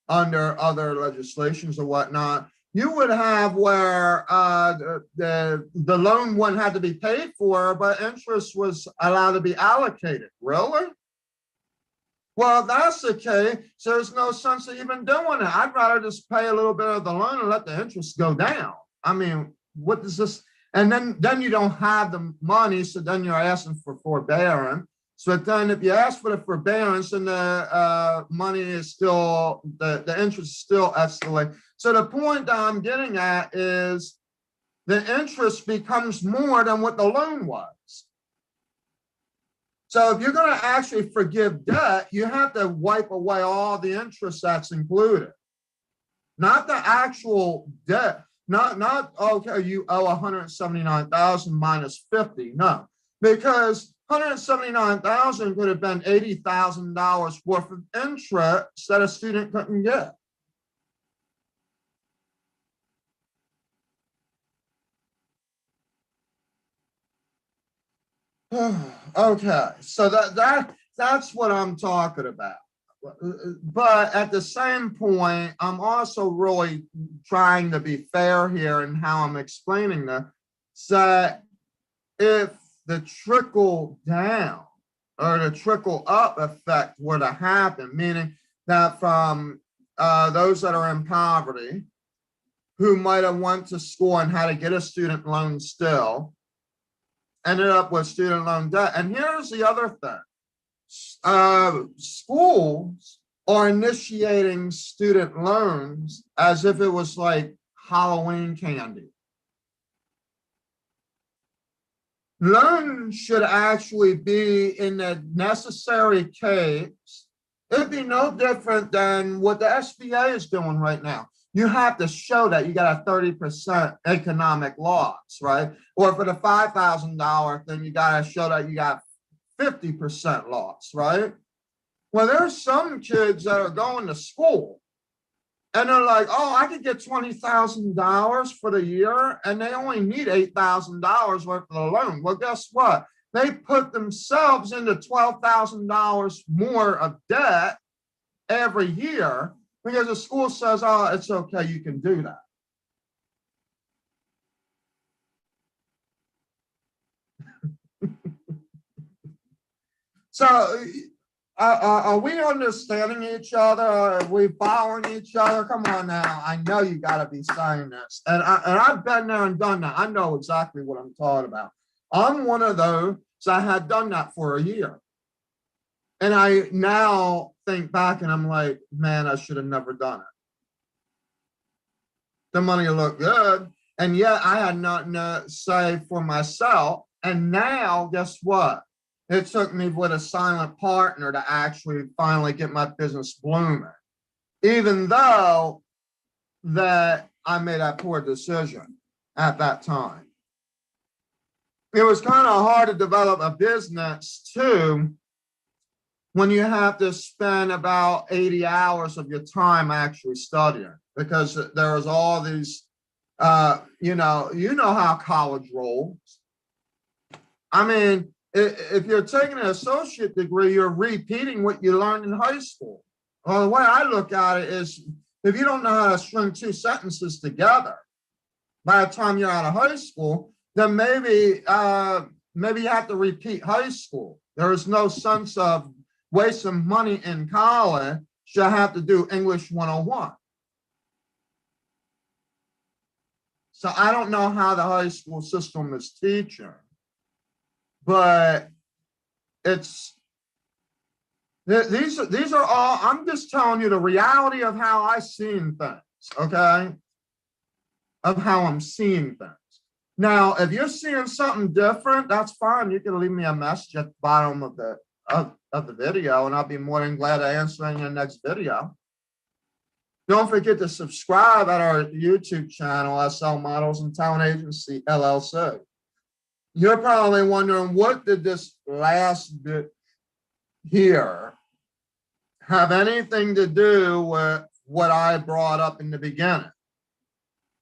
under other legislations or whatnot, you would have where the loan one had to be paid for, but interest was allowed to be allocated. Really? Well, if that's the case, so there's no sense of even doing it. I'd rather just pay a little bit of the loan and let the interest go down. I mean, what does this? And then you don't have the money, so then you're asking for forbearance. So then if you ask for the forbearance and the money is still, the interest is still escalating. So the point that I'm getting at is the interest becomes more than what the loan was. So if you're going to actually forgive debt, you have to wipe away all the interest that's included. Not the actual debt. Not okay, you owe 179,000 minus 50. No, because 179,000 could have been $80,000 worth of interest that a student couldn't get. Okay, so that's what I'm talking about. But at the same point, I'm also really trying to be fair here in how I'm explaining this. So if the trickle down or the trickle up effect were to happen, meaning that from those that are in poverty who might have went to school and had to get a student loan still, ended up with student loan debt. And here's the other thing. Schools are initiating student loans as if it was like Halloween candy. Loans should actually be in the necessary case. It'd be no different than what the SBA is doing right now. You have to show that you got a 30% economic loss, right? Or for the $5,000 thing, you got to show that you got 50% loss, right? Well, there's some kids that are going to school and they're like, oh, I could get $20,000 for the year and they only need $8,000 worth of the loan. Well, guess what? They put themselves into $12,000 more of debt every year because the school says, oh, it's okay, you can do that. So are we understanding each other? Are we following each other? Come on now. I know you got to be saying this. And I've been there and done that. I know exactly what I'm talking about. I'm one of those that had done that for a year. And I now think back and I'm like, man, I should have never done it. The money looked good. And yet I had nothing to say for myself. And now, guess what? It took me with a silent partner to actually finally get my business blooming, even though that I made that poor decision at that time. It was kind of hard to develop a business too when you have to spend about 80 hours of your time actually studying, because there was all these, you know how college rolls. I mean, if you're taking an associate degree, you're repeating what you learned in high school. Well, the way I look at it is, if you don't know how to string two sentences together by the time you're out of high school, then maybe you have to repeat high school. There is no sense of wasting money in college to have to do English 101. So I don't know how the high school system is teaching, but these are all, I'm just telling you the reality of how I seen things, okay? Of how I'm seeing things. Now, if you're seeing something different, that's fine. You can leave me a message at the bottom of the video, and I'll be more than glad to answer in your next video. Don't forget to subscribe at our YouTube channel, SL Models and Talent Agency, LLC. You're probably wondering, what did this last bit here have anything to do with what I brought up in the beginning?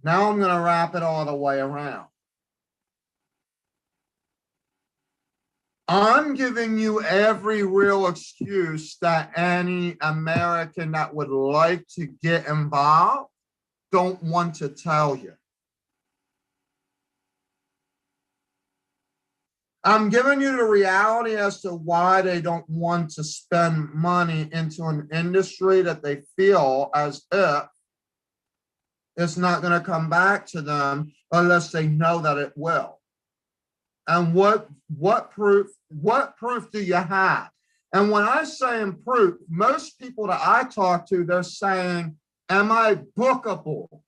Now I'm going to wrap it all the way around. I'm giving you every real excuse that any American that would like to get involved don't want to tell you. I'm giving you the reality as to why they don't want to spend money into an industry that they feel as if it's not going to come back to them unless they know that it will. And what proof do you have? And when I say proof, most people that I talk to, they're saying, am I bookable?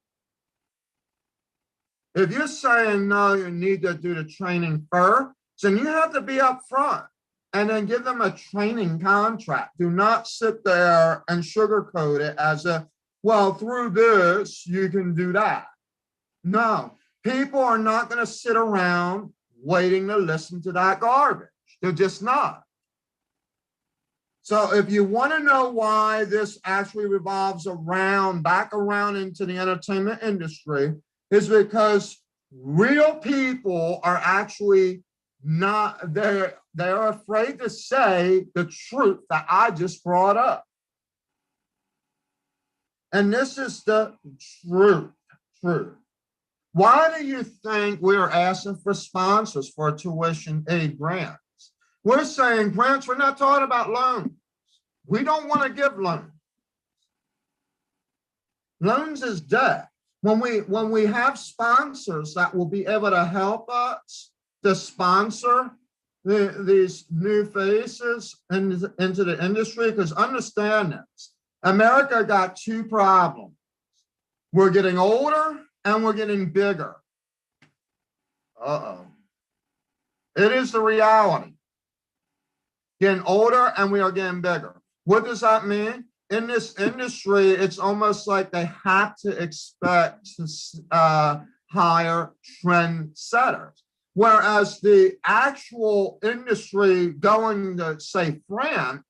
If you're saying no, you need to do the training first, then you have to be upfront and then give them a training contract. Do not sit there and sugarcoat it as a, well, through this, you can do that. No, people are not going to sit around waiting to listen to that garbage. They're just not. So if you want to know why this actually revolves back around into the entertainment industry, is because real people are actually not, they're afraid to say the truth that I just brought up. And this is the truth. Why do you think we're asking for sponsors for tuition aid grants? We're saying grants, we're not talking about loans. We don't want to give loans. Loans is debt. When we have sponsors that will be able to help us to sponsor these new faces into the industry, because understand this, America got two problems. We're getting older and we're getting bigger. Uh-oh. It is the reality. Getting older and we are getting bigger. What does that mean? In this industry, it's almost like they have to expect to hire trend setters. Whereas the actual industry going to, say, France,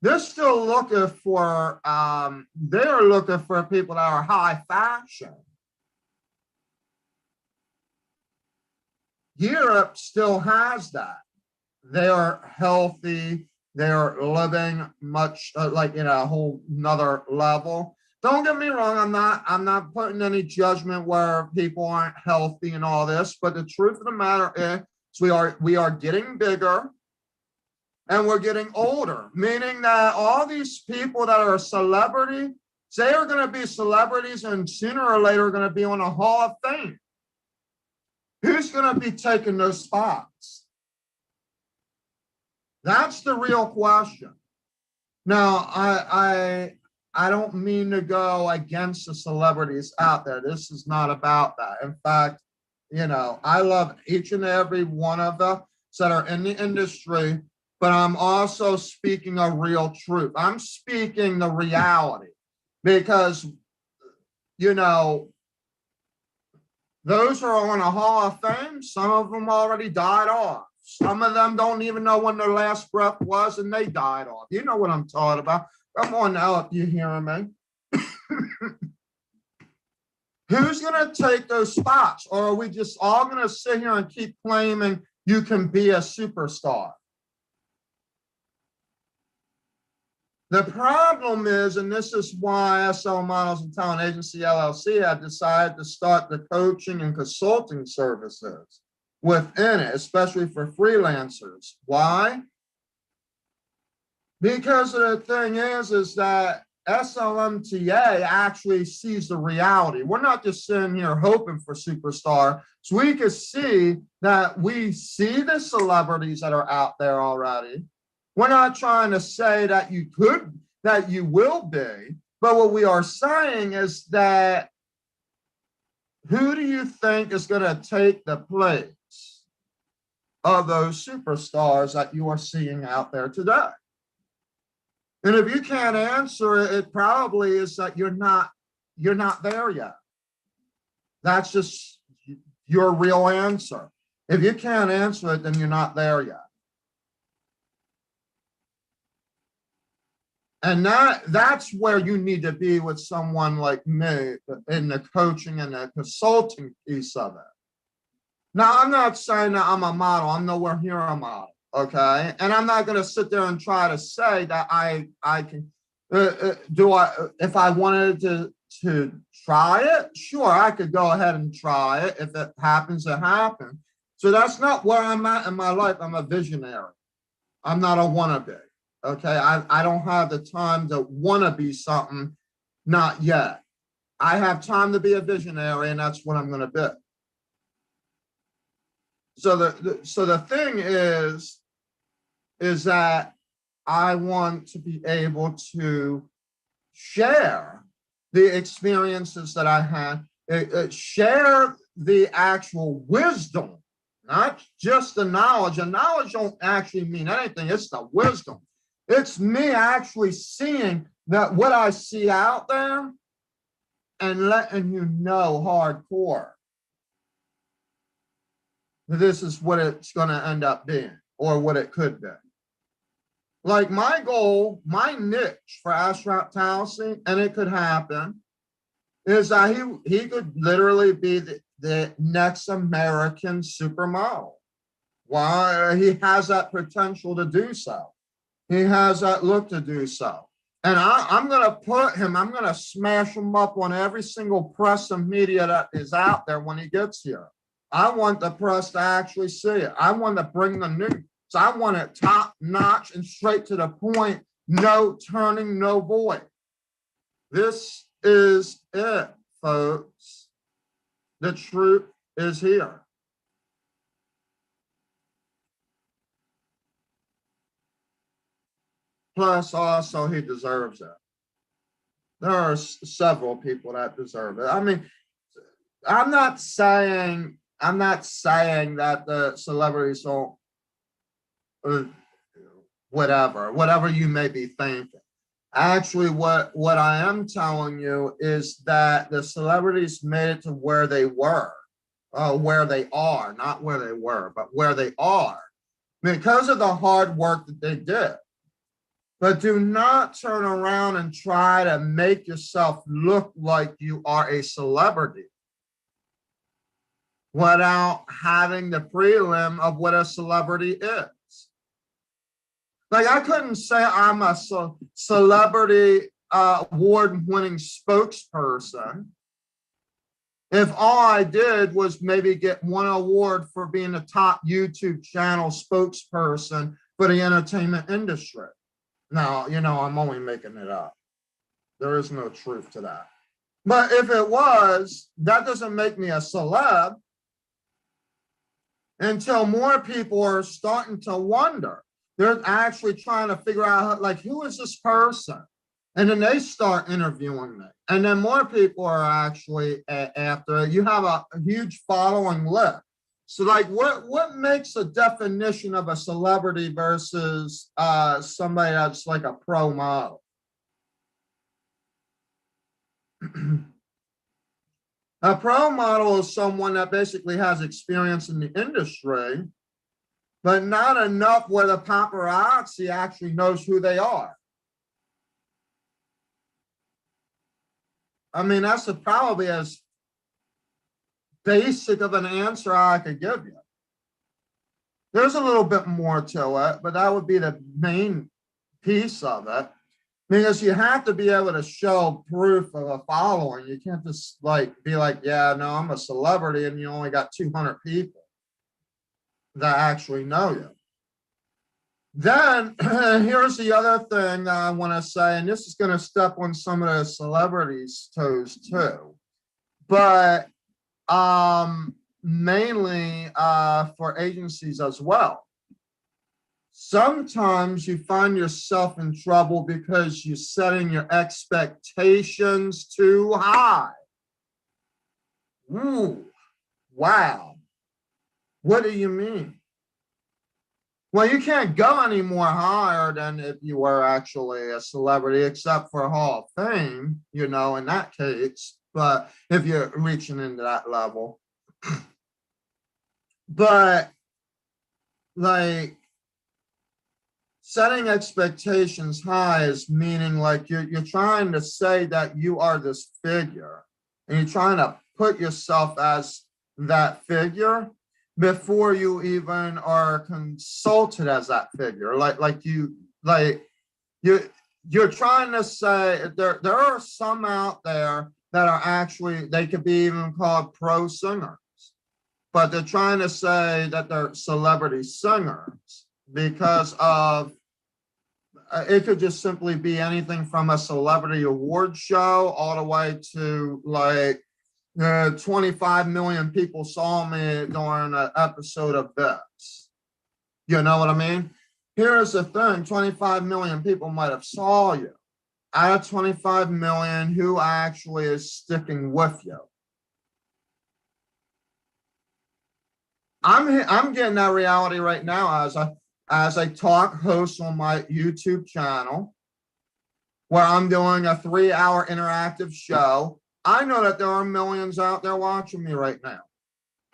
they're still looking for, they're looking for people that are high fashion. Europe still has that. They are healthy. They're living much like in a whole nother level. Don't get me wrong. I'm not putting any judgment where people aren't healthy and all this, but the truth of the matter is we are getting bigger and we're getting older, meaning that all these people that are celebrities, they are going to be celebrities and sooner or later are going to be on a Hall of Fame. Who's going to be taking those spots? That's the real question. Now, I I don't mean to go against the celebrities out there. This is not about that. In fact, I love each and every one of them that are in the industry, but I'm also speaking a real truth. I'm speaking the reality because, those who are on a Hall of Fame, some of them already died off. Some of them don't even know when their last breath was and they died off. You know what I'm talking about. Come on now, if you hearing me. Who's going to take those spots? Or are we just all going to sit here and keep claiming you can be a superstar? The problem is, and this is why SL Models and Talent Agency LLC have decided to start the coaching and consulting services within it, especially for freelancers. Why? Because the thing is that SLMTA actually sees the reality. We're not just sitting here hoping for superstar. So we can see that we see the celebrities that are out there already. We're not trying to say that you could, that you will be, but what we are saying is that who do you think is going to take the place of those superstars that you are seeing out there today? And if you can't answer it, it probably is that you're not there yet. That's just your real answer. If you can't answer it, then you're not there yet. And that's where you need to be with someone like me in the coaching and the consulting piece of it. Now, I'm not saying that I'm a model. I'm nowhere near a model, okay? And I'm not going to sit there and try to say that I can, if I wanted to try it, sure, I could go ahead and try it. If it happens, it happens. So that's not where I'm at in my life. I'm a visionary. I'm not a wannabe. Okay, I don't have the time to want to be something, not yet. I have time to be a visionary, and that's what I'm going to be. So the thing is that I want to be able to share the experiences that I had, share the actual wisdom, not just the knowledge. And knowledge don't actually mean anything. It's the wisdom. It's me actually seeing that what I see out there and letting you know hardcore that this is what it's going to end up being or what it could be. Like my goal, my niche for Astronaut Taliesin, and it could happen, is that he could literally be the next American supermodel. Why? He has that potential to do so. He has that look to do so. And I'm going to put him, I'm going to smash him up on every single press and media that is out there when he gets here. I want the press to actually see it. I want to bring the news. So I want it top notch and straight to the point. No turning, no void. This is it, folks. The truth is here. Plus, also, he deserves it. There are several people that deserve it. I mean, I'm not saying that the celebrities don't, whatever you may be thinking. Actually, what I am telling you is that the celebrities made it to where they were, where they are, not where they were, but where they are, because of the hard work that they did. But do not turn around and try to make yourself look like you are a celebrity without having the prelim of what a celebrity is. Like, I couldn't say I'm a celebrity award-winning spokesperson if all I did was maybe get one award for being a top YouTube channel spokesperson for the entertainment industry. Now, I'm only making it up. There is no truth to that. But if it was, that doesn't make me a celeb until more people are starting to wonder. They're actually trying to figure out, like, who is this person? And then they start interviewing me. And then more people are actually after it. You have a huge following list. So like what makes a definition of a celebrity versus somebody that's like a pro model? A pro model is someone that basically has experience in the industry, but not enough where the paparazzi actually knows who they are. I mean, that's probably as basic of an answer I could give you. There's a little bit more to it, but that would be the main piece of it. Because you have to be able to show proof of a following. You can't just like be like, yeah, no, I'm a celebrity and you only got 200 people that actually know you. Then here's the other thing that I want to say, and this is going to step on some of the celebrities' toes too, but mainly for agencies as well. Sometimes you find yourself in trouble because you're setting your expectations too high. Ooh, wow. What do you mean? Well, you can't go any more higher than if you were actually a celebrity, except for Hall of Fame, you know, in that case. But if you're reaching into that level. But like, setting expectations high is meaning like you're trying to say that you are this figure and you're trying to put yourself as that figure before you even are consulted as that figure. You're trying to say there are some out there that are actually, they could be even called pro singers, but they're trying to say that they're celebrity singers because of it could just simply be anything from a celebrity award show all the way to like 25 million people saw me during an episode of this. You know what I mean? Here's the thing, 25 million people might have saw you. Out of 25 million, who actually is sticking with you? I'm getting that reality right now as I talk host on my YouTube channel, where I'm doing a 3-hour interactive show. I know that there are millions out there watching me right now.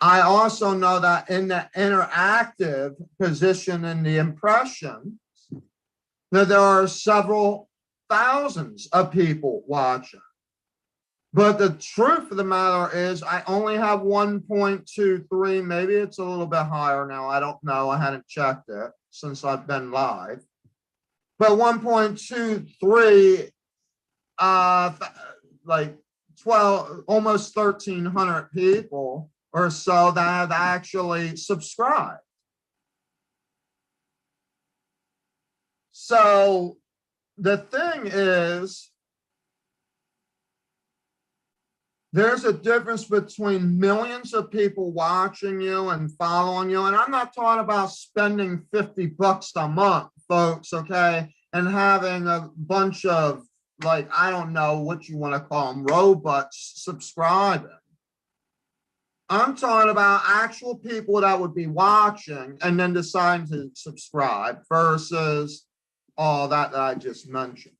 I also know that in the interactive position in the impressions, that there are several thousands of people watching. But the truth of the matter is I only have 1.23, maybe it's a little bit higher now. I don't know. I hadn't checked it since I've been live. But 1.23, like 12, almost 1,300 people or so that have actually subscribed. So the thing is, there's a difference between millions of people watching you and following you. And I'm not talking about spending $50 a month, folks, okay? And having a bunch of, like, I don't know what you want to call them, robots subscribing. I'm talking about actual people that would be watching and then deciding to subscribe versus all that I just mentioned.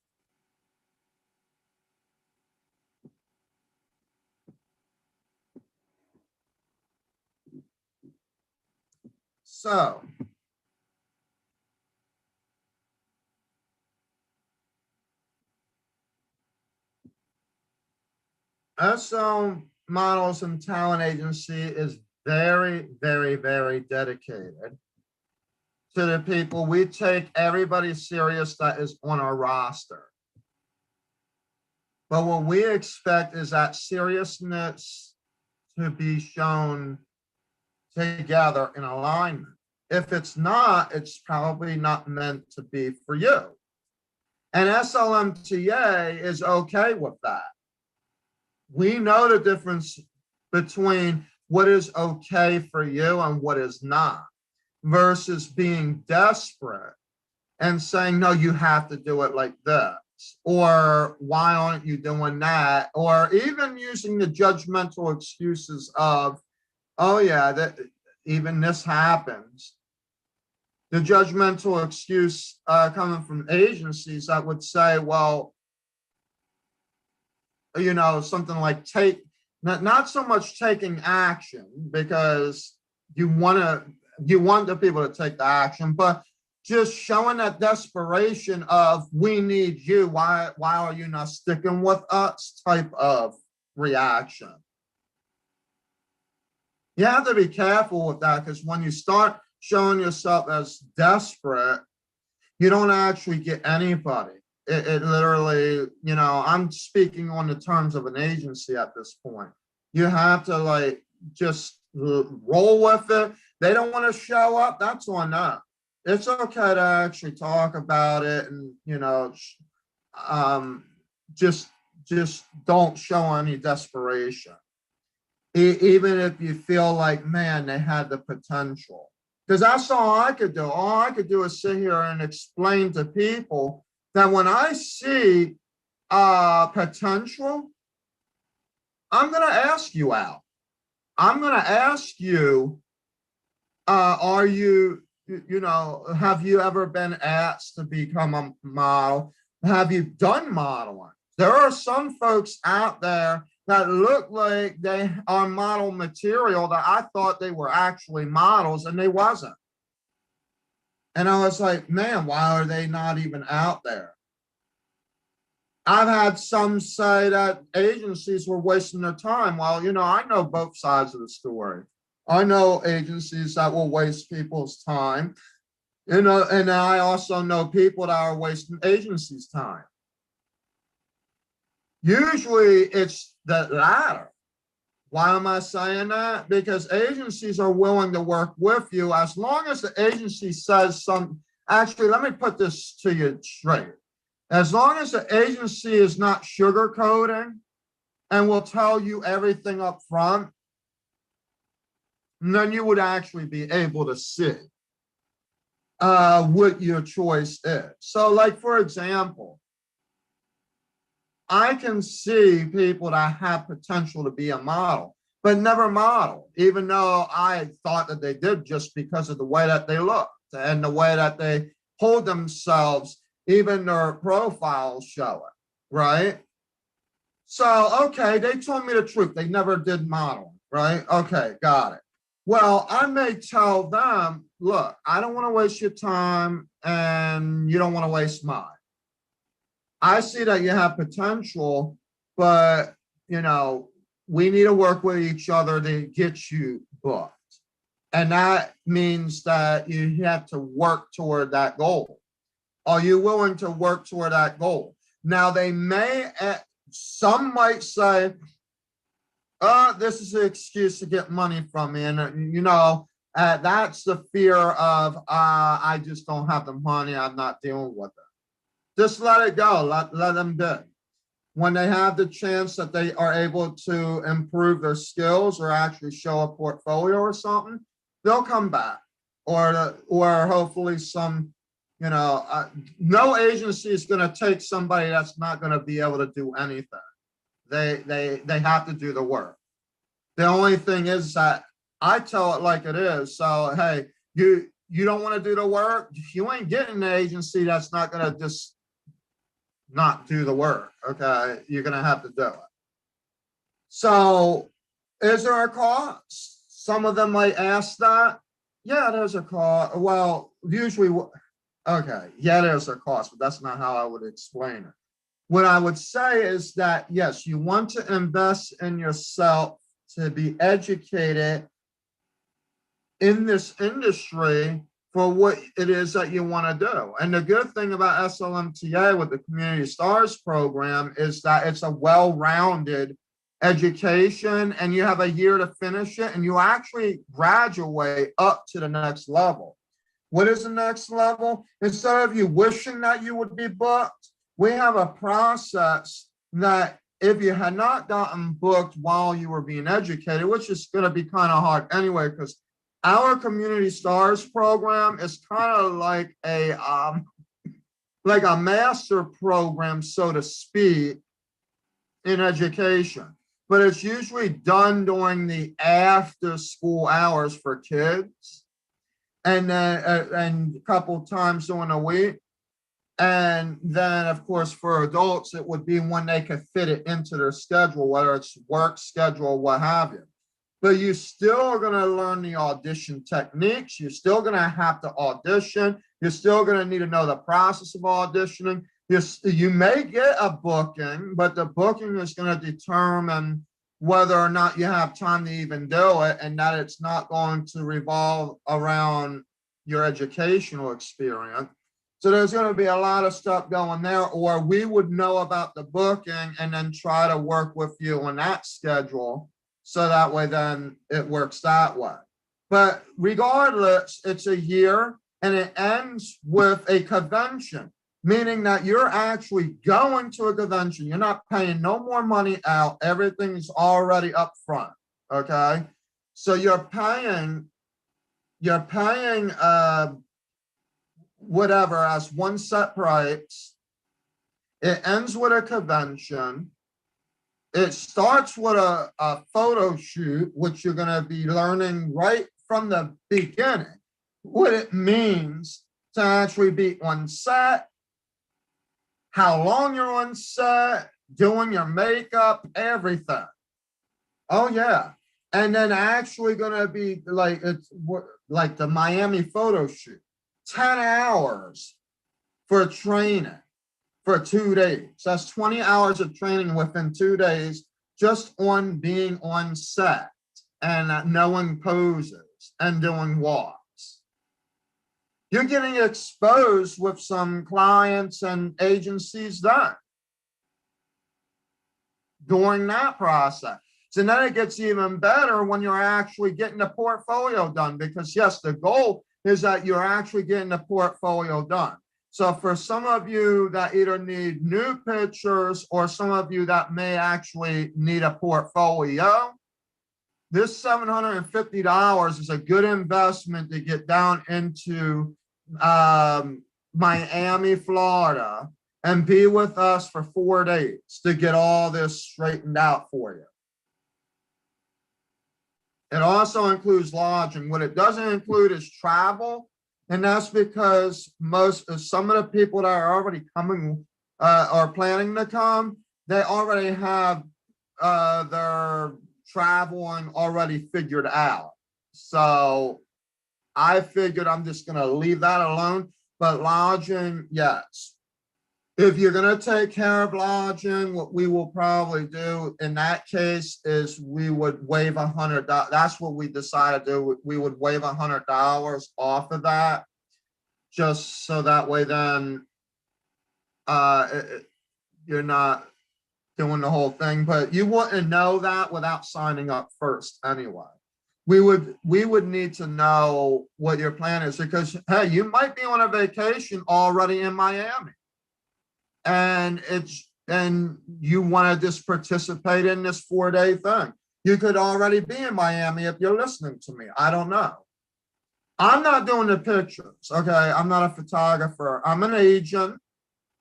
So, SL Models and Talent Agency is very, very, very dedicated to the people. We take everybody serious that is on our roster. But what we expect is that seriousness to be shown together in alignment. If it's not, it's probably not meant to be for you. And SLMTA is okay with that. We know the difference between what is okay for you and what is not, versus being desperate and saying, no, you have to do it like this. this? Or why aren't you doing that? Or even using the judgmental excuses of, oh yeah, that even this happens. The judgmental excuse coming from agencies that would say, well, something like not so much taking action, because you want the people to take the action, but just showing that desperation of, we need you, why are you not sticking with us type of reaction. You have to be careful with that, because when you start showing yourself as desperate, you don't actually get anybody. It literally, I'm speaking on the terms of an agency at this point. You have to just roll with it. They don't want to show up, that's on them. It's okay to actually talk about it, and just don't show any desperation. Even if you feel like, man, they had the potential. Because that's all I could do. All I could do is sit here and explain to people that when I see potential, I'm going to ask you out. I'm going to ask you, are you, have you ever been asked to become a model? Have you done modeling? There are some folks out there that look like they are model material that I thought they were actually models, and they wasn't. And I was like, man, why are they not even out there? I've had some say that agencies were wasting their time. Well, I know both sides of the story. I know agencies that will waste people's time, and I also know people that are wasting agencies' time. Usually it's the latter. Why am I saying that? Because agencies are willing to work with you as long as the agency says actually, let me put this to you straight. As long as the agency is not sugarcoating and will tell you everything up front, then you would actually be able to see what your choice is. So like, for example, I can see people that have potential to be a model, but never model, even though I thought that they did, just because of the way that they look and the way that they hold themselves, even their profiles show it, right? So, okay, they told me the truth. They never did modeling, right? Okay, got it. Well, I may tell them, look, I don't want to waste your time, and you don't want to waste mine. I see that you have potential, but we need to work with each other to get you booked. And that means that you have to work toward that goal. Are you willing to work toward that goal? Now, some might say, this is an excuse to get money from me. And, that's the fear of, I just don't have the money, I'm not dealing with it. Just let it go. Let them be. When they have the chance that they are able to improve their skills or actually show a portfolio or something, they'll come back. Or hopefully no agency is going to take somebody that's not going to be able to do anything. They have to do the work. The only thing is that I tell it like it is. So, hey, you don't want to do the work, you ain't getting an agency that's not going to just not do the work. Okay, you're going to have to do it. So is there a cost? Some of them might ask that. Yeah, there's a cost. Well, usually, okay, yeah, there's a cost, but that's not how I would explain it. What I would say is that, yes, you want to invest in yourself to be educated in this industry for what it is that you want to do. And the good thing about SLMTA with the Community Stars program is that it's a well-rounded education, and you have a year to finish it, and you actually graduate up to the next level. What is the next level? Instead of you wishing that you would be booked, we have a process that if you had not gotten booked while you were being educated, which is going to be kind of hard anyway, because our Community Stars program is kind of like a like a master program, so to speak, in education. But it's usually done during the after school hours for kids, and then and a couple times during the week. And then, of course, for adults, it would be when they could fit it into their schedule, whether it's work schedule, what have you. But you still are going to learn the audition techniques. You're still going to have to audition. You're still going to need to know the process of auditioning. You may get a booking, but the booking is going to determine whether or not you have time to even do it, and that it's not going to revolve around your educational experience. So there's going to be a lot of stuff going there, or we would know about the booking and then try to work with you on that schedule. So that way, then it works that way. But regardless, it's a year and it ends with a convention, meaning that you're actually going to a convention. You're not paying no more money out. Everything's already up front. Okay. So you're paying whatever as one set price. It ends with a convention. It starts with a photo shoot, which you're going to be learning right from the beginning what it means to actually be on set, how long you're on set, doing your makeup, everything. Oh yeah. And then actually going to be like, it's like the Miami photo shoot, 10 hours for training for 2 days. That's 20 hours of training within 2 days, just on being on set and knowing poses and doing walks. You're getting exposed with some clients and agencies done during that process. So then it gets even better when you're actually getting the portfolio done, because yes, the goal is that you're actually getting the portfolio done. So for some of you that either need new pictures or some of you that may actually need a portfolio, this $750 is a good investment to get down into Miami, Florida, and be with us for 4 days to get all this straightened out for you. It also includes lodging. What it doesn't include is travel. And that's because some of the people that are already coming or planning to come, they already have their traveling already figured out. So I figured I'm just going to leave that alone. But lodging, yes. If you're going to take care of lodging, what we will probably do in that case is we would waive $100. That's what we decided to do. We would waive $100 off of that, just so that way then you're not doing the whole thing. But you wouldn't know that without signing up first anyway. We would need to know what your plan is, because hey, you might be on a vacation already in Miami. And you want to just participate in this 4-day thing. You could already be in Miami if you're listening to me. I don't know. I'm not doing the pictures. Okay. I'm not a photographer. I'm an agent.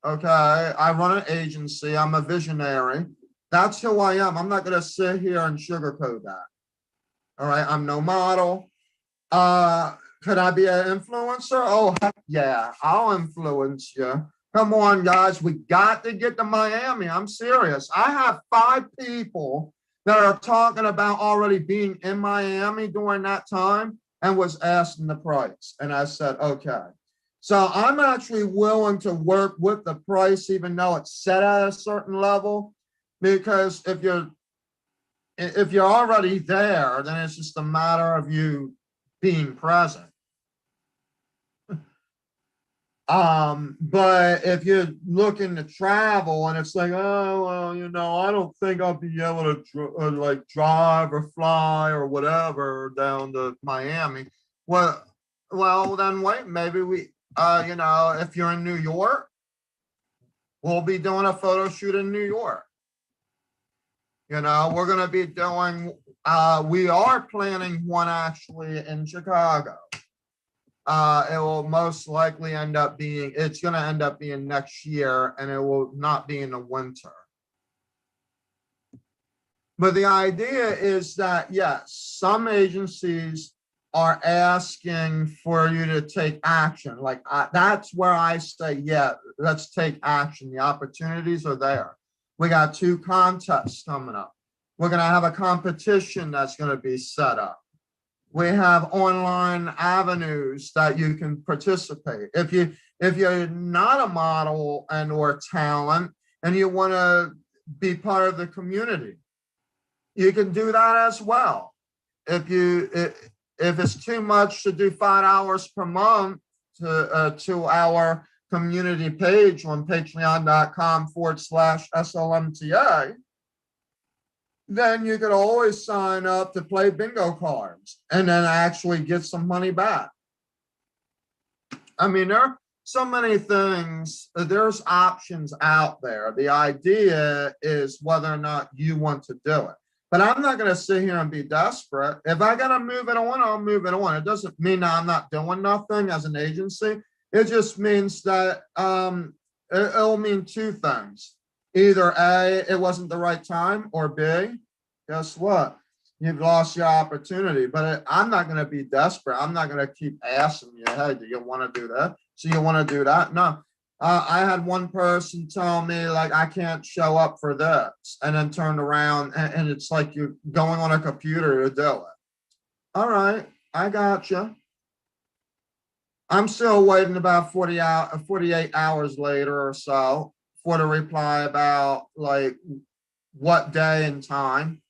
Okay. I run an agency. I'm a visionary. That's who I am. I'm not going to sit here and sugarcoat that. All right. I'm no model. Could I be an influencer? Oh, heck yeah. I'll influence you. Come on, guys. We got to get to Miami. I'm serious. I have 5 people that are talking about already being in Miami during that time and was asking the price. And I said, okay. So I'm actually willing to work with the price, even though it's set at a certain level, because if you're already there, then it's just a matter of you being present. But if you're looking to travel and it's like, oh, well, I don't think I'll be able to like drive or fly or whatever down to Miami. Well, then wait, maybe we, if you're in New York, we'll be doing a photo shoot in New York. We're going to be doing, we are planning one actually in Chicago. it will most likely end up being, it's going to end up being next year, and it will not be in the winter. But the idea is that, yes, some agencies are asking for you to take action. Like that's where I say, yeah, let's take action. The opportunities are there. We got 2 contests coming up. We're going to have a competition that's going to be set up. We have online avenues that you can participate. If you're not a model and or talent and you want to be part of the community, you can do that as well. If it's too much to do 5 hours per month to our community page on patreon.com/SLMTA, then you could always sign up to play bingo cards and then actually get some money back. I mean, there are so many things, there's options out there. The idea is whether or not you want to do it. But I'm not going to sit here and be desperate. If I got to move it on, I'll move it on. It doesn't mean that I'm not doing nothing as an agency. It just means that it'll mean 2 things. Either A, it wasn't the right time, or B, guess what? You've lost your opportunity. But I'm not going to be desperate. I'm not going to keep asking you, hey, do you want to do that? So you want to do that? No. I had one person tell me, like, I can't show up for this, and then turned around, and it's like you're going on a computer to do it. All right, I got you. I'm still waiting about 48 hours later or so for the reply about like what day and time.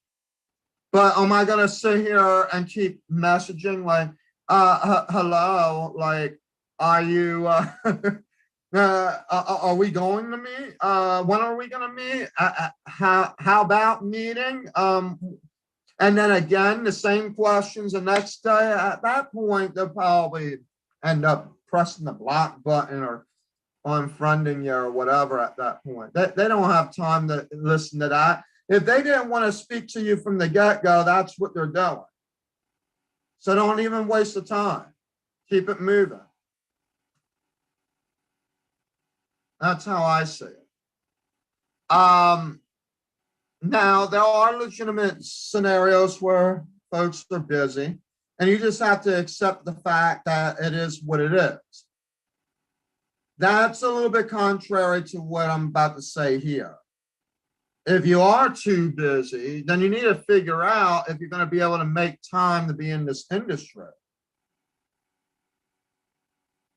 But am I gonna sit here and keep messaging like, hello, like, are you, are we going to meet? When are we gonna meet? How about meeting? And then again, the same questions the next day. At that point, they'll probably end up pressing the block button or unfriending you or whatever at that point. They don't have time to listen to that. If they didn't want to speak to you from the get-go, that's what they're doing. So don't even waste the time. Keep it moving. That's how I see it. Now, there are legitimate scenarios where folks are busy, and you just have to accept the fact that it is what it is. That's a little bit contrary to what I'm about to say here. If you are too busy, then you need to figure out if you're going to be able to make time to be in this industry.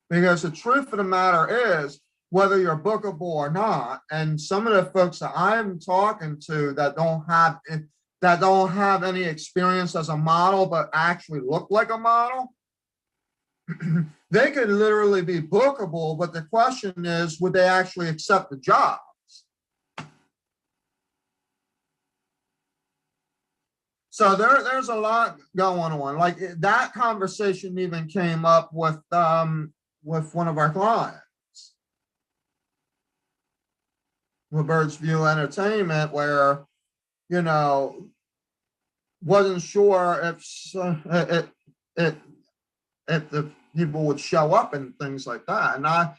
Because the truth of the matter is, whether you're bookable or not, and some of the folks that I'm talking to that don't have any experience as a model but actually look like a model, they could literally be bookable, but the question is, would they actually accept the jobs? So there's a lot going on. Like that conversation even came up with one of our clients, with Birds View Entertainment, where, you know, wasn't sure if the people would show up and things like that. And I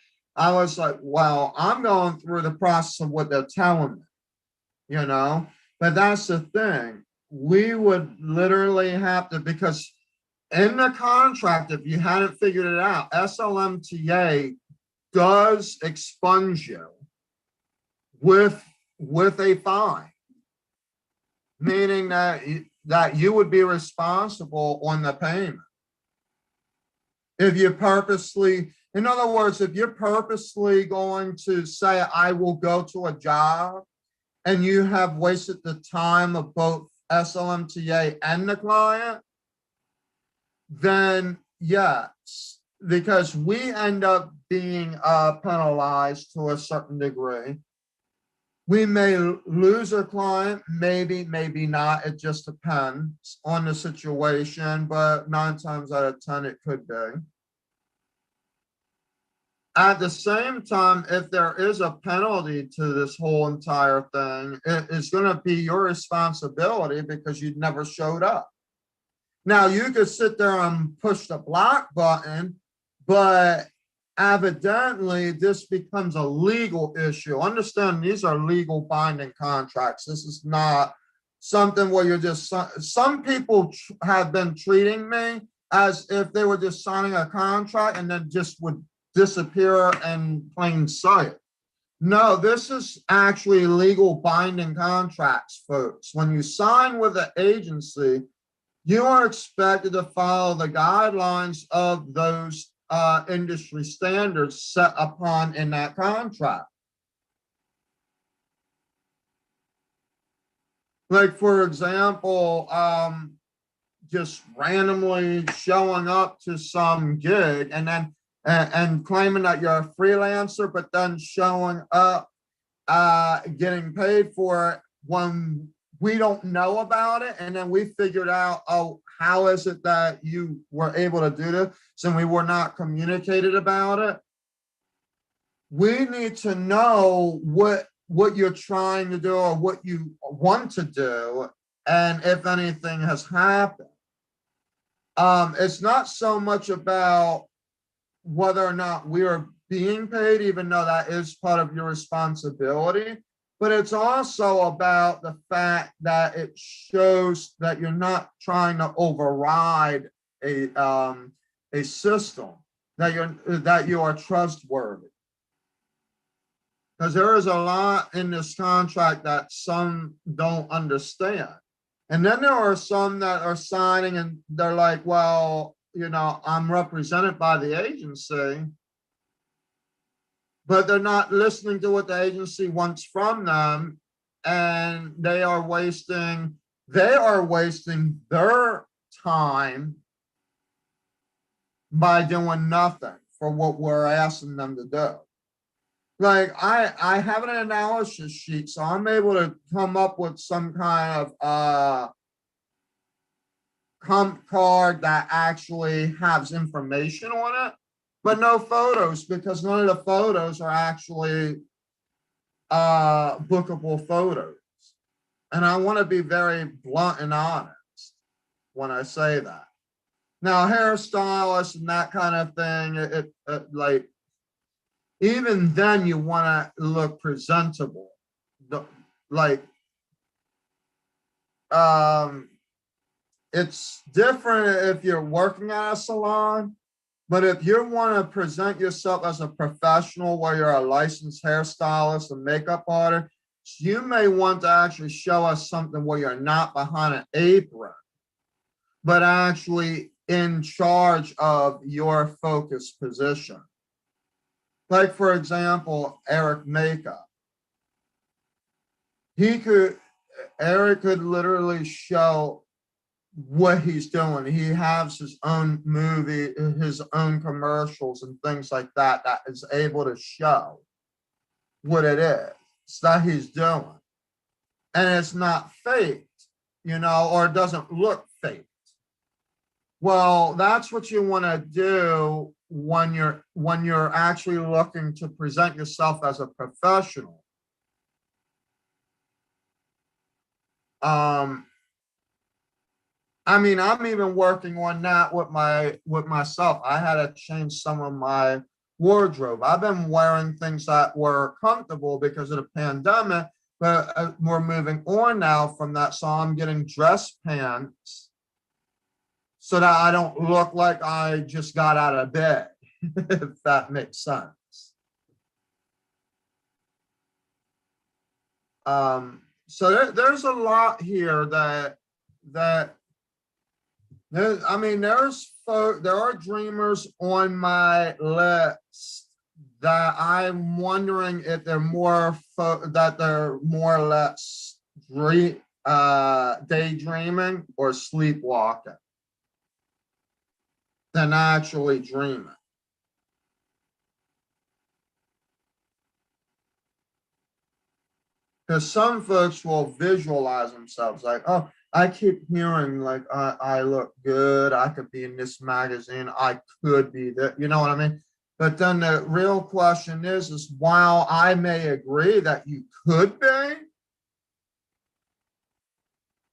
was like, well, I'm going through the process of what they're telling me, you know, but that's the thing. We would literally have to, because in the contract, if you hadn't figured it out, SLMTA does expunge you with a fine, meaning that you would be responsible on the payment. If you purposely, in other words, if you're purposely going to say, I will go to a job, and you have wasted the time of both SLMTA and the client, then yes, because we end up being penalized to a certain degree. We may lose a client, maybe, maybe not. It just depends on the situation, but 9 times out of 10, it could be. At the same time, if there is a penalty to this whole entire thing, it's going to be your responsibility because you never showed up. Now, you could sit there and push the block button But evidently, this becomes a legal issue. Understand, these are legal binding contracts. This is not something where you're just, some people have been treating me as if they were just signing a contract and then just would disappear in plain sight. No, this is actually legal binding contracts, folks. When you sign with an agency, you are expected to follow the guidelines of those industry standards set upon in that contract. Like, for example, just randomly showing up to some gig and then and claiming that you're a freelancer, but then showing up getting paid for it when we don't know about it. And then we figured out, oh, how is it that you were able to do this? And we were not communicated about it. We need to know what you're trying to do or what you want to do, and if anything has happened. It's not so much about whether or not we are being paid, even though that is part of your responsibility, but it's also about the fact that it shows that you're not trying to override a system, that you are trustworthy. Because there is a lot in this contract that some don't understand. And then there are some that are signing and they're like, well, you know, I'm represented by the agency, but they're not listening to what the agency wants from them. And they are wasting their time by doing nothing for what we're asking them to do. Like, I have an analysis sheet, so I'm able to come up with some kind of comp card that actually has information on it, but no photos, because none of the photos are actually bookable photos. And I want to be very blunt and honest when I say that. Now, hairstylists and that kind of thing, like, even then you want to look presentable. Like, it's different if you're working at a salon, but if you want to present yourself as a professional where you're a licensed hairstylist and makeup artist, you may want to actually show us something where you're not behind an apron, but actually in charge of your focus position. Like, for example, Eric Makeup. Eric could literally show what he's doing. He has his own movie, his own commercials and things like that, that is able to show what it is that he's doing. And it's not faked, you know, or it doesn't look fake. Well, that's what you want to do when you're actually looking to present yourself as a professional. I mean, I'm even working on that with myself. I had to change some of my wardrobe. I've been wearing things that were comfortable because of the pandemic, but we're moving on now from that. So I'm getting dress pants so that I don't look like I just got out of bed, if that makes sense. So there's a lot here that I mean, there are dreamers on my list that I'm wondering if they're more or less daydreaming or sleepwalking than actually dreaming. Because some folks will visualize themselves like, oh, I keep hearing like I look good, I could be in this magazine, I could be that, you know what I mean? But then the real question is while I may agree that you could be,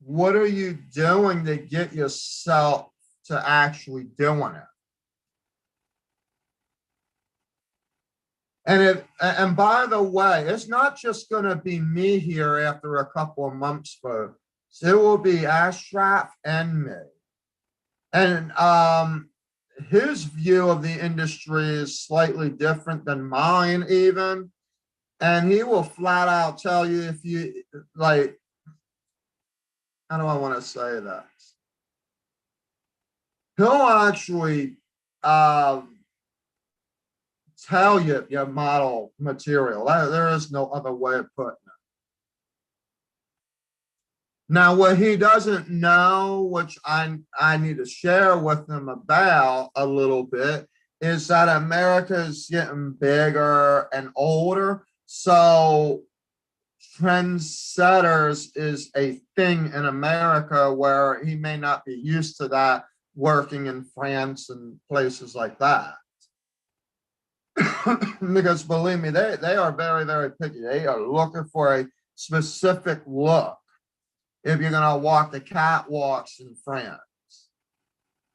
what are you doing to get yourself to actually doing it? And by the way, it's not just going to be me here after a couple of months, folks. It will be Ashraf and me. And his view of the industry is slightly different than mine, even. And he will flat out tell you if you like, how do I want to say that? He'll actually tell you your model material. There is no other way of putting it. Now, what he doesn't know, which I need to share with him about a little bit, is that America is getting bigger and older. So trendsetters is a thing in America where he may not be used to that working in France and places like that. Because believe me, they are very, very picky. They are looking for a specific look if you're going to walk the catwalks in France.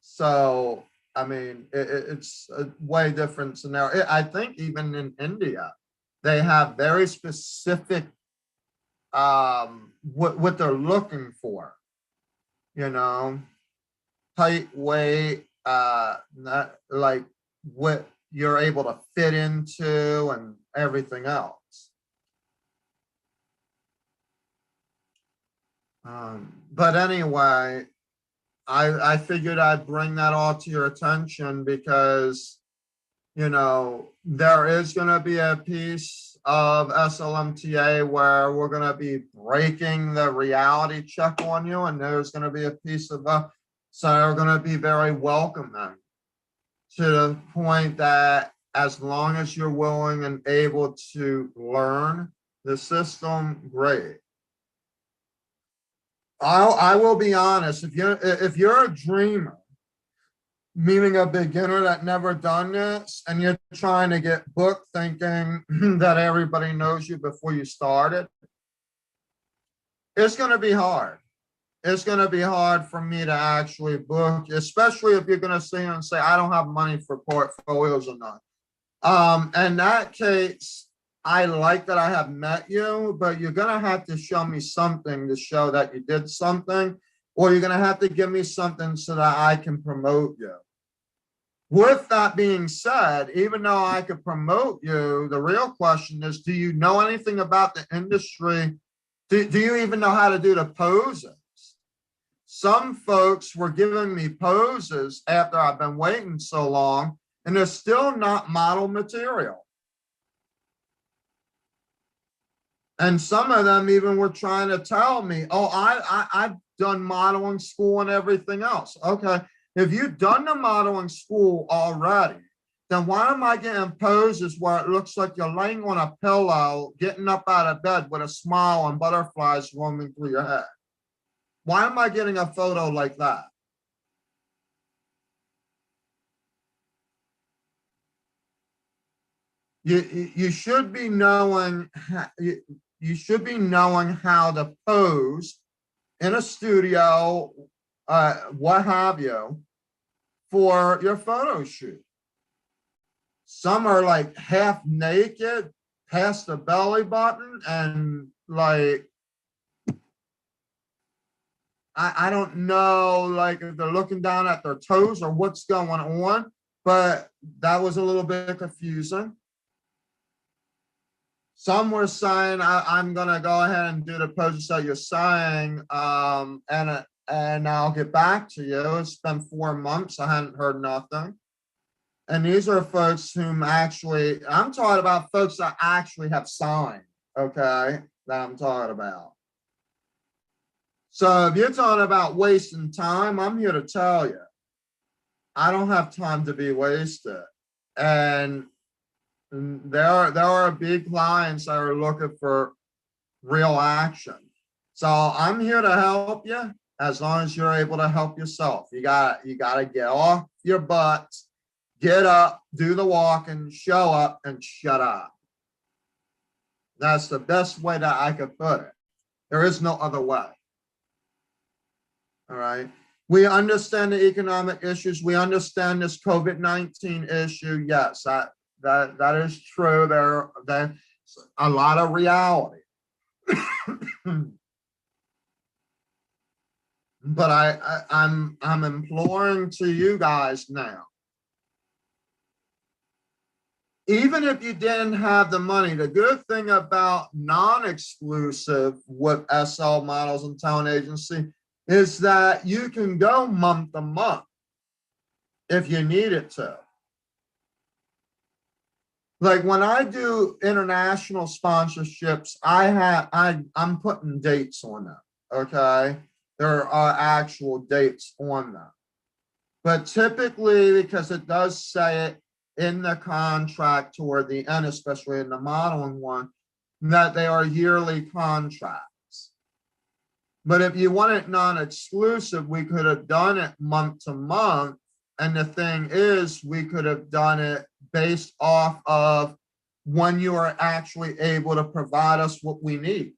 So, I mean, it's a way different scenario. I think even in India, they have very specific what they're looking for, you know, height, weight, not like what you're able to fit into and everything else. But anyway, I figured I'd bring that all to your attention because, you know, there is going to be a piece of SLMTA where we're going to be breaking the reality check on you, and there's going to be a piece of so they're going to be very welcoming to the point that as long as you're willing and able to learn the system, great. I will be honest, if you're a dreamer, meaning a beginner that never done this, and you're trying to get booked thinking that everybody knows you before you started, it's going to be hard. It's going to be hard for me to actually book, especially if you're going to sit here and say, I don't have money for portfolios or not. In that case, I like that I have met you, but you're going to have to show me something to show that you did something, or you're going to have to give me something so that I can promote you. With that being said, even though I could promote you, the real question is, do you know anything about the industry? Do you even know how to do the poses? Some folks were giving me poses after I've been waiting so long, and they're still not model material. And some of them even were trying to tell me, oh, I've done modeling school and everything else. Okay, if you've done the modeling school already, then why am I getting poses where it looks like you're laying on a pillow, getting up out of bed with a smile and butterflies roaming through your head? Why am I getting a photo like that? You should be knowing you should be knowing how to pose in a studio, what have you, for your photo shoot. Some are like half naked, past the belly button, and like, I don't know, like if they're looking down at their toes or what's going on, but that was a little bit confusing. Some were saying, I'm going to go ahead and do the poses that you're saying, and I'll get back to you. It's been 4 months. I hadn't heard nothing. And these are folks whom actually, I'm talking about folks that actually have signed, okay, that I'm talking about. So if you're talking about wasting time, I'm here to tell you, I don't have time to be wasted. And there are big clients that are looking for real action. So I'm here to help you as long as you're able to help yourself. You got to get off your butt, get up, do the walking, show up, and shut up. That's the best way that I could put it. There is no other way. All right. We understand the economic issues. We understand this COVID-19 issue. Yes, That is true. There's a lot of reality. But I'm imploring to you guys now. Even if you didn't have the money, the good thing about non-exclusive with SL Models and Talent Agency is that you can go month to month if you needed to. Like when I do international sponsorships, I'm putting dates on them. Okay, there are actual dates on them. But typically, because it does say it in the contract toward the end, especially in the modeling one, that they are yearly contracts. But if you want it non-exclusive, we could have done it month to month. And the thing is, we could have done it based off of when you are actually able to provide us what we need.